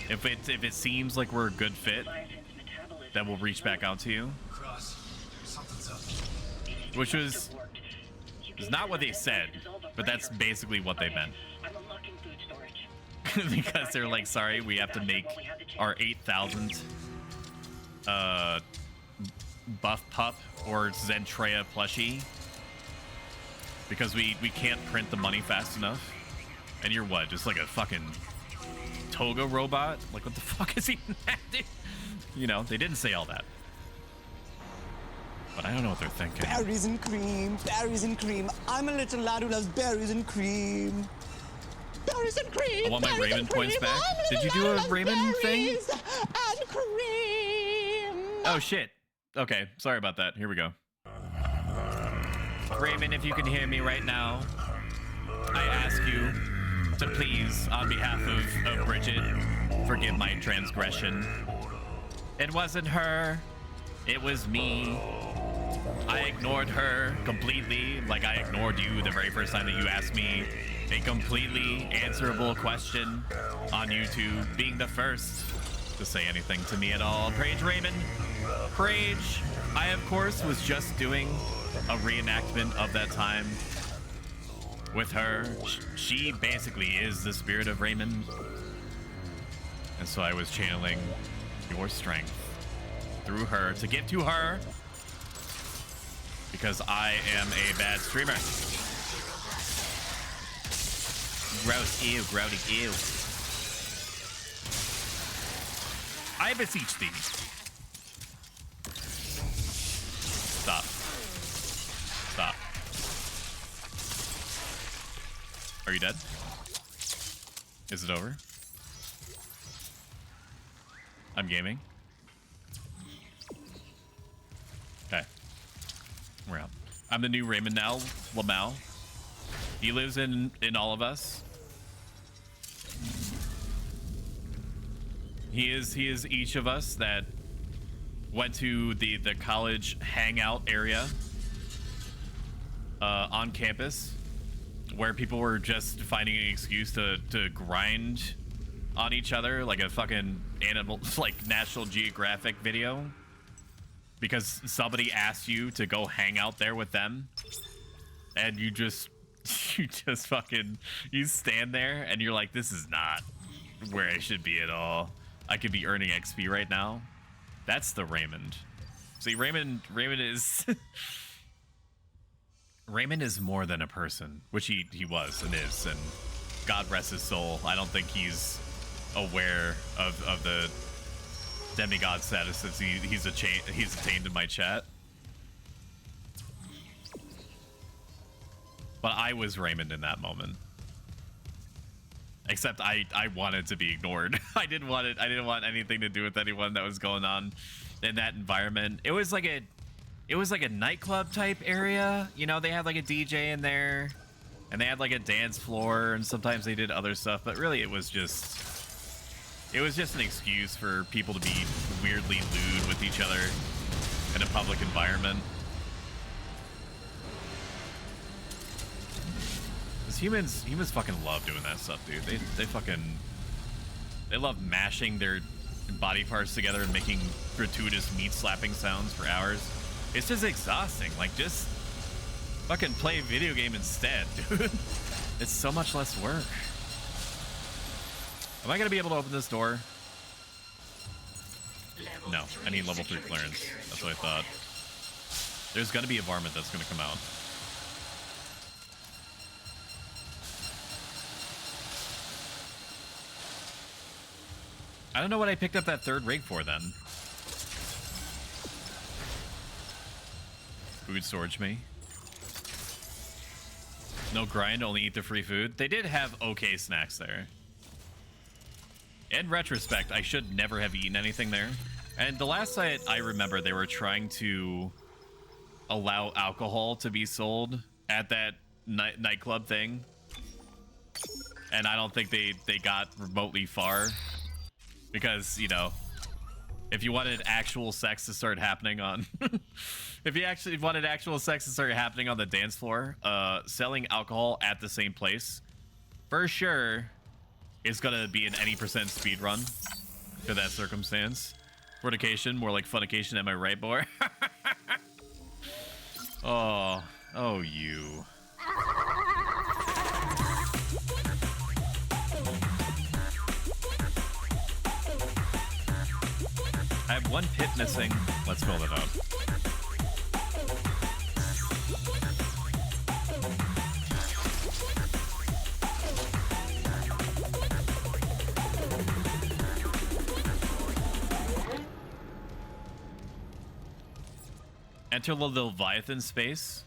If it seems like we're a good fit, then we'll reach back out to you. Which was not what they said, but that's basically what they meant. Because they're like, sorry, we have to make our 8,000th Buff Pup or Zentreya plushie. Because we can't print the money fast enough. And you're what? Just like a fucking toga robot? Like, what the fuck is even that, dude? You know, they didn't say all that. But I don't know what they're thinking. Berries and cream, berries and cream. I'm a little lad who loves berries and cream. Berries and cream. I want my Raymond points back. Did you do a Raymond thing? And cream. Oh, shit. Okay, sorry about that. Here we go. Raymond, if you can hear me right now, I ask you to please, on behalf of Bridget, forgive my transgression. It wasn't her. It was me. I ignored her completely, like I ignored you the very first time that you asked me a completely answerable question on YouTube, being the first to say anything to me at all. Prage Raymond. Prage, I, of course, was just doing a reenactment of that time with her. She basically is the spirit of Raymond. And so I was channeling your strength through her to give to her because I am a bad streamer. Gross, ew, grody, ew. I beseech thee. Stop. Stop. Are you dead? Is it over? I'm gaming. Okay. We're out. I'm the new Raymond now, Lamau. He lives in all of us. He is each of us that went to the college hangout area on campus where people were just finding an excuse to grind on each other like a fucking animal, like National Geographic video, because somebody asked you to go hang out there with them, and you just fucking, you stand there and you're like, this is not where I should be at all. I could be earning XP right now. That's the Raymond. See, Raymond is Raymond is more than a person, which he was and is, and God rest his soul. I don't think he's aware of the demigod status since he's attained in my chat. But I was Raymond in that moment. Except I wanted to be ignored. I didn't want anything to do with anyone that was going on in that environment. It was like a nightclub type area. You know, they had like a DJ in there, and they had like a dance floor, and sometimes they did other stuff, but really it was just an excuse for people to be weirdly lewd with each other in a public environment. Humans fucking love doing that stuff, dude. They love mashing their body parts together and making gratuitous meat slapping sounds for hours. It's just exhausting. Like, just fucking play a video game instead, dude. It's so much less work. Am I gonna be able to open this door? No, I need level 3 clearance. That's what I thought. There's gonna be a varmint that's gonna come out. I don't know what I picked up that third rig for then. Food storage me. No grind, only eat the free food. They did have okay snacks there. In retrospect, I should never have eaten anything there. And the last night I remember, they were trying to allow alcohol to be sold at that nightclub thing. And I don't think they got remotely far. Because, you know, if you wanted actual sex to start happening on... if you actually wanted actual sex to start happening on the dance floor, selling alcohol at the same place, for sure, is going to be an any % speed run to that circumstance. Fornication, more like funnication, am I right, boy? Oh, you. I have one pit missing. Let's fill it up. Enter the Leviathan space.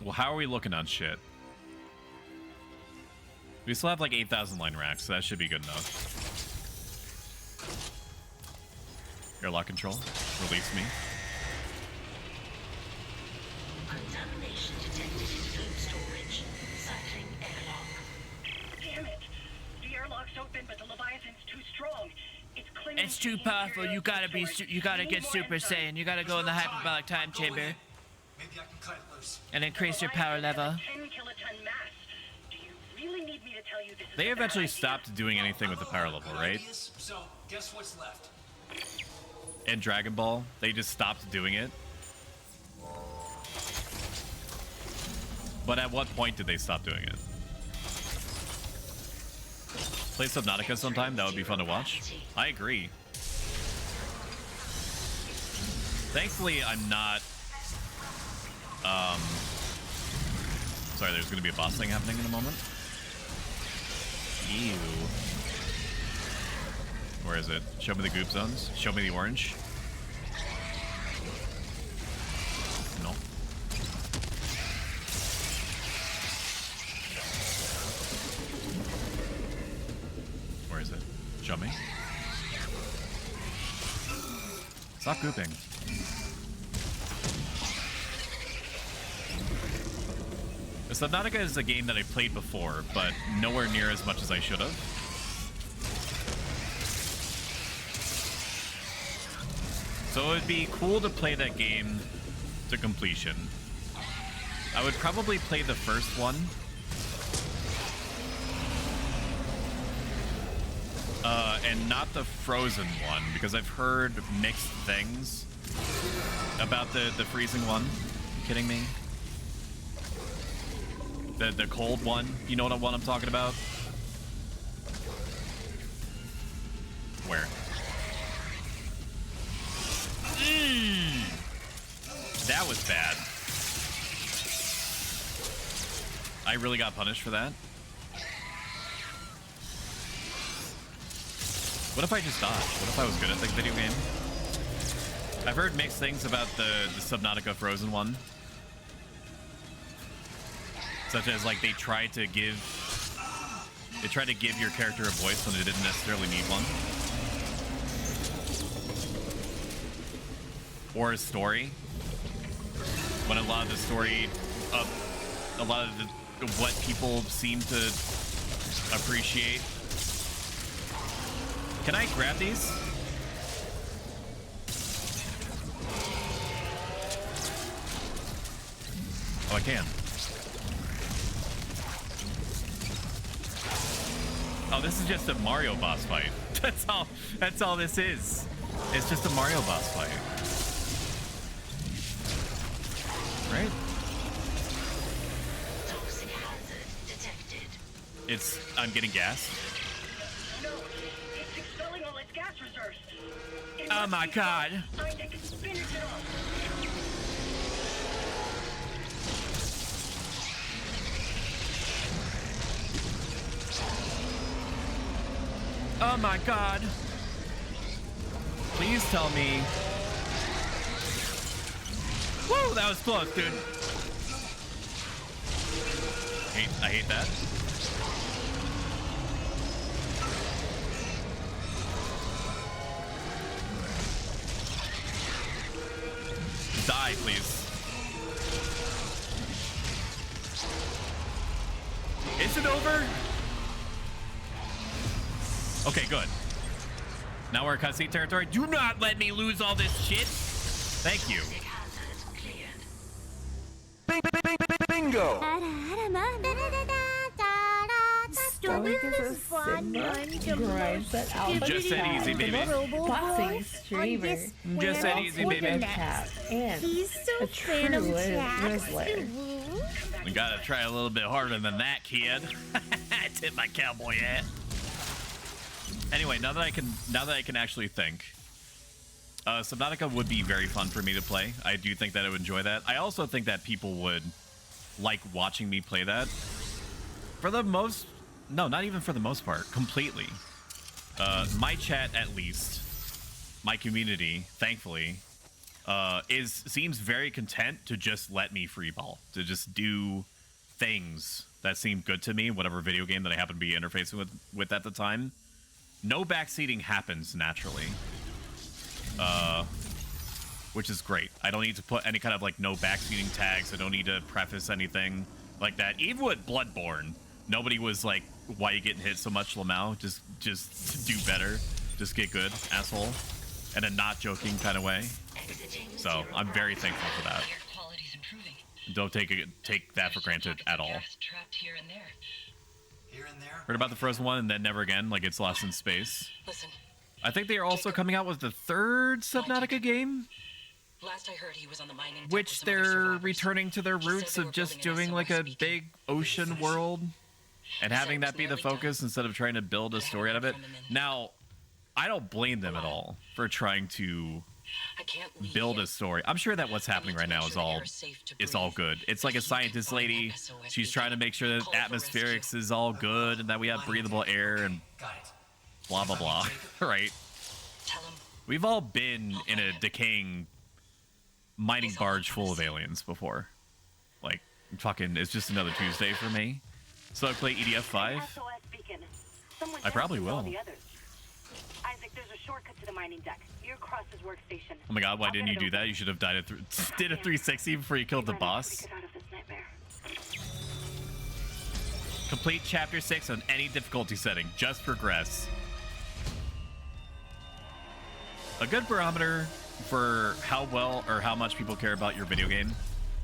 Well, how are we looking on shit? We still have like 8,000 line racks, so that should be good enough. Airlock control. Release me. Contamination detected in food storage. Cycling airlock. Damn it! The airlock's open, but the Leviathan's too strong. It's too powerful. You gotta get Super Saiyan. You gotta go in the hyperbolic time chamber. Maybe I can cut it loose. And increase your power level. 10 kiloton mass. Do you really need me to tell you this is They eventually stopped doing anything with the power level, right? So, guess what's left? In Dragon Ball, they just stopped doing it. But at what point did they stop doing it? Play Subnautica sometime, that would be fun to watch. I agree. Thankfully, I'm not sorry, there's gonna be a boss thing happening in a moment. Ew. Where is it? Show me the goop zones. Show me the orange. No. Where is it? Show me. Stop gooping. Subnautica is a game that I played before, but nowhere near as much as I should have. So it would be cool to play that game to completion. I would probably play the first one. And not the Frozen one, because I've heard mixed things about the freezing one. You kidding me? The cold one. You know what I'm talking about? Where? That was bad. I really got punished for that. What if I just dodged? What if I was good at the video game? I've heard mixed things about the Subnautica Frozen one. Such as, like, they tried to give your character a voice when they didn't necessarily need one. Or a story. When a lot of the story, a lot of what people seem to appreciate. Can I grab these? Oh, I can. Oh, this is just a Mario boss fight. That's all this is. It's just a Mario boss fight. Right? Toxic hazard detected. I'm getting gas. No, it's expelling all its gas reserves. Oh my god. Isaac, finish it off. Oh my god. Please tell me. Woo, that was close, dude. I hate that. Die, please. Is it over? Okay, good. Now we're in cutscene territory. Do not let me lose all this shit. Thank you. Bingo! Stomach is a Sigma grind set alpha Just said chat, easy, baby. Boxing streamer. Just said easy, baby. Tap, and a true Rizzler. We gotta try a little bit harder than that, kid. Tip my cowboy hat. Anyway, now that I can actually think, Subnautica would be very fun for me to play. I do think that I would enjoy that. I also think that people would like watching me play that. For the most, no, not even for the most part, completely. My chat, at least, my community, thankfully, seems very content to just let me freeball, to just do things that seem good to me, whatever video game that I happen to be interfacing with at the time. No backseating happens naturally, which is great. I don't need to put any kind of like no backseating tags. I don't need to preface anything like that. Even with Bloodborne, nobody was like, "Why are you getting hit so much, Lamau? Just do better. Just get good, asshole." In a not joking kind of way. So I'm very thankful for that. Don't take that for granted at all. Here and there. Heard about the Frozen one and then never again, like it's lost in space. Listen. I think they are also coming out with the third Subnautica game, Last I heard, he was on the mining deck which with some other they're survivors. returning to their roots of just doing like a big ocean world and having that be the focus instead of trying to build a story out of it. Now, I don't blame them at all for trying to I can't leave build yet. a story. I'm sure that what's happening right now is all good. It's like a scientist lady. She's trying to make sure that atmospherics is all good and that we have breathable air and blah blah blah. Right? We've all been in a decaying mining barge full of aliens before. Like, fucking, it's just another Tuesday for me. So I play EDF 5. I probably will. Isaac, there's a shortcut to the mining deck. You're across his workstation. Oh my god, why didn't you do that? You should have died at did a 360 before you killed the boss. Complete chapter 6 on any difficulty setting. Just progress. A good barometer for how well or how much people care about your video game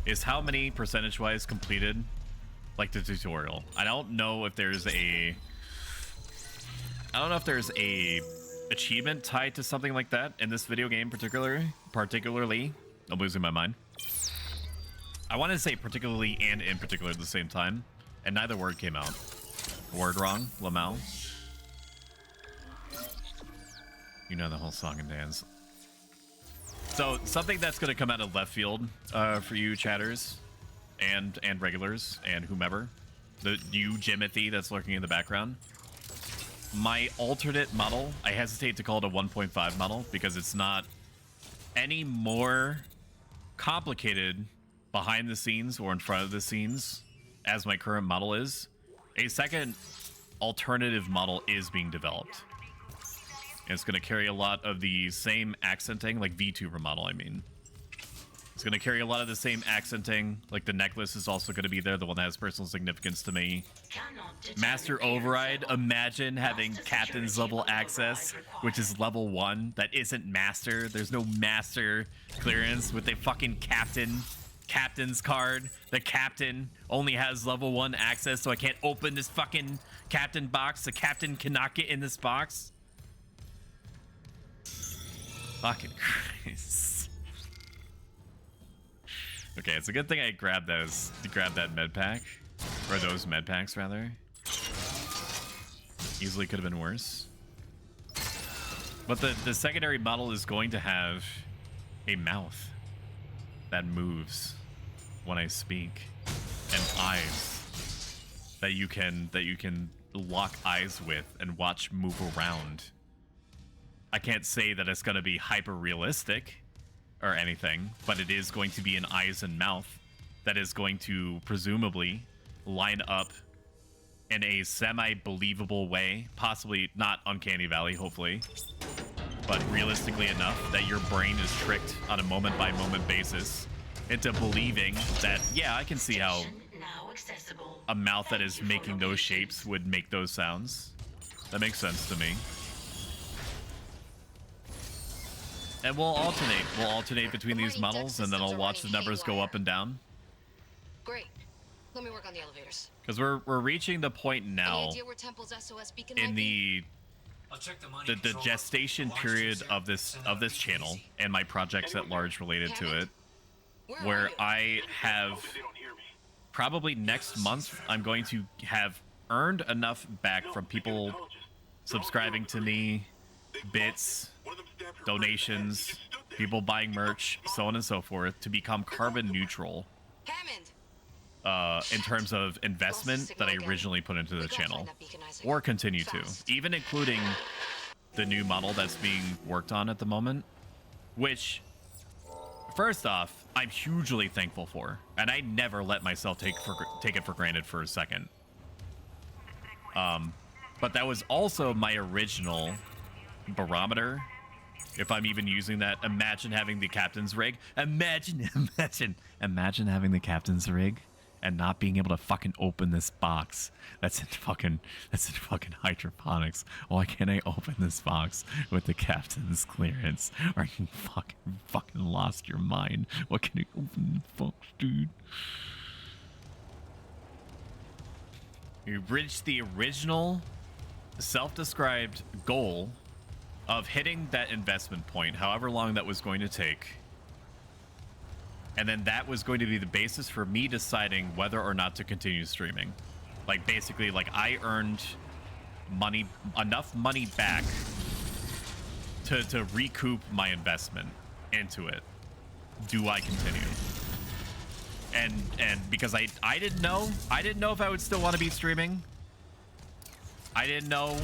is how many percentage-wise completed, like, the tutorial. I don't know if there's a achievement tied to something like that in this video game particularly. I'm losing my mind. I want to say particularly and in particular at the same time, and neither word came out. Word wrong, Lamau. You know the whole song and dance. So something that's going to come out of left field for you chatters and regulars and whomever, you Jimothy that's lurking in the background. My alternate model, I hesitate to call it a 1.5 model because it's not any more complicated behind the scenes or in front of the scenes as my current model is. A second alternative model is being developed. And it's going to carry a lot of the same accenting, like VTuber model, I mean. It's going to carry a lot of the same accenting, like the necklace is also going to be there, the one that has personal significance to me. Master Override, imagine having Captain's level access, which is level 1, that isn't Master. There's no Master clearance with a fucking Captain's card. The Captain only has level 1 access, so I can't open this fucking Captain box. The Captain cannot get in this box. Fucking Christ. Okay, it's a good thing I grabbed that med pack. Or those med packs, rather. Easily could have been worse. But the secondary model is going to have a mouth that moves when I speak. And eyes that you can lock eyes with and watch move around. I can't say that it's going to be hyper realistic or anything, but it is going to be an eyes and mouth that is going to presumably line up in a semi-believable way, possibly not Uncanny Valley, hopefully, but realistically enough that your brain is tricked on a moment-by-moment basis into believing that, yeah, I can see how a mouth that is making those shapes would make those sounds. That makes sense to me. And we'll alternate. We'll alternate between these models, and then I'll watch the numbers go up and down. Great. Let me work on the elevators. Because we're reaching the point now in the gestation period of this channel and my projects at large related to it, where I have probably next month I'm going to have earned enough back from people subscribing to me, bits, donations, people buying merch, so on and so forth, to become carbon neutral in terms of investment that I originally put into the channel, or continue to, even including the new model that's being worked on at the moment, which, first off, I'm hugely thankful for, and I never let myself take it for granted for a second. But that was also my original barometer, if I'm even using that. Imagine having the captain's rig. Imagine having the captain's rig and not being able to fucking open this box. That's in fucking hydroponics. Why can't I open this box with the captain's clearance? Are you fucking lost your mind? What can you open the box, dude? You reached the original self-described goal of hitting that investment point, however long that was going to take. And then that was going to be the basis for me deciding whether or not to continue streaming. Like, basically, like, I earned enough money back to recoup my investment. into it. Do I continue? And because I didn't know if I would still want to be streaming. I didn't know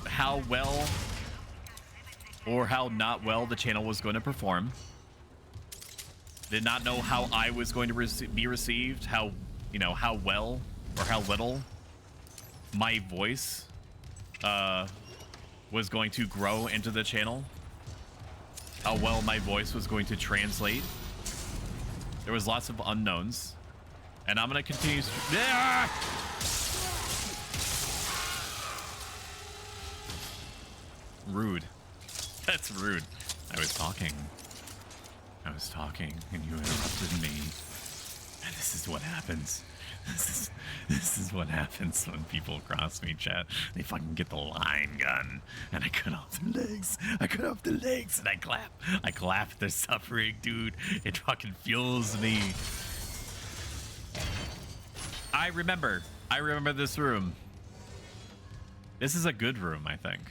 how well or how not well the channel was going to perform. Did not know how I was going to be received, how well or how little my voice was going to grow into the channel, how well my voice was going to translate. There was lots of unknowns, and I'm gonna continue. Rude. That's rude. I was talking, and you interrupted me. And this is what happens. This is what happens when people cross me, chat. They fucking get the line gun, and I cut off their legs. I cut off the legs, and I clap. I clap their suffering, dude. It fucking fuels me. I remember this room. This is a good room, I think.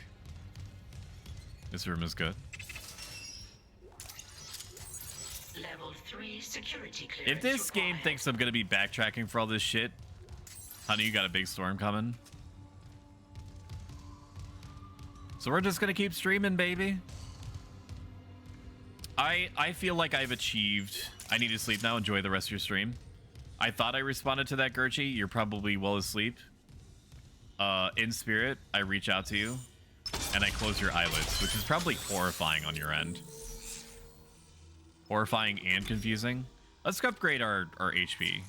This room is good. Level 3 security clearance. If this game thinks I'm gonna be backtracking for all this shit, honey, you got a big storm coming. So we're just gonna keep streaming, baby. I feel like I've achieved. I need to sleep now. Enjoy the rest of your stream. I thought I responded to that, Gerchie. You're probably well asleep. In spirit, I reach out to you, and I close your eyelids, which is probably horrifying on your end. Horrifying and confusing. Let's upgrade our HP.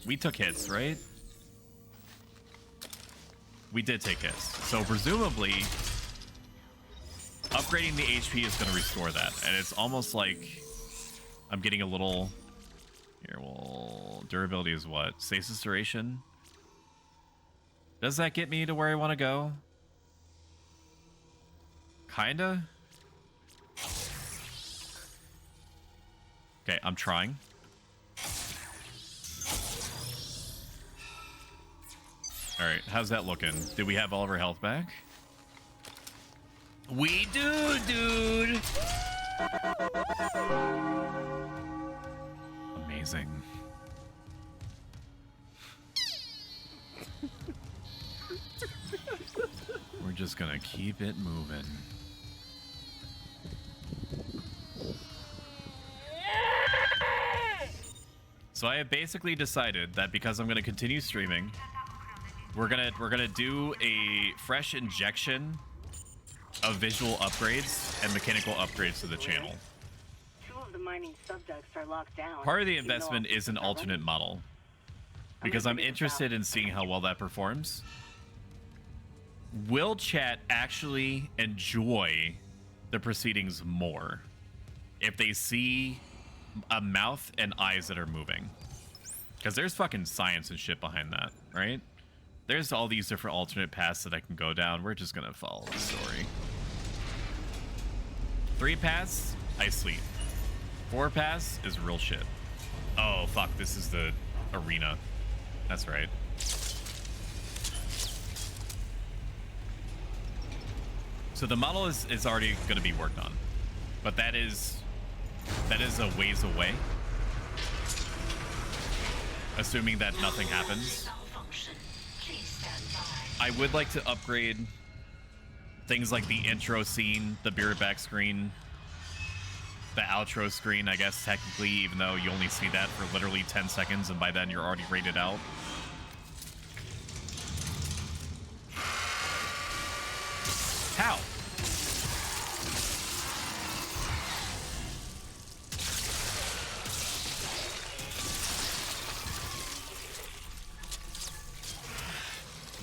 We took hits, right? We did take hits. So presumably, upgrading the HP is going to restore that. And it's almost like I'm getting a little... Here, well, durability is what? Stasis duration? Does that get me to where I want to go? Kinda? Okay, I'm trying. Alright, how's that looking? Did we have all of our health back? We do, dude! Amazing. We're just gonna keep it moving. So I have basically decided that because I'm gonna continue streaming, we're gonna do a fresh injection of visual upgrades and mechanical upgrades to the channel. Two of the mining subducts are locked down. Part of the investment is an alternate model because I'm interested in seeing how well that performs. Will chat actually enjoy the proceedings more if they see a mouth and eyes that are moving? Because there's fucking science and shit behind that, right? There's all these different alternate paths that I can go down. We're just gonna follow the story. 3 paths, I sleep. 4 paths is real shit. Oh fuck, this is the arena. That's right. So the model is already gonna be worked on, but that is a ways away. Assuming that nothing happens. I would like to upgrade things like the intro scene, the beer back screen, the outro screen, I guess, technically, even though you only see that for literally 10 seconds, and by then you're already rated out. How?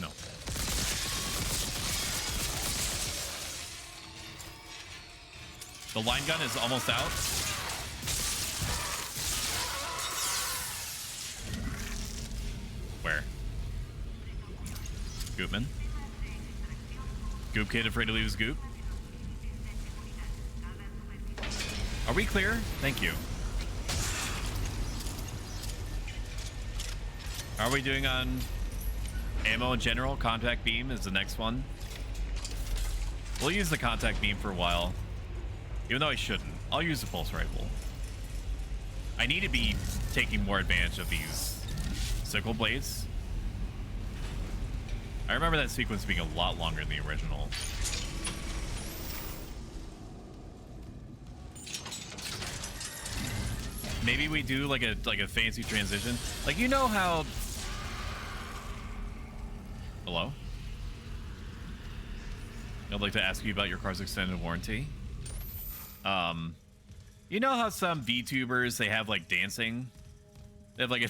No. The line gun is almost out. Where? Goopman? Goop kid afraid to leave his goop? Are we clear? Thank you. How are we doing on ammo in general? Contact beam is the next one. We'll use the contact beam for a while. Even though I shouldn't. I'll use the pulse rifle. I need to be taking more advantage of these sickle blades. I remember that sequence being a lot longer than the original. Maybe we do like a fancy transition. Like, you know how... Hello? I'd like to ask you about your car's extended warranty. You know how some VTubers, they have like dancing? They have like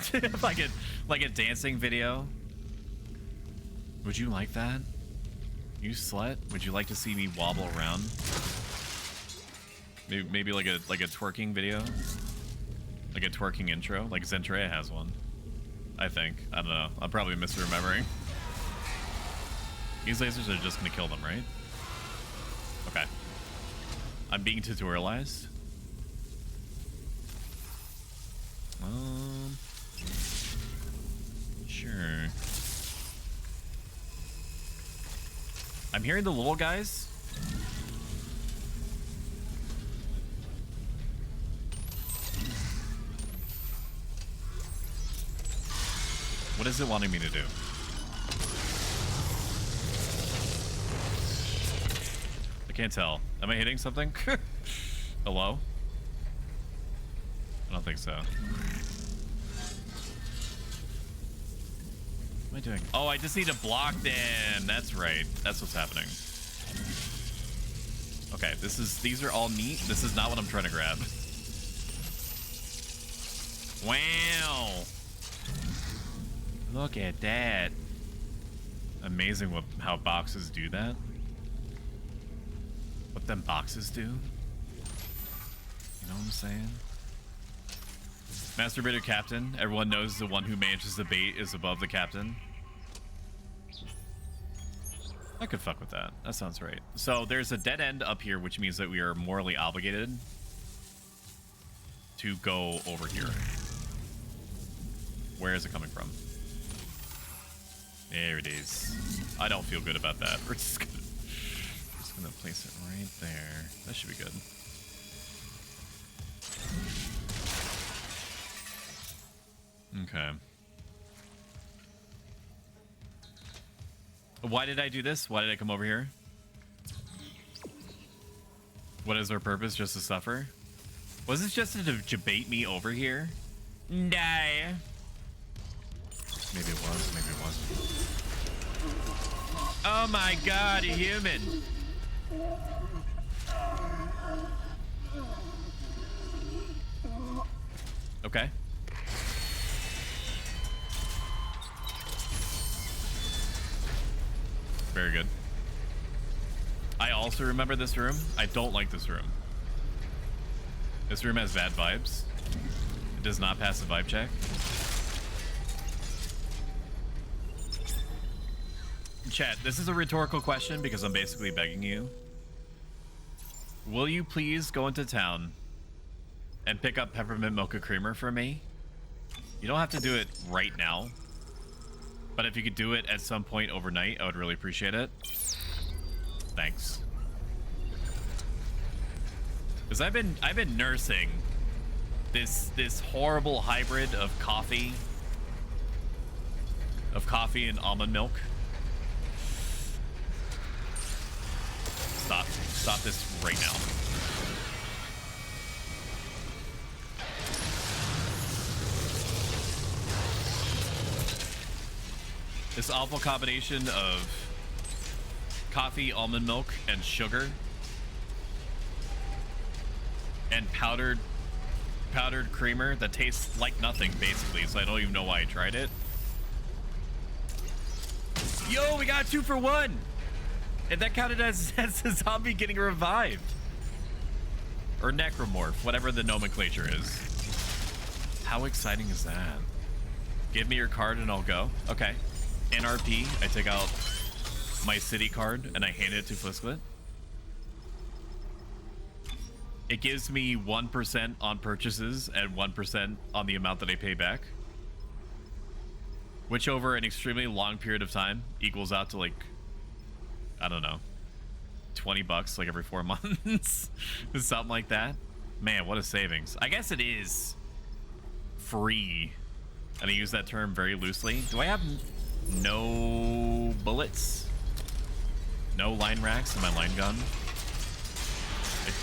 a like a dancing video. Would you like that? You slut? Would you like to see me wobble around? Maybe like a twerking video? Like a twerking intro? Like Zentrea has one. I think. I don't know. I'm probably misremembering. These lasers are just gonna kill them, right? Okay. I'm being tutorialized. Sure. I'm hearing the little guys. What is it wanting me to do? I can't tell. Am I hitting something? Hello? I don't think so. What am I doing? Oh, I just need to block them. That's right. That's what's happening. Okay, these are all neat. This is not what I'm trying to grab. Wow. Look at that. Amazing how boxes do that. What them boxes do. You know what I'm saying? Masturbator captain. Everyone knows the one who manages the bait is above the captain. I could fuck with that. That sounds right. So there's a dead end up here, which means that we are morally obligated to go over here. Where is it coming from? There it is. I don't feel good about that. We're just gonna place it right there. That should be good. Okay. Why did I do this? Why did I come over here? What is our purpose? Just to suffer? Was this just to debate me over here? Nah. Maybe it was, maybe it wasn't. Oh my god, a human. Okay. Very good. I also remember this room. I don't like this room. This room has bad vibes. It does not pass the vibe check. Chat, this is a rhetorical question because I'm basically begging you. Will you please go into town and pick up peppermint mocha creamer for me? You don't have to do it right now, but if you could do it at some point overnight, I would really appreciate it. Thanks. Because I've been nursing this horrible hybrid of coffee and almond milk. Stop this right now. This awful combination of coffee, almond milk, and sugar, and powdered creamer that tastes like nothing, basically, so I don't even know why I tried it. Yo, we got 2 for 1! And that counted as a zombie getting revived. Or necromorph, whatever the nomenclature is. How exciting is that? Give me your card and I'll go. Okay. NRP, I take out my city card and I hand it to Flisklet. It gives me 1% on purchases and 1% on the amount that I pay back. Which over an extremely long period of time equals out to like, I don't know, 20 bucks like every 4 months. Something like that. Man, what a savings. I guess it is free. And I use that term very loosely. Do I have no bullets? No line racks in my line gun? Like,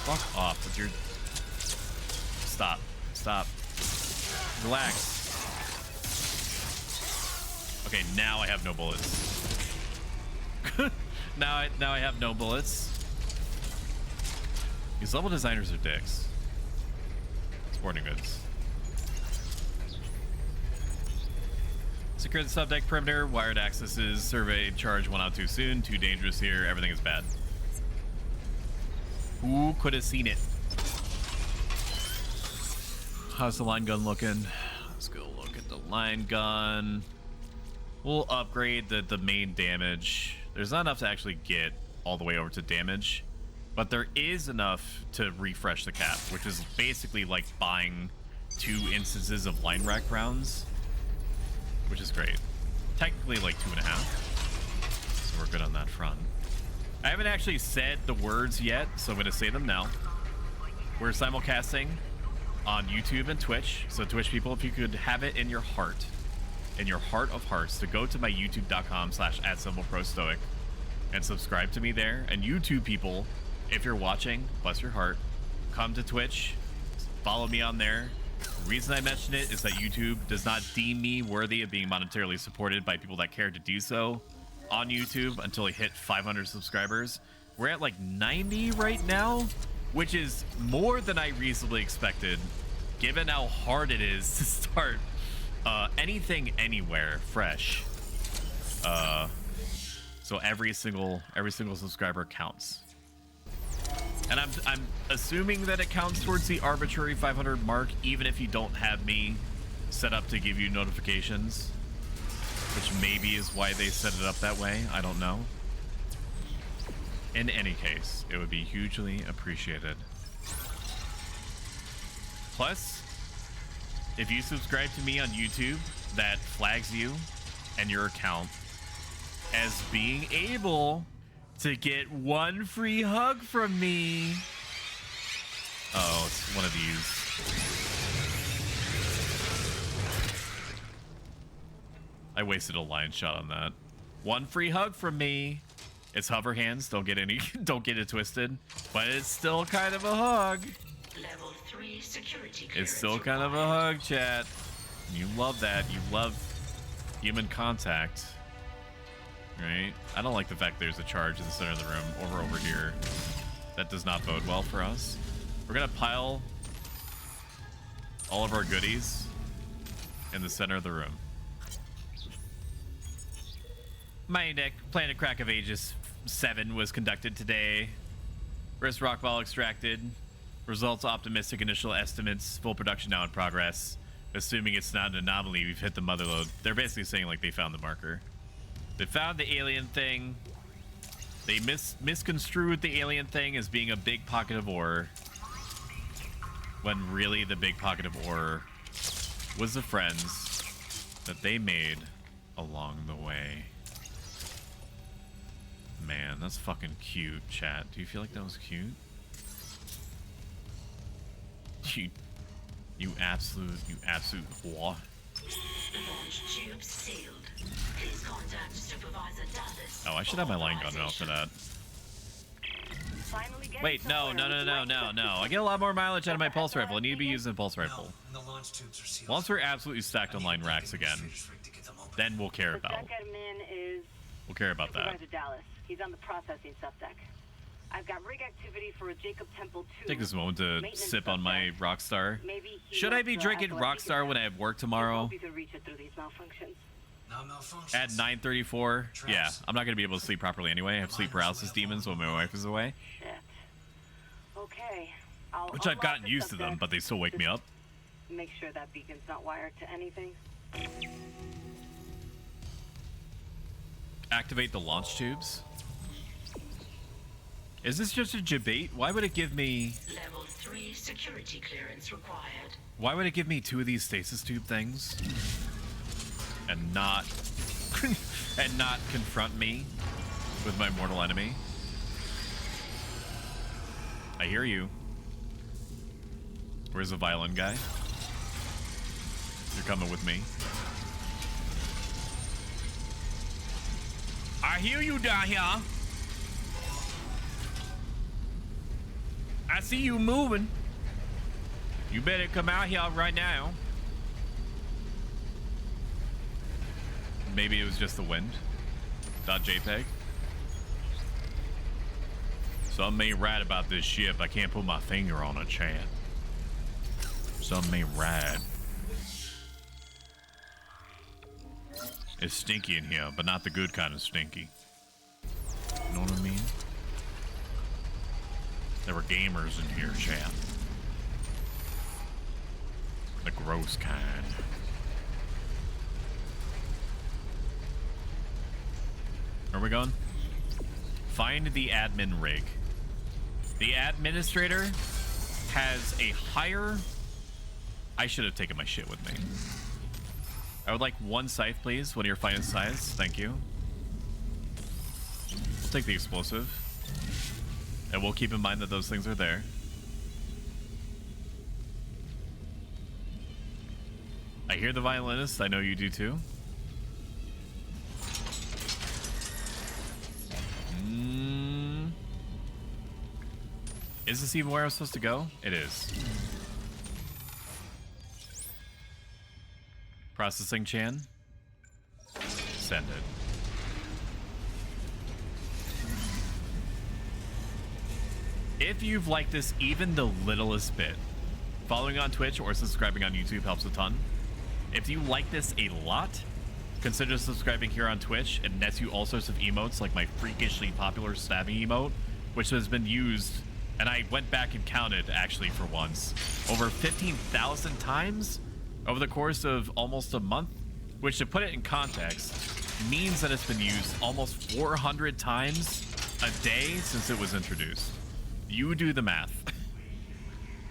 fuck off with your... Stop. Stop. Relax. Okay, now I have no bullets. now I have no bullets. These level designers are dicks. Sporting goods. Secure the subdeck perimeter. Wired accesses. Survey. Charge 1 out too soon. Too dangerous here. Everything is bad. Who could have seen it? How's the line gun looking? Let's go look at the line gun. We'll upgrade the main damage. There's not enough to actually get all the way over to damage, but there is enough to refresh the cap, which is basically like buying 2 instances of line rack rounds, which is great. Technically like 2.5, so we're good on that front. I haven't actually said the words yet, so I'm gonna say them now. We're simulcasting on YouTube and Twitch, so Twitch people, if you could have it in your heart of hearts, to go to my youtube.com/@ProStoic and subscribe to me there. And YouTube people, if you're watching, bless your heart, come to Twitch, follow me on there. The reason I mention it is that YouTube does not deem me worthy of being monetarily supported by people that care to do so on YouTube until I hit 500 subscribers. We're at like 90 right now, which is more than I reasonably expected, given how hard it is to start anything anywhere fresh. So every single subscriber counts, and I'm assuming that it counts towards the arbitrary 500 mark, even if you don't have me set up to give you notifications, which maybe is why they set it up that way. I don't know. In any case, it would be hugely appreciated. Plus, if you subscribe to me on YouTube, that flags you and your account as being able to get 1 free hug from me. Oh, it's one of these. I wasted a line shot on that. 1 free hug from me. It's hover hands. Don't get it twisted, but it's still kind of a hug. Level 3 security. It's still kind of a hug, chat. You love that. You love human contact, right? I don't like the fact there's a charge in the center of the room over here. That does not bode well for us. We're gonna pile all of our goodies in the center of the room. Mining deck, Planet Crack of Ages 7 was conducted today. First rock ball extracted. Results optimistic, initial estimates, full production now in progress. Assuming it's not an anomaly, we've hit the mother lode. They're basically saying like they found the marker. They found the alien thing. They misconstrued the alien thing as being a big pocket of ore, when really the big pocket of ore was the friends that they made along the way. Man, that's fucking cute, chat. Do you feel like that was cute? You absolute whore. Launch tube sealed. Please contact Supervisor Dallas. Oh, I should have my line gun out for that. Wait, no. I get a lot more mileage out of my pulse rifle. I need to be using a pulse rifle. No, the launch tubes are sealed. Once we're absolutely stacked on line racks again, then we'll care about. We'll care about that. Supervisor Dallas. He's on the processing subdeck. I've got rig activity for a Jacob Temple 2. Take this moment to sip on my Rockstar. Should I be drinking Rockstar when I have work tomorrow? You can reach it through these malfunctions. At 9:34? Yeah, I'm not going to be able to sleep properly anyway. I have sleep paralysis demons when my wife is away. Shit. Okay. Which I've gotten used to them, but they still wake me up. Make sure that beacon's not wired to anything. Activate the launch tubes. Is this just a debate? Why would it give me... Level 3 security clearance required. Why would it give me 2 of these stasis tube things? And not... and not confront me with my mortal enemy? I hear you. Where's the violin guy? You're coming with me. I hear you down here. I see you moving. You better come out here right now. Maybe it was just the wind. .jpg. Something ain't right about this ship. I can't put my finger on a chat. Something ain't right. It's stinky in here, but not the good kind of stinky. You know what I mean? There were gamers in here, chat. The gross kind. Where are we going? Find the admin rig. The administrator has a higher... I should have taken my shit with me. I would like one scythe, please. One of your finest scythes. Thank you. We'll take the explosive. And we'll keep in mind that those things are there. I hear the violinist. I know you do too. Is this even where I'm supposed to go? It is. Processing Chan. Send it. If you've liked this even the littlest bit, following on Twitch or subscribing on YouTube helps a ton. If you like this a lot, consider subscribing here on Twitch. It nets you all sorts of emotes, like my freakishly popular stabbing emote, which has been used, and I went back and counted actually for once, over 15,000 times over the course of almost a month, which, to put it in context, means that it's been used almost 400 times a day since it was introduced. You do the math.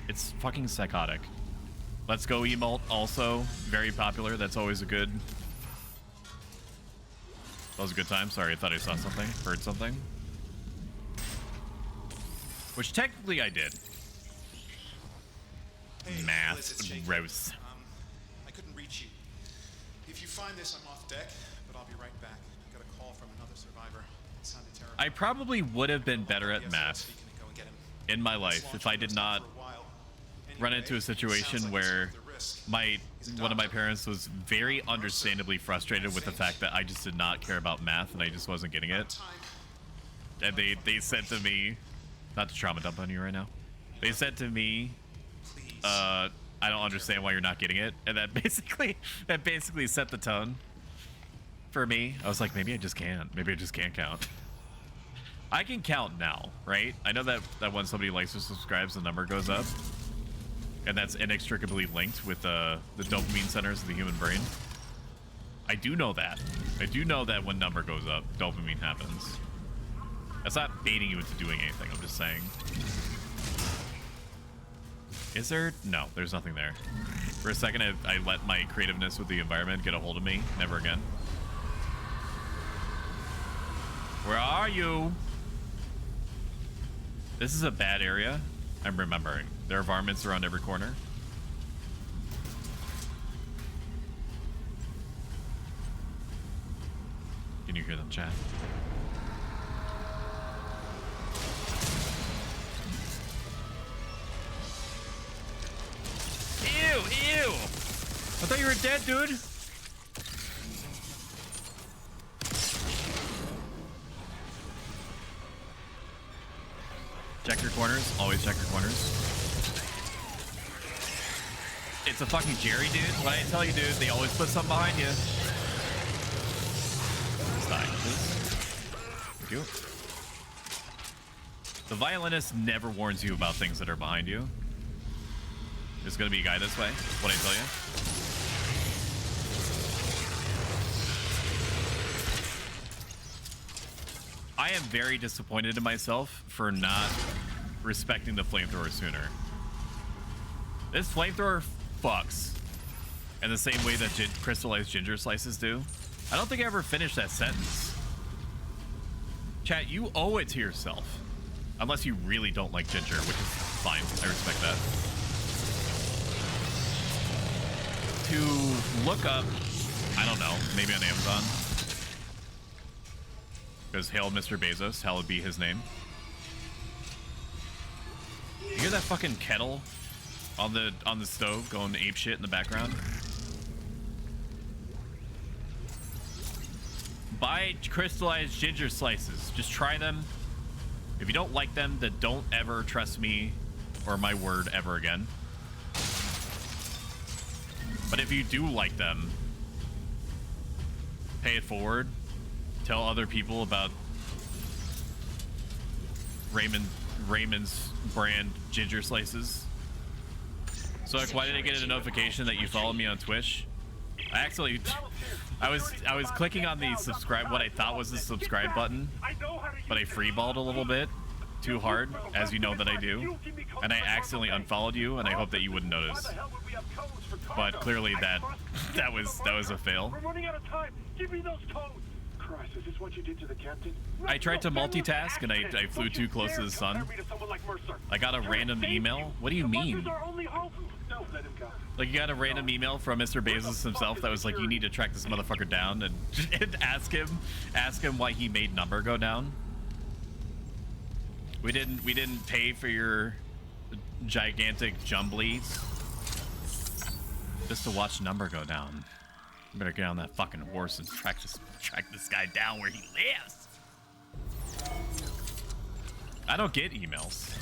It's fucking psychotic. Let's Go emote, also very popular. That's always a good... That was a good time. Sorry, I thought I saw something. Heard something. Which technically I did. Hey, math. Gross. I couldn't reach you. If you find this, I'm off deck, but I'll be right back. I got a call from another survivor. It sounded terrible. I probably would have been better at math in my life if I did not run into a situation where one of my parents was very understandably frustrated with the fact that I just did not care about math and I just wasn't getting it. And they said to me, not to trauma dump on you right now, they said to me, I don't understand why you're not getting it. And that basically set the tone for me. I was like, maybe I just can't. Maybe I just can't count. I can count now, right? I know that when somebody likes or subscribes, the number goes up. And that's inextricably linked with the dopamine centers of the human brain. I do know that. I do know that when number goes up, dopamine happens. That's not baiting you into doing anything, I'm just saying. Is there? No, there's nothing there. For a second, I let my creativeness with the environment get a hold of me. Never again. Where are you? This is a bad area. I'm remembering. There are varmints around every corner. Can you hear them, chat? Ew, ew! I thought you were dead, dude! Check your corners. Always check your corners. It's a fucking Jerry, dude. What I tell you, dude, they always put something behind you. Let's die, please. Thank you. The violinist never warns you about things that are behind you. There's gonna be a guy this way. What I tell you. I am very disappointed in myself for not respecting the flamethrower sooner. This flamethrower fucks in the same way that crystallized ginger slices do. I don't think I ever finished that sentence. Chat, you owe it to yourself Unless you really don't like ginger, which is fine. I respect that. To look up, I don't know, maybe on Amazon. Because hail Mr. Bezos, hallowed be his name. You hear that fucking kettle on the stove going ape shit in the background? Buy crystallized ginger slices. Just try them. If you don't like them, then don't ever trust me or my word ever again. But if you do like them, pay it forward. Tell other people about Raymond's brand ginger slices. So like, why did I get a notification that you follow me on Twitch? I was clicking on the subscribe, what I thought was the subscribe button, but I freeballed a little bit too hard, as you know that I do, and I accidentally unfollowed you, and I hope that you wouldn't notice. But clearly that was a fail. We're running out of time. Give me those codes. Christ, is this what you did to the captain? I tried to multitask and I flew too close to the sun. I got a random email. What do you mean? Like, you got a random email from Mr. Bezos himself that was like, you need to track this motherfucker down and ask him why he made number go down. We didn't pay for your gigantic jumblies just to watch number go down. You better get on that fucking horse and track this guy down where he lives. I don't get emails.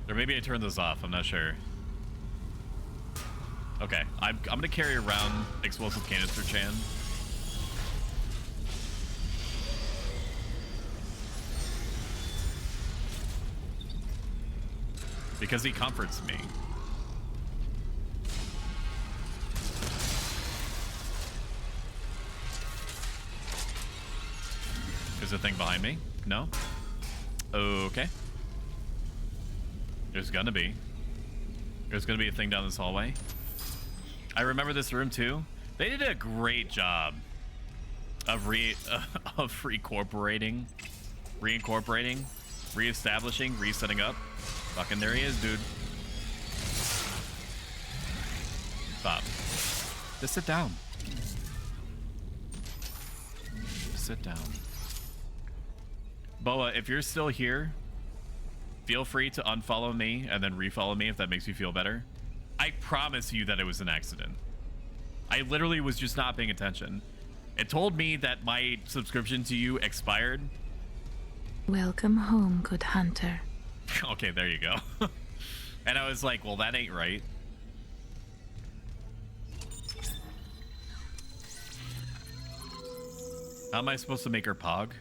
Or maybe I turned this off, I'm not sure. Okay, I'm gonna carry around explosive canister Chan. Because he comforts me. Is there a thing behind me? No? Okay. There's gonna be. There's gonna be a thing down this hallway. I remember this room too. They did a great job of reincorporating, reestablishing, resetting up. Fucking there he is, dude. Stop. Just sit down. Just sit down. Boa, if you're still here, feel free to unfollow me and then refollow me if that makes you feel better. I promise you that it was an accident. I literally was just not paying attention. It told me that my subscription to you expired. Welcome home, good hunter. Okay, there you go. And I was like, well, that ain't right. How am I supposed to make her pog?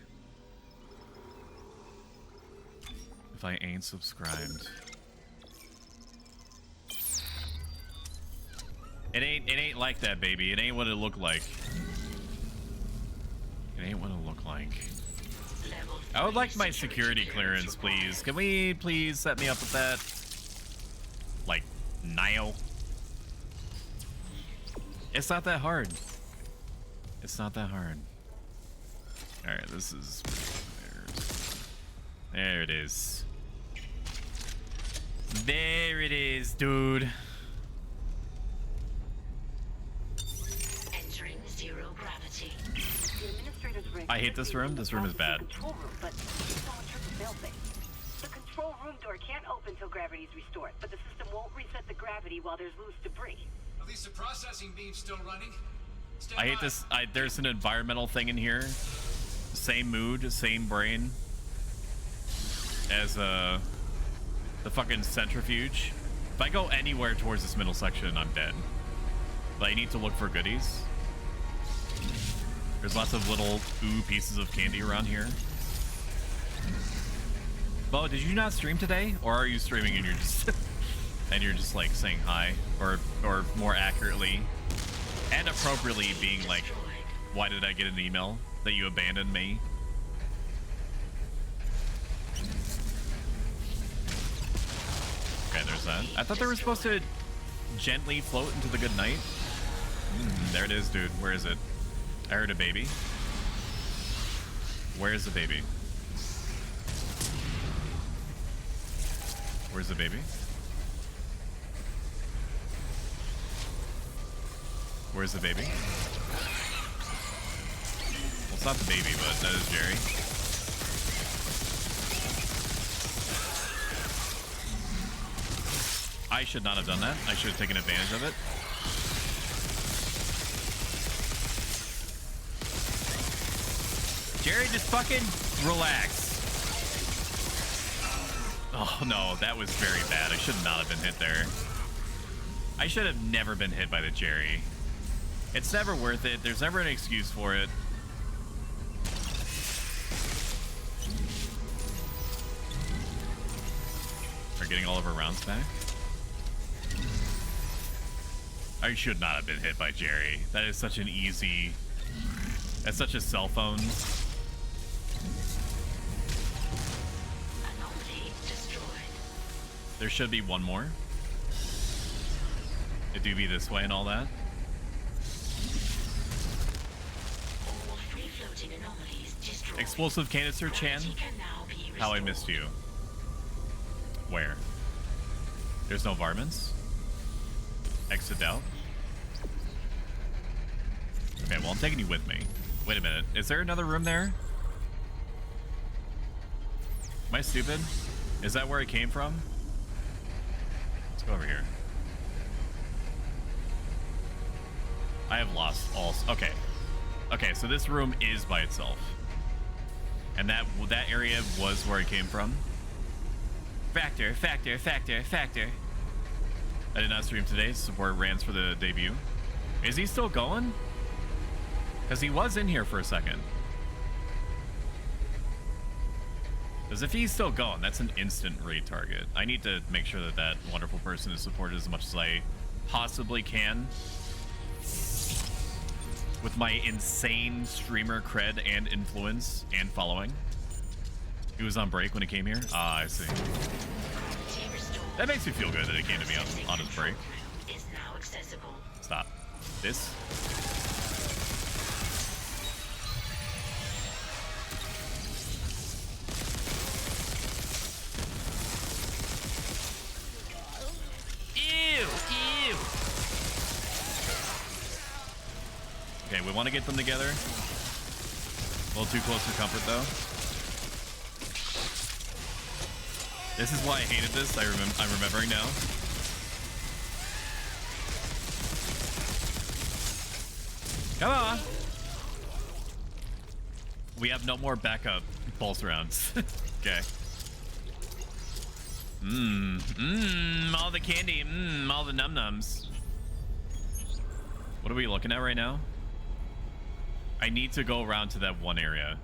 If I ain't subscribed. It ain't like that, baby. It ain't what it look like. It ain't what it look like. I would like my security clearance, please. Can we please set me up with that? Like, now? It's not that hard. It's not that hard. Alright, this is... There it is. There it is, dude. Entering zero gravity. I hate this room. This room is bad. The control room door can't open till gravity is restored, but the system won't reset the gravity while there's loose debris. At least the processing beam's still running. I hate this. There's an environmental thing in here. Same mood, same brain as the fucking centrifuge. If I go anywhere towards this middle section, I'm dead. But I need to look for goodies. There's lots of little ooh pieces of candy around here. Bo, did you not stream today, or are you streaming and you're just like saying hi, or more accurately and appropriately being like, why did I get an email that you abandoned me? Okay, there's that. I thought they were supposed to gently float into the good night. There it is, dude. Where is it? I heard a baby. Where is the baby? Where's the baby? Where's the baby? Well, it's not the baby, but that is Jerry. I should not have done that. I should have taken advantage of it. Jerry, just fucking relax. Oh no, that was very bad. I should not have been hit there. I should have never been hit by the Jerry. It's never worth it. There's never an excuse for it. We're getting all of our rounds back. I should not have been hit by Jerry. That is such an easy... That's such a cell phone. Anomaly destroyed. There should be one more. It do be this way and all that. All free-floating anomalies destroyed. Explosive canister, Chan. How I missed you. Where? There's no varmints? Exit out. Okay, well, I'm taking you with me. Wait a minute. Is there another room there? Am I stupid? Is that where it came from? Let's go over here. I have lost all... Okay. Okay, so this room is by itself. And that area was where it came from. Factor. I did not stream today. Support rants for the debut. Is he still going? Because he was in here for a second. Because if he's still going, that's an instant raid target. I need to make sure that that wonderful person is supported as much as I possibly can. With my insane streamer cred and influence and following. He was on break when he came here? Ah, I see. That makes me feel good that he came to me on his break. Is now accessible. Stop. This? Ew. Okay, we want to get them together. A little too close for comfort, though. This is why I hated this. I'm remembering now. Come on. We have no more backup pulse rounds. Okay. All the candy. All the num-nums. What are we looking at right now? I need to go around to that one area.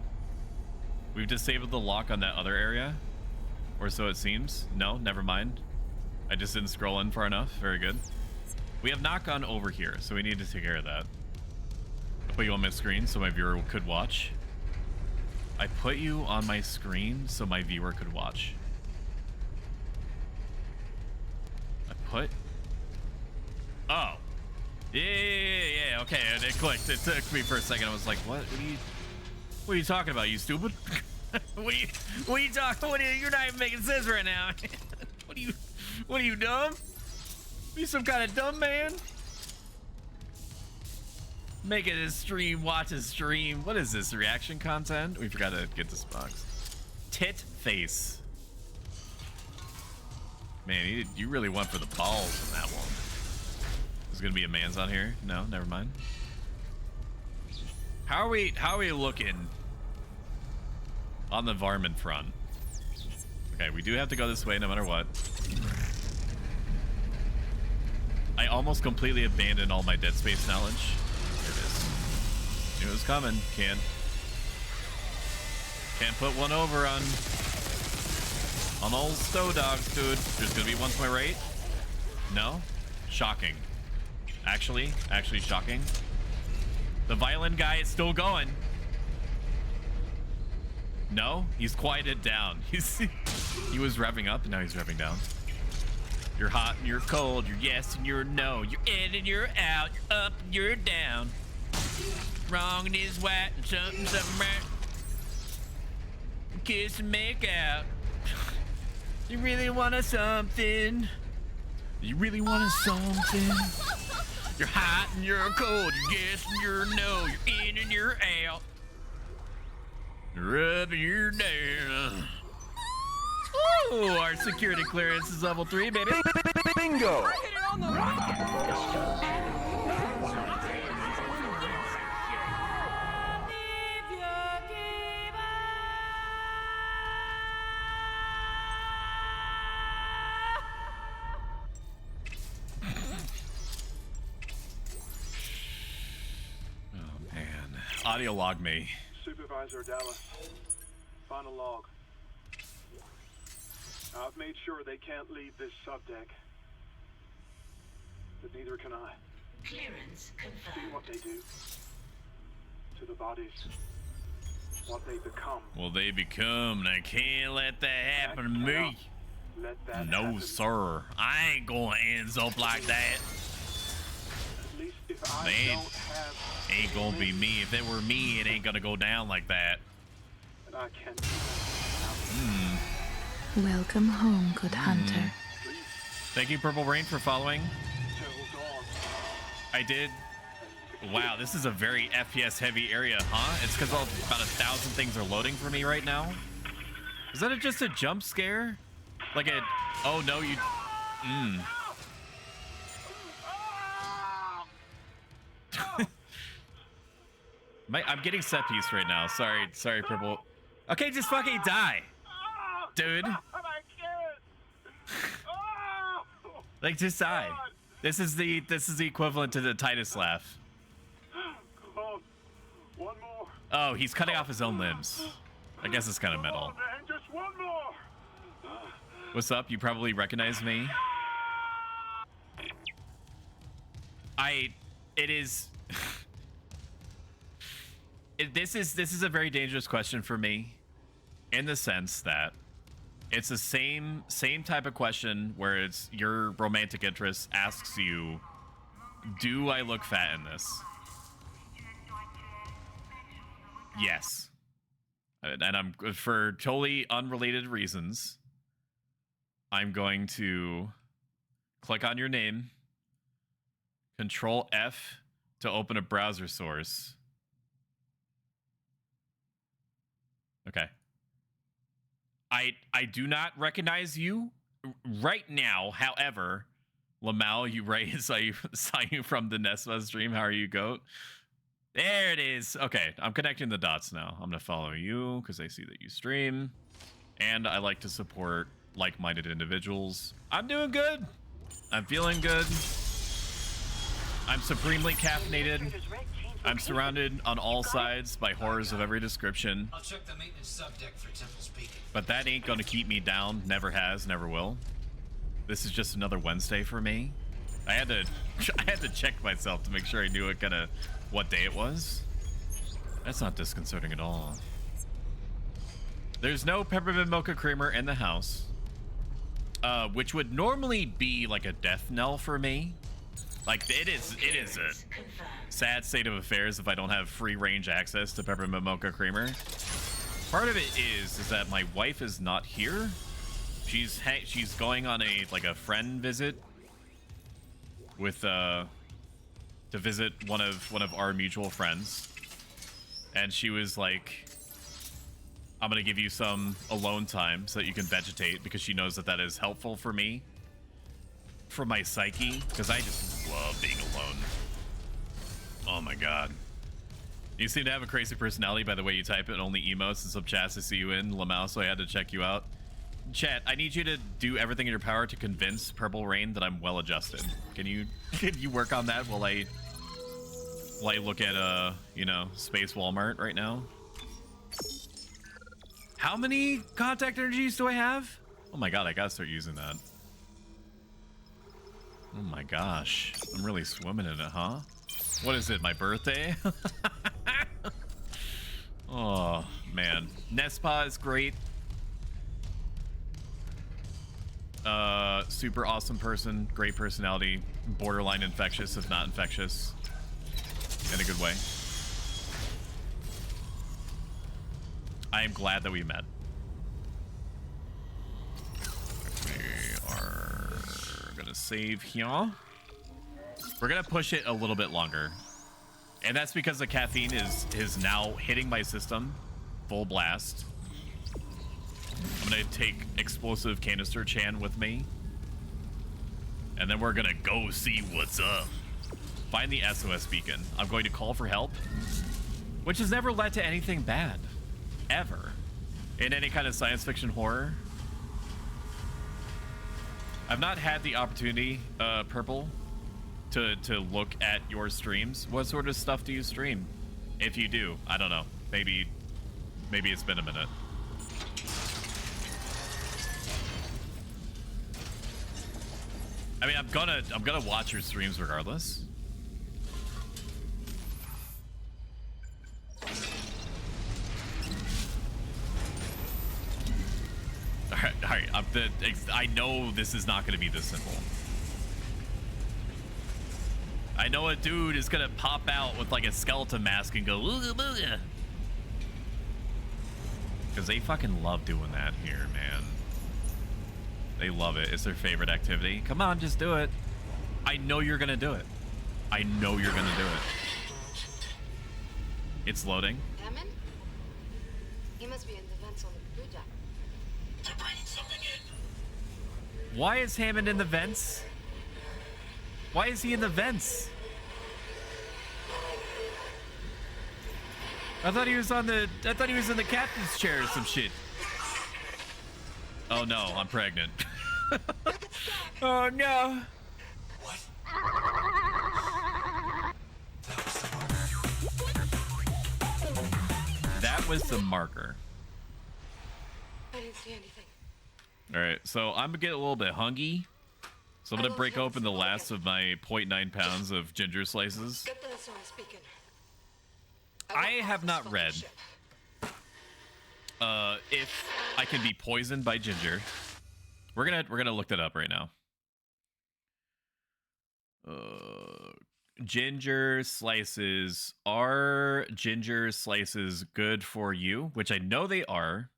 We've disabled the lock on that other area. Or so it seems. No, never mind. I just didn't scroll in far enough. Very good. We have knock-on over here, so we need to take care of that. I put you on my screen so my viewer could watch. I put you on my screen so my viewer could watch. I put... Oh. Yeah, okay, it clicked. It took me for a second. I was like, what are you talking about, you stupid? What are you talking? You're not even making sense right now. What are you dumb? Are you some kind of dumb man? Making his stream, watch his stream. What is this, reaction content? We forgot to get this box. Tit face. Man, you really went for the balls on that one. There's gonna be a man's on here. No, never mind. How are we looking on the varmint front? Okay, we do have to go this way no matter what. I almost completely abandoned all my Dead Space knowledge. There it is. Knew it was coming. Can't put one over on old Stow Dogs, dude. There's gonna be one to my right. No? Shocking. Actually shocking. The violin guy is still going. No, he's quieted down. He was revving up and now he's revving down. You're hot and you're cold, you're yes and you're no, you're in and you're out, you're up and you're down. Wrong and is white and something right. Kiss and make out. You really want a something? You really want a something? You're hot and you're cold. You're yes and you're no. You're in and you're out. You're up and you're down. Ooh, our security clearance is level 3, baby. Bingo! Audio log me. Supervisor Dallas, final log. I've made sure they can't leave this subdeck. But neither can I. Clearance confirmed. See what they do to the bodies. What they become. Well, they become, and I can't let that happen to me. Let that No, happen. sir. I ain't gonna ends up like that. At least if I Man, don't have ain't gonna be me. If it were me, it ain't gonna go down like that. and I can't. Welcome home, good hunter. Thank you, Purple Rain, for following. I did. Wow, this is a very FPS heavy area, huh? It's because about 1,000 things are loading for me right now. Is that just a jump scare? Like a, oh no, you, I'm getting set piece right now. Sorry, Purple. Okay, just fucking die, dude. Like, just die. This is the equivalent to the Titus laugh. Come on, one more. Oh, he's cutting off his own limbs. I guess it's kind of metal. Come on, man, just one more. What's up? You probably recognize me. This is a very dangerous question for me, in the sense that it's the same type of question where it's your romantic interest asks you, do I look fat in this? Yes. And I'm, for totally unrelated reasons, I'm going to click on your name, Control F to open a browser source. Okay. I do not recognize you right now. However, Lamau, saw you from the Nesma stream. How are you, goat? There it is. Okay, I'm connecting the dots now. I'm gonna follow you because I see that you stream, and I like to support like-minded individuals. I'm doing good. I'm feeling good. I'm supremely caffeinated. I'm surrounded on all sides by horrors of every description. I'll check the maintenance subdeck for Temple's Beacon. But that ain't gonna keep me down. Never has, never will. This is just another Wednesday for me. I had to check myself to make sure I knew what day it was. That's not disconcerting at all. There's no peppermint mocha creamer in the house, which would normally be like a death knell for me. Like, it is a sad state of affairs if I don't have free range access to peppermint mocha creamer. Part of it is that my wife is not here. She's going on a friend visit with to visit one of our mutual friends, and she was like, I'm gonna give you some alone time so that you can vegetate, because she knows that is helpful for me, for my psyche, because I just love being alone. Oh my god. You seem to have a crazy personality by the way you type it, and only emotes and some chats to see you in, Lamau, so I had to check you out. Chat, I need you to do everything in your power to convince Purple Rain that I'm well adjusted. Can you work on that while I look at Space Walmart right now? How many contact energies do I have? Oh my god, I gotta start using that. Oh my gosh, I'm really swimming in it, huh? What is it, my birthday? Oh man, Nespa is great. Super awesome person, great personality, borderline infectious if not infectious, in a good way. I am glad that we met. are gonna save here. We're gonna push it a little bit longer. And that's because the caffeine is now hitting my system full blast. I'm gonna take explosive canister Chan with me. And then we're gonna go see what's up. Find the SOS beacon. I'm going to call for help, which has never led to anything bad, ever, in any kind of science fiction horror. I've not had the opportunity, Purple, to look at your streams. What sort of stuff do you stream? If you do, I don't know. Maybe it's been a minute. I mean, I'm gonna watch your streams regardless. All right. I know this is not gonna be this simple. I know a dude is gonna pop out with like a skeleton mask and go ooga booga. Because they fucking love doing that here, man. They love it. It's their favorite activity. Come on, just do it. I know you're gonna do it. I know you're gonna do it. It's loading. Hammond? He must be in the vents on the food deck. They're bringing something in. Why is Hammond in the vents? Why is he in the vents? I thought he was in the captain's chair or some shit. Oh no, I'm pregnant. Oh no. What? That was the marker. I didn't see anything. All right, so I'm gonna get a little bit hungry. So I'm gonna break open the last of my 0.9 pounds of ginger slices. Get the SOS beacon. I have not read if I can be poisoned by ginger. We're gonna look that up right now. Ginger slices. Are ginger slices good for you? Which I know they are.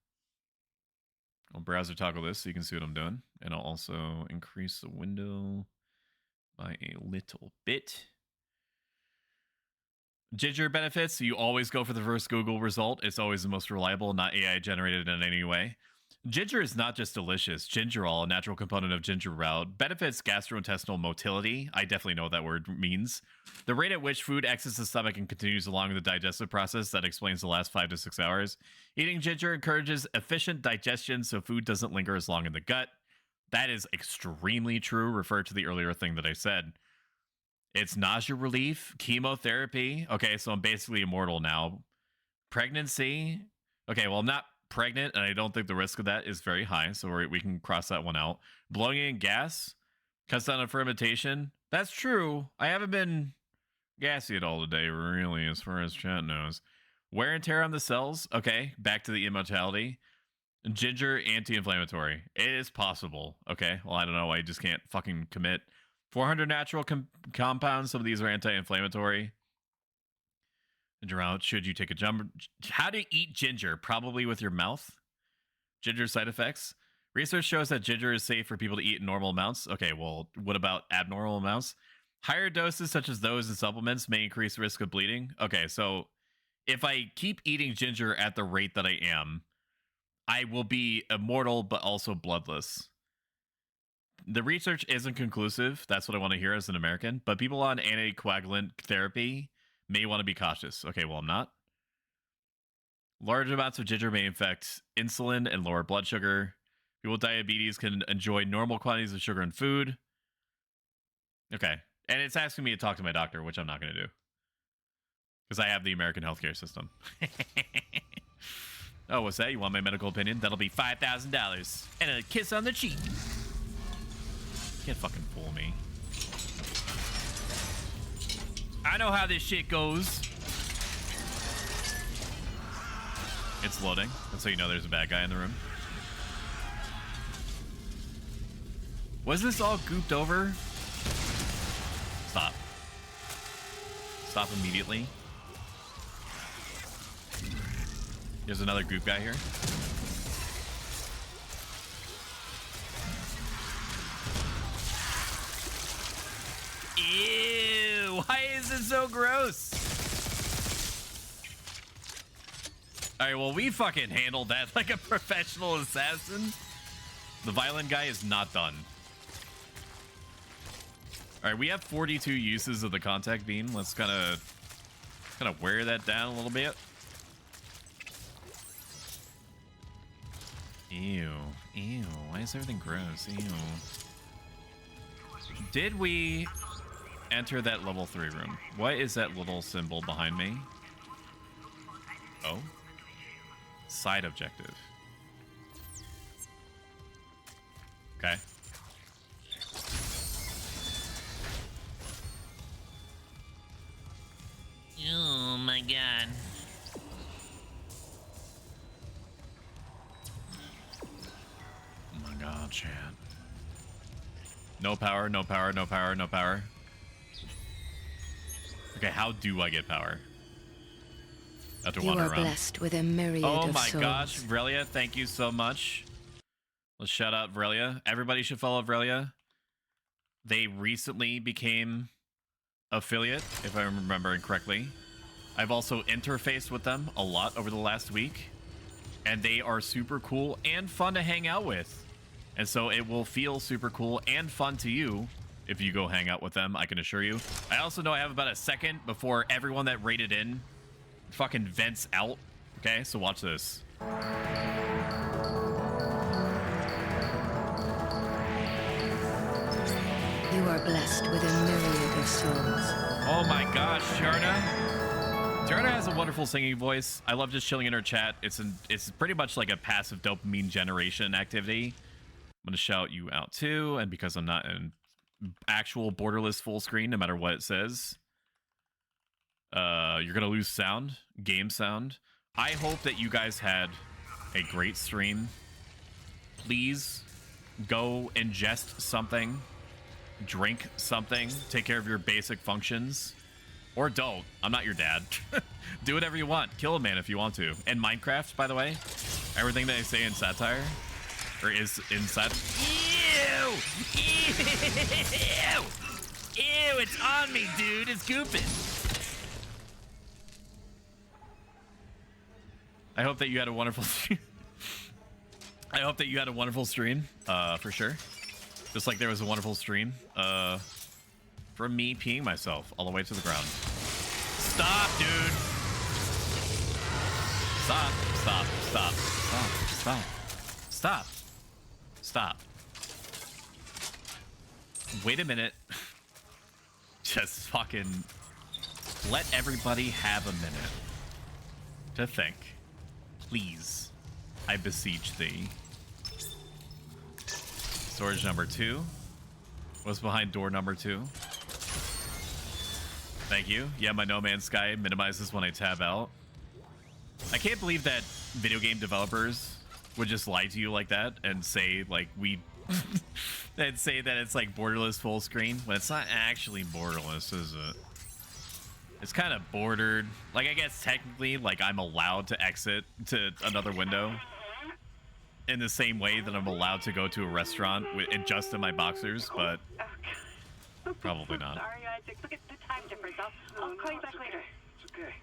I'll browser toggle this so you can see what I'm doing. And I'll also increase the window by a little bit. Ginger benefits. You always go for the first Google result. It's always the most reliable, not AI generated in any way. Ginger is not just delicious. Gingerol, a natural component of ginger root, benefits gastrointestinal motility. I definitely know what that word means. The rate at which food exits the stomach and continues along the digestive process that explains the last 5 to 6 hours. Eating ginger encourages efficient digestion so food doesn't linger as long in the gut. That is extremely true. Refer to the earlier thing that I said. It's nausea relief, chemotherapy. Okay, so I'm basically immortal now. Pregnancy. Okay, well, I'm not pregnant, and I don't think the risk of that is very high, so we can cross that one out. Blowing in gas cuts down on fermentation. That's true. I haven't been gassy at all today, really, as far as chat knows. Wear and tear on the cells. Okay, back to the immortality. Ginger, anti-inflammatory. It is possible. Okay, well, I don't know. I just can't fucking commit. 400 natural compounds. Some of these are anti-inflammatory. Drought. Should you take a jump? How to eat ginger? Probably with your mouth. Ginger side effects. Research shows that ginger is safe for people to eat in normal amounts. Okay, well, what about abnormal amounts? Higher doses, such as those in supplements, may increase the risk of bleeding. Okay, so if I keep eating ginger at the rate that I am, I will be immortal, but also bloodless. The research isn't conclusive. That's what I want to hear as an American. But people on anticoagulant therapy may want to be cautious. Okay, well, I'm not. Large amounts of ginger may affect insulin and lower blood sugar. People with diabetes can enjoy normal quantities of sugar in food. Okay. And it's asking me to talk to my doctor, which I'm not going to do. Because I have the American healthcare system. Oh, what's that? You want my medical opinion? That'll be $5,000. And a kiss on the cheek. Can't fucking fool me. I know how this shit goes. It's loading. That's how you know there's a bad guy in the room. Was this all gooped over? Stop. Stop immediately. There's another goop guy here. Ew, why is it so gross? All right, well, we fucking handled that like a professional assassin. The violent guy is not done. All right, we have 42 uses of the contact beam. Let's kind of wear that down a little bit. Ew, ew, why is everything gross? Ew. Did we enter that level 3 room? What is that little symbol behind me? Oh. Side objective. Okay. Oh my god. Oh my god, chat. No power, no power, no power, no power. Okay, how do I get power? I have to wander around. You are blessed with a myriad of souls. Oh my gosh, Vrelia, thank you so much. Let's shout out Vrelia. Everybody should follow Vrelia. They recently became affiliate, if I'm remembering correctly. I've also interfaced with them a lot over the last week, and they are super cool and fun to hang out with. And so it will feel super cool and fun to you if you go hang out with them, I can assure you. I also know I have about a second before everyone that raided in fucking vents out. Okay, so watch this. You are blessed with a myriad of souls. Oh my gosh, Jarna. Jarna has a wonderful singing voice. I love just chilling in her chat. It's pretty much like a passive dopamine generation activity. I'm gonna shout you out too, and because I'm not in actual borderless full screen, no matter what it says, you're gonna lose sound, game sound. I hope that you guys had a great stream. Please go ingest something, drink something, take care of your basic functions, or don't. I'm not your dad. Do whatever you want. Kill a man if you want to. And Minecraft, by the way, everything that I say in satire, or is in Ew! Ew! Ew, it's on me, dude. It's gooping. I hope that you had a wonderful I hope that you had a wonderful stream, for sure. Just like there was a wonderful stream, from me peeing myself all the way to the ground. Stop, dude! Stop, stop, stop, stop, stop, stop, stop. Wait a minute. Just fucking let everybody have a minute to think. Please, I beseech thee. Storage number 2. What's behind door number 2? Thank you. Yeah, my No Man's Sky minimizes when I tab out. I can't believe that video game developers would just lie to you like that and say, like, they'd say that it's like borderless full screen when it's not actually borderless, is it? It's kind of bordered. Like, I guess technically, like, I'm allowed to exit to another window in the same way that I'm allowed to go to a restaurant just in my boxers, but probably not. Sorry, Isaac. Look at the time difference. I'll call you back later. It's okay.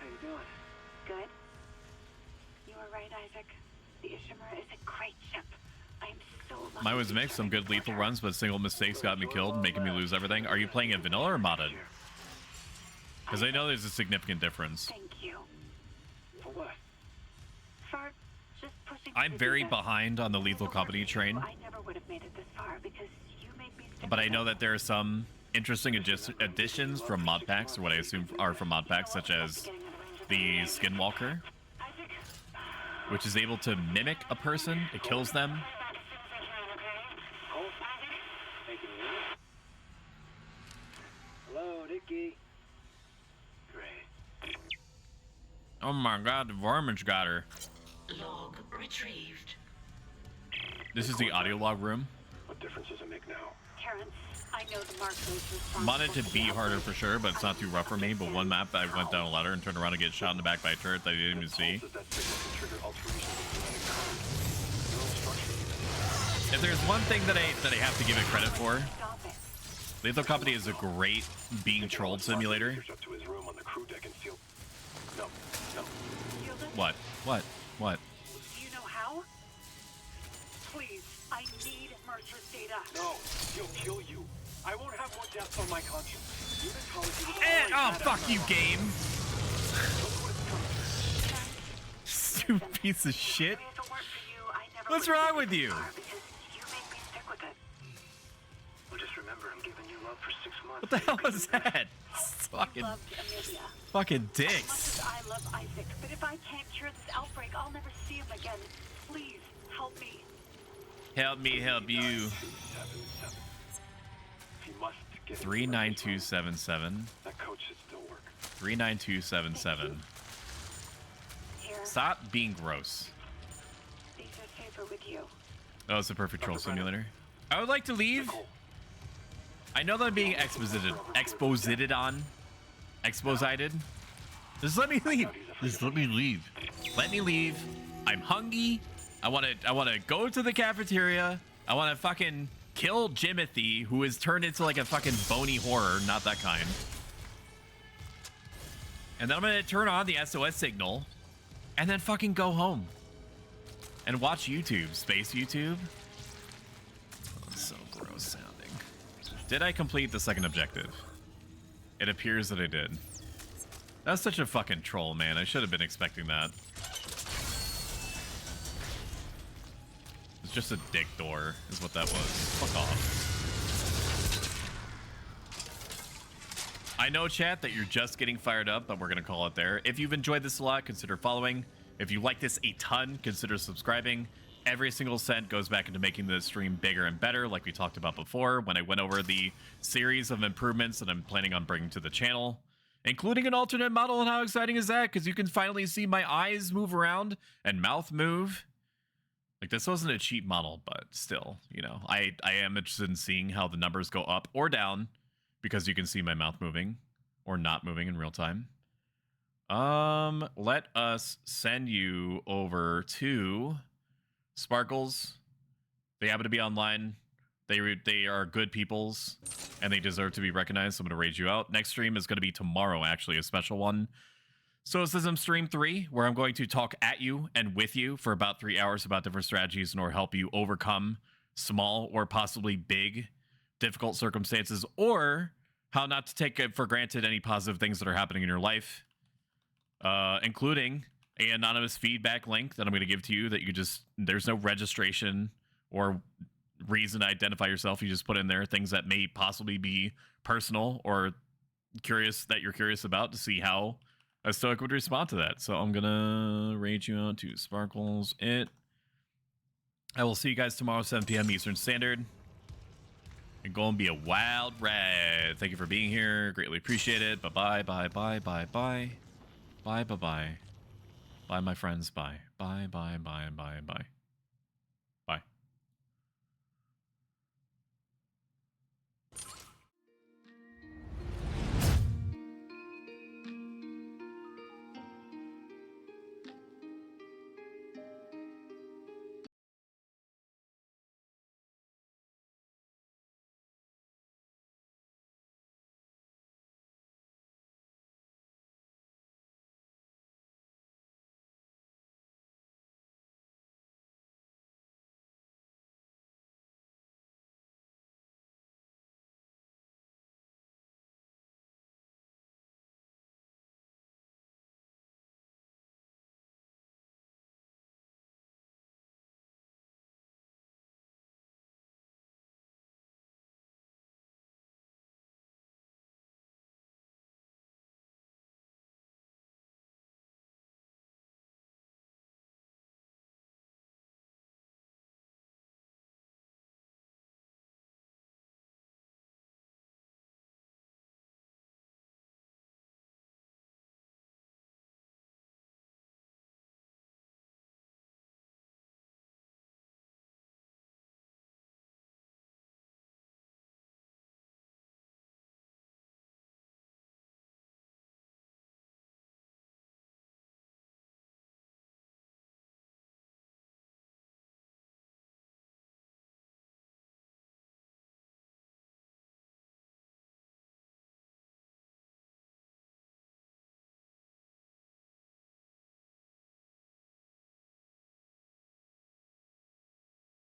How you doing? Good. You were right, Isaac. The Ishimura is a great ship. I am so lucky. Mine was mixed. Some good lethal runs, but single mistakes got me killed, making me lose everything. Are you playing it vanilla or modded? Because I know there's a significant difference. Thank you. For what? For just pushing. I'm very behind on the Lethal Company train. I never would have made it this far because you made me stick. But I know that there are some interesting additions from mod packs, or what I assume are from mod packs, such as the Skinwalker, which is able to mimic a person. It kills them. Hello, Dickie. Great. Oh my god, the varmints got her. Log retrieved. This is the audio log room. What difference does it make now? Terrence, I know the Mark was responsible. Wanted to be harder for sure, but it's not too rough for me. But one map, I went down a ladder and turned around and get shot in the back by a turret that I didn't even see. If there's one thing that I have to give it credit for, Lethal Company is a great being trolled simulator. Up to his room on the crew deck and seal. No, no. What? What? What? Do you know how? Please, I need Mercer's data. No, he'll kill you. I won't have more deaths on my conscience. Unitology was Eh, already oh, bad fuck enough. you, game. Stupid piece of shit. What's wrong with you? Well, just remember, I'm giving you love for 6 months. What the hell was that? Fucking dicks. As much as I love Isaac, but if I can't cure this outbreak, I'll never see him again. Please, help me. Help me help you. He must get 39277. That code should still work. 39277. Stop being gross. These are safer with you. Oh, it's a perfect troll simulator. I would like to leave. I know that I'm being exposited on. Exposited. Just let me leave. Just let me leave. Let me leave. I'm hungry. I wanna go to the cafeteria. I wanna fucking kill Jimothy, who is turned into like a fucking bony horror, not that kind. And then I'm gonna turn on the SOS signal and then fucking go home. And watch YouTube, space YouTube. Oh, so gross sounding. Did I complete the second objective? It appears that I did. That's such a fucking troll, man. I should have been expecting that. It's just a dick door, is what that was. Fuck off. I know, chat, that you're just getting fired up, but we're gonna call it there. If you've enjoyed this a lot, consider following. If you like this a ton, consider subscribing. Every single cent goes back into making the stream bigger and better, like we talked about before when I went over the series of improvements that I'm planning on bringing to the channel, including an alternate model. And how exciting is that? Because you can finally see my eyes move around and mouth move. Like, this wasn't a cheap model, but still, you know, I am interested in seeing how the numbers go up or down because you can see my mouth moving or not moving in real time. Let us send you over to Sparkles. They happen to be online. They are good peoples, and they deserve to be recognized. So I'm going to raid you out. Next stream is going to be tomorrow, actually, a special one. Stoicism Stream 3, where I'm going to talk at you and with you for about 3 hours about different strategies in order to help you overcome small or possibly big difficult circumstances, or how not to take for granted any positive things that are happening in your life, including an anonymous feedback link that I'm going to give to you that you just, there's no registration or reason to identify yourself. You just put in there things that may possibly be personal or curious that you're curious about to see how a Stoic would respond to that. So I'm going to rate you out to Sparkles It. I will see you guys tomorrow, 7 p.m. Eastern Standard. It's going to be a wild ride. Thank you for being here. Greatly appreciate it. Bye-bye, bye-bye, bye-bye. Bye-bye-bye. Bye, my friends. Bye. Bye, bye, bye, bye, bye.